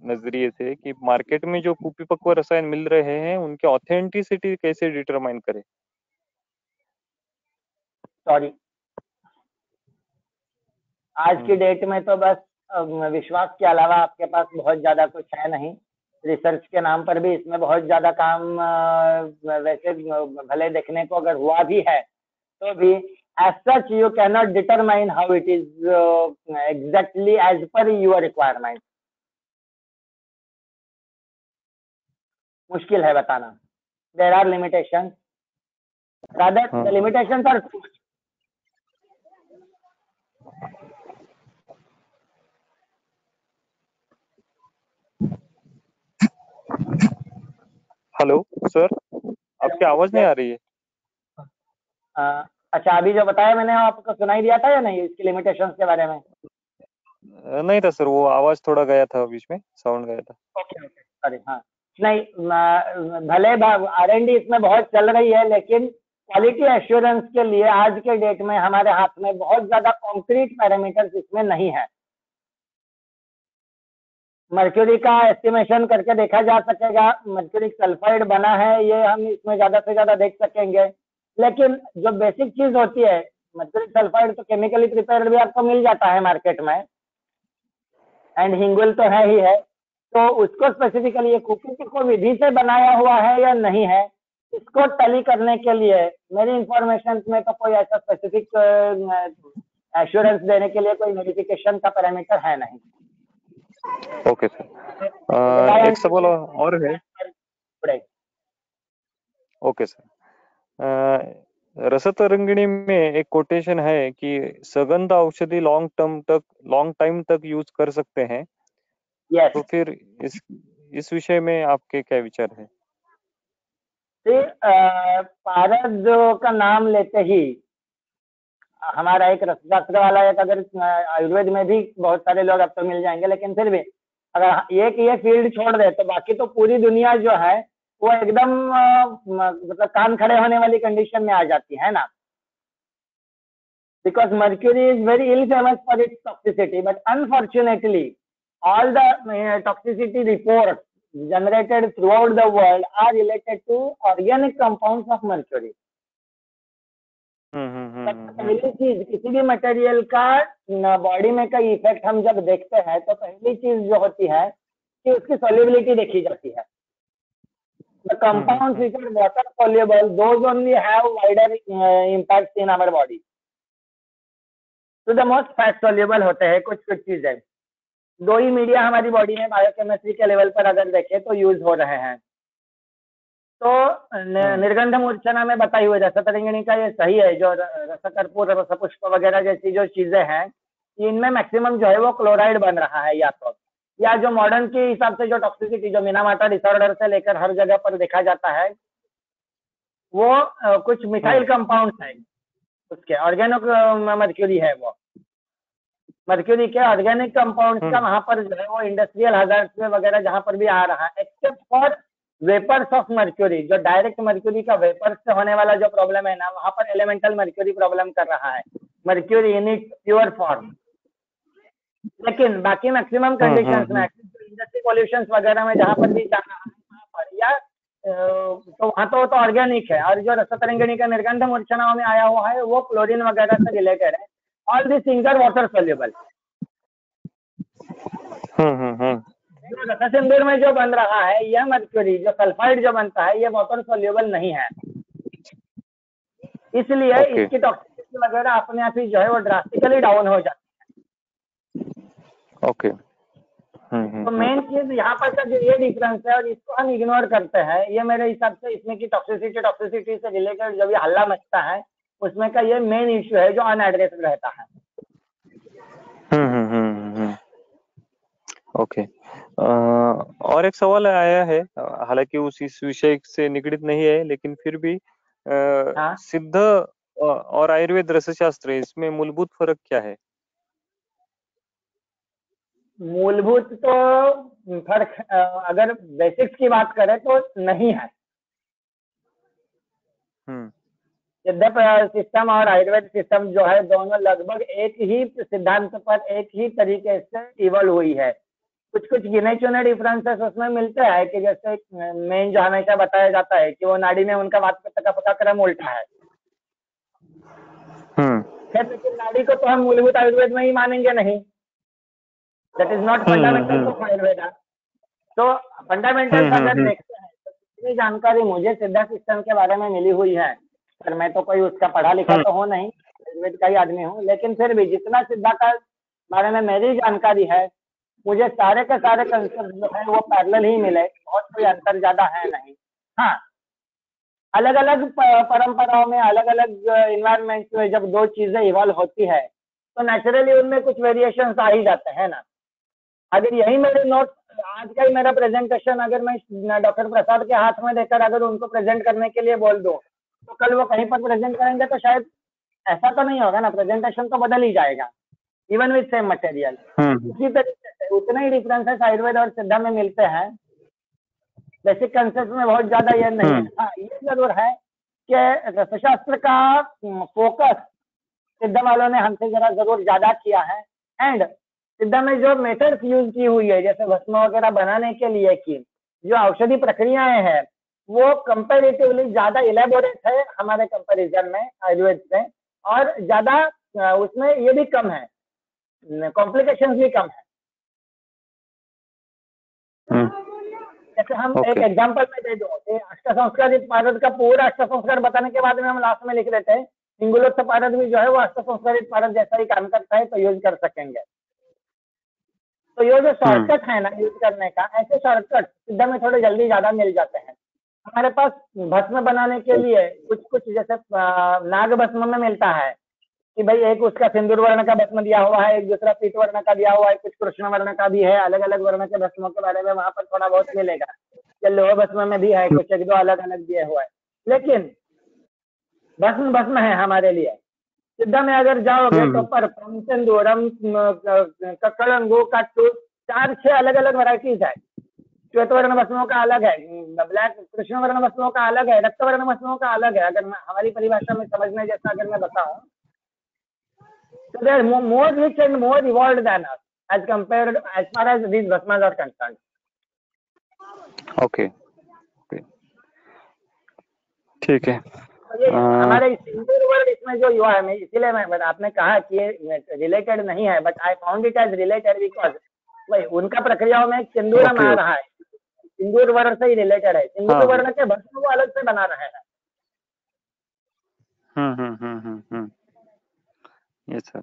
S2: नजरिए से, कि मार्केट में जो कुप्पीपक्व रसायन मिल रहे हैं उनके ऑथेंटिसिटी कैसे डिटरमाइन करें?
S3: सॉरी, आज की डेट में तो बस विश्वास के अलावा आपके पास बहुत ज्यादा कुछ है नहीं। रिसर्च के नाम पर भी इसमें बहुत ज्यादा काम वैसे भले देखने को अगर हुआ भी है तो भी as such you cannot determine how it is exactly as per your requirement. मुश्किल है बताना। There are limitations. Rather, the limitations are two.
S2: Hello sir, आपकी आवाज नहीं आ रही है।
S3: अच्छा, अभी जो बताया मैंने आपको सुनाई दिया था या नहीं इसकी लिमिटेशंस के बारे में?
S2: नहीं था सर, वो आवाज थोड़ा गया था, बीच में साउंड गया था।
S3: Okay okay, sorry. हाँ नहीं, भले R&D इसमें बहुत चल रही है, लेकिन क्वालिटी एश्योरेंस के लिए आज के डेट में हमारे हाथ में बहुत ज्यादा कॉन्क्रीट पैरामीटर्स इसमें नहीं है। मर्क्यूरी का एस्टिमेशन करके देखा जा सकेगा, मर्क्यूरिक सल्फाइड बना है ये हम इसमें ज्यादा से ज्यादा देख सकेंगे। लेकिन जो बेसिक चीज होती है, मर्क्यूरिक सल्फाइड तो केमिकली प्रिपेयर्ड भी आपको मिल जाता है मार्केट में, एंड हिंगुल तो है ही है। तो उसको स्पेसिफिकली ये कुप्पीपक्व विधि से बनाया हुआ है या नहीं है, इसको टैली करने के लिए मेरी इंफॉर्मेशन में तो कोई ऐसा स्पेसिफिक एश्योरेंस देने के लिए कोई वेरिफिकेशन का पैरामीटर है नहीं।
S2: ओके सर, एक सवाल और है। ओके सर, रसतरंगिणी में एक कोटेशन है कि सगंध औषधि लॉन्ग टाइम तक यूज कर सकते हैं।
S3: yes.
S2: तो फिर इस विषय में आपके क्या विचार है?
S3: पारद का नाम लेते ही हमारा एक रसशास्त्र वाला एक, अगर आयुर्वेद में भी बहुत सारे लोग अब तो मिल जाएंगे, लेकिन फिर भी अगर एक ये फील्ड छोड़ दे तो बाकी तो पूरी दुनिया जो है वो एकदम मतलब कान खड़े होने वाली कंडीशन में आ जाती है ना। Because mercury is very ill famous for its toxicity, but unfortunately all the toxicity reports generated throughout the world are related to organic compounds of mercury. पहली चीज, किसी भी मटेरियल का बॉडी में कई इफेक्ट हम जब देखते हैं तो पहली चीज जो होती है कि उसकी सॉल्युबिलिटी देखी जाती है। The compounds which are water soluble, those only have wider impacts in our body. तो द मोस्ट फैट सोल्यूबल होते हैं कुछ चीजें। दो ही मीडिया हमारी बॉडी में बायोकेमिस्ट्री के लेवल पर अगर देखें तो यूज हो रहे हैं। तो निर्गंध मूर्छना में बताई हुई रसतरंगिणी का ये सही है, जो रसकर्पूर रसपुष्प वगैरह जैसी जो चीजें हैं इनमें मैक्सिमम जो है वो क्लोराइड बन रहा है या तो, या जो मॉडर्न के हिसाब से जो टॉक्सिसिटी जो मिनामाटा डिसऑर्डर से लेकर हर जगह पर देखा जाता है, वो कुछ मिथाइल कंपाउंड्स है, उसके ऑर्गेनिक मर्क्यूरी है, वो मर्क्यूरी के ऑर्गेनिक कंपाउंड्स का वहां पर जो है वो इंडस्ट्रियल हजार्ड्स में वगैरह जहां पर भी आ रहा है, except for vapours of mercury, जो डायरेक्ट मर्क्यूरी का वेपर्स से होने वाला जो प्रॉब्लम है ना, वहां पर एलिमेंटल मर्क्यूरी प्रॉब्लम कर रहा है, mercury in it pure form. लेकिन बाकी मैक्सिमम कंडीशंस में इंडस्ट्री पॉल्यूशन वगैरह में जहां पर भी जा रहा है वहां पर या तो वहां तो ऑर्गेनिक है, और जो रसतरंगिणी का निर्गंध मूर्छनाओं में आया हुआ है वो क्लोरीन वगैरह से रिलेटेड है। All this things are water soluble. जो रससिंदूर में जो बन रहा है यह मर्क्यूरी जो सल्फाइड जो बनता है ये वाटर सोल्यूबल नहीं है, इसलिए इसकी टॉक्सिसिटी वगैरह अपने आप ही जो है वो ड्रास्टिकली डाउन हो जाती है।
S2: ओके।
S3: तो मेन चीज यहाँ पर का जो ये डिफरेंस है और इसको हम इग्नोर करते हैं, ये मेरे हिसाब से इसमें की टॉक्सिसिटी से रिलेटेड जो भी हल्ला मचता है उसमें का ये मेन इश्यू है जो अनएड्रेस्ड रहता है।
S2: ओके। और एक सवाल आया है, हालांकि उस इस विषय से निगड़ित नहीं है, लेकिन फिर भी सिद्ध और आयुर्वेद रसशास्त्र इसमें मूलभूत फर्क क्या है?
S3: मूलभूत तो फर्क अगर बेसिक्स की बात करें तो नहीं है। सिद्ध सिस्टम और आयुर्वेद सिस्टम जो है दोनों लगभग एक ही सिद्धांत पर एक ही तरीके से इवॉल्व हुई है। कुछ कुछ गिने चुने डिफरेंसेस उसमें मिलते हैं कि जैसे मेन जो हमेशा बताया जाता है कि वो नाड़ी में उनका वातपित्त का पका क्रम उल्टा है। लेकिन नाड़ी को तो हम मूलभूत आयुर्वेद में ही मानेंगे नहीं, that is not fundamental of Ayurveda. तो फंडामेंटल्स अगर देखते हैं तो इतनी जानकारी मुझे सिद्धा सिस्टम के बारे में मिली हुई है, पर मैं तो कोई उसका पढ़ा लिखा तो हूँ नहीं, आयुर्वेद का ही आदमी हूँ, लेकिन फिर भी जितना सिद्धा का बारे में मेरी जानकारी है मुझे सारे के सारे कंसेप्ट जो है वो पैरेलल ही मिले, बहुत कोई अंतर ज्यादा है नहीं। हाँ, अलग अलग परंपराओं में अलग अलग इन्वायरमेंट्स में जब दो चीजें इवॉल्व होती है तो नेचुरली उनमें कुछ वेरिएशन आ ही जाते हैं ना। अगर यही मेरे नोट आज का ही मेरा प्रेजेंटेशन अगर मैं डॉक्टर प्रसाद के हाथ में देकर अगर उनको प्रेजेंट करने के लिए बोल दूं तो कल वो कहीं पर प्रेजेंट करेंगे तो शायद ऐसा तो नहीं होगा ना, प्रेजेंटेशन तो बदल ही जाएगा इवन विथ सेम मटेरियल। उसी तरीके से उतने ही डिफरेंसेस आयुर्वेद और सिद्धा में मिलते हैं, बेसिक कंसेप्ट में बहुत ज्यादा ये नहीं है। हाँ, ये जरूर है कि रसशास्त्र का फोकस सिद्ध वालों ने हमसे जरा जरूर ज्यादा किया है, एंड सिद्ध में जो मेथड्स यूज की हुई है जैसे भस्म वगैरह बनाने के लिए की जो औषधि प्रक्रियाएं हैं वो कंपेरेटिवली ज्यादा इलेबोरेट है हमारे कंपैरिजन में आयुर्वेद से, और ज्यादा उसमें ये भी कम है, कॉम्प्लिकेशंस भी कम है। जैसे हम एक एग्जांपल में दे दो, अष्ट संस्कार पारद का पूरा अष्ट संस्कार बताने के बाद में हम लास्ट में लिख देते हैं सिंगुलोत्थ पारद भी जो है वो अष्ट संस्कारित पारद जैसा ही काम करता है, तो यूज कर सकेंगे। तो ये जो शॉर्टकट है ना यूज करने का, ऐसे शॉर्टकट सिद्ध में थोड़े जल्दी ज्यादा मिल जाते हैं। हमारे पास भस्म बनाने के लिए कुछ कुछ जैसे नाग भस्म में मिलता है कि भाई एक उसका सिंदूर वर्ण का भस्म दिया हुआ है, एक दूसरा पीत वर्ण का दिया हुआ है, कुछ कृष्ण वर्ण का भी है, अलग अलग वर्ण के भस्मों के बारे में वहां पर थोड़ा बहुत मिलेगा। या लोह भस्म में भी है कुछ एक दो अलग अलग दिए हुआ है, लेकिन भस्म भस्म है हमारे लिए। सिद्ध में अगर जाओगे तो परपम सिंदूरम ककड़ंगो का 4-6 अलग अलग वैरायटीज है। श्वेत वर्ण भस्मों का अलग है, ब्लैक कृष्ण वर्ण भस्मों का अलग है, रक्त वर्ण भस्मों का अलग है। अगर मैं हमारी परिभाषा में समझने जैसा अगर मैं बताऊं so they are more rich and more evolved than us as compared as far as these bhasmas are concerned.
S2: Okay. ठीक है।
S3: तो ये हमारे सिंदूर वर्ण इसमें जो युवा है, इसीलिए मैं आपने कहा कि ये रिलेटेड नहीं है, but I found it age related because भाई उनका प्रक्रियाओं में सिंदूरम आ रहा है, सिंदूर वर्ण से ही रिलेटेड है। सिंदूर वर्ण के भस्म वो अलग से बना रहे हैं।
S2: Yes sir.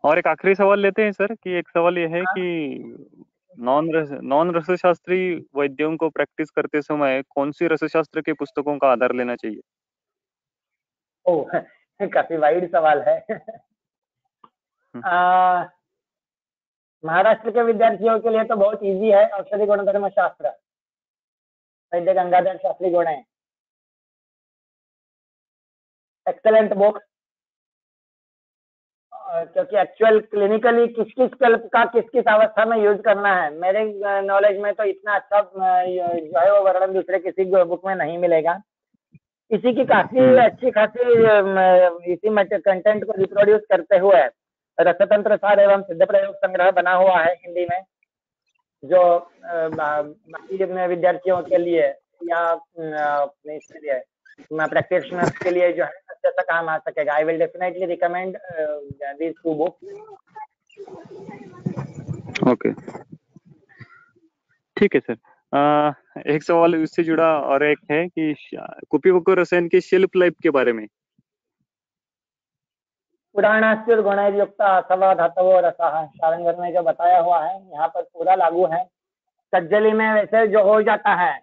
S2: और एक आखिरी सवाल लेते हैं सर कि एक सवाल यह है कि नॉन रसशास्त्री वैद्यों को प्रैक्टिस करते समय कौन सी रसशास्त्र के पुस्तकों का आधार लेना चाहिए?
S3: ओह, काफी वाइड सवाल है। महाराष्ट्र के विद्यार्थियों के लिए तो बहुत इजी है, औषधि गुणधर्म शास्त्र, वैद्य गंगाधर शास्त्री गुण है, एक्सेलेंट बुक। क्योंकि एक्चुअल क्लिनिकली किस किस कल्प का किस किस अवस्था में यूज करना है, मेरे नॉलेज में तो इतना अच्छा जो है वो वर्णन दूसरे किसी बुक में नहीं मिलेगा। इसी की काफी अच्छी खासी इसी कंटेंट को रिप्रोड्यूस करते हुए रसतंत्र सार एवं सिद्ध प्रयोग संग्रह बना हुआ है हिंदी में, जो बाकी विद्यार्थियों के लिए या इसके लिए प्रैक्टिशनर्स के लिए जो है अच्छे से काम आ सकेगा। I will definitely recommend these 2 books.
S2: Okay, ठीक है सर। एक सवाल इससे जुड़ा और एक है कि कुपिवको रसायन की शेल्फ लाइफ के बारे में।
S3: पुराणास्युर गुणयुक्त अथवा धातवो रसः, शारंगर में जो बताया हुआ है यहाँ पर पूरा लागू है। कज्जली में वैसे जो हो जाता है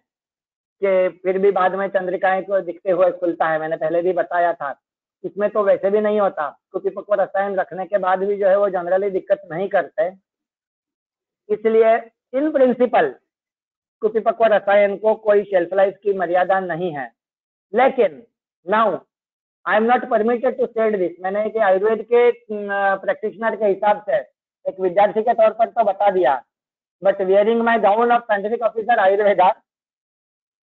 S3: कि फिर भी बाद में चंद्रिकाएं को दिखते हुए खुलता है, मैंने पहले भी बताया था। इसमें तो वैसे भी नहीं होता, कुपिपक्व रसायन रखने के बाद भी जो है वो जनरली दिक्कत नहीं करते। इसलिए इन प्रिंसिपल कुपिपक्व रसायन को कोई शेल्फ लाइफ की मर्यादा नहीं है। लेकिन now I am not permitted to state this, मैंने कि आयुर्वेद के प्रैक्टिशनर के हिसाब से एक विद्यार्थी के तौर पर तो बता दिया, but wearing my gown of scientific officer Ayurveda,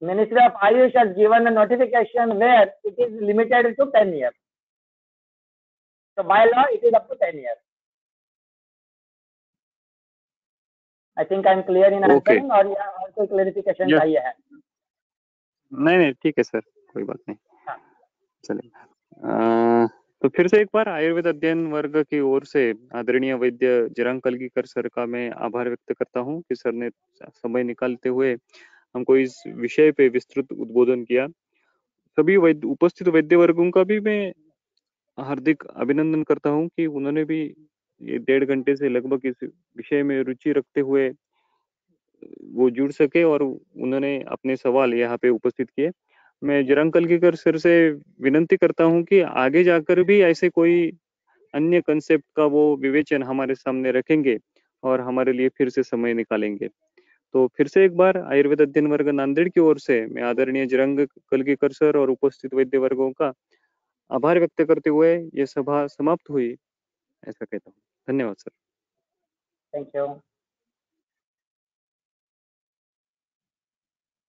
S3: Ministry of Ayush has given a notification where it is limited to 10 years. So by law, it is up to 10 years. I think I am clear in answering, और और कोई clarification चाहिए है?
S2: नहीं, ठीक है sir, कोई बात नहीं। चलिए, तो फिर से एक बार आयुर्वेद अध्ययन वर्ग की ओर से आदरणीय वैद्य जिरांग कलगीकर सर का मैं आभार व्यक्त करता हूँ कि सर ने समय निकालते हुए हमको इस विषय पे विस्तृत उद्बोधन किया। सभी उपस्थित वैद्य वर्गों का भी मैं हार्दिक अभिनंदन करता हूँ कि उन्होंने भी ये 1.5 घंटे से लगभग इस विषय में रुचि रखते हुए वो जुड़ सके और उन्होंने अपने सवाल यहाँ पे उपस्थित किए। मैं जिरांग कलगीकर सर से विनंती करता हूँ कि आगे जाकर भी ऐसे कोई अन्य कंसेप्ट का वो विवेचन हमारे सामने रखेंगे और हमारे लिए फिर से समय निकालेंगे। तो फिर से एक बार आयुर्वेद अध्ययन वर्ग नांदेड़ की ओर से मैं आदरणीय जिरांग कलगीकर सर और उपस्थित वैद्य वर्गों का आभार व्यक्त करते हुए ये सभा समाप्त हुई, ऐसा कहता हूँ। धन्यवाद सर।
S3: Thank you.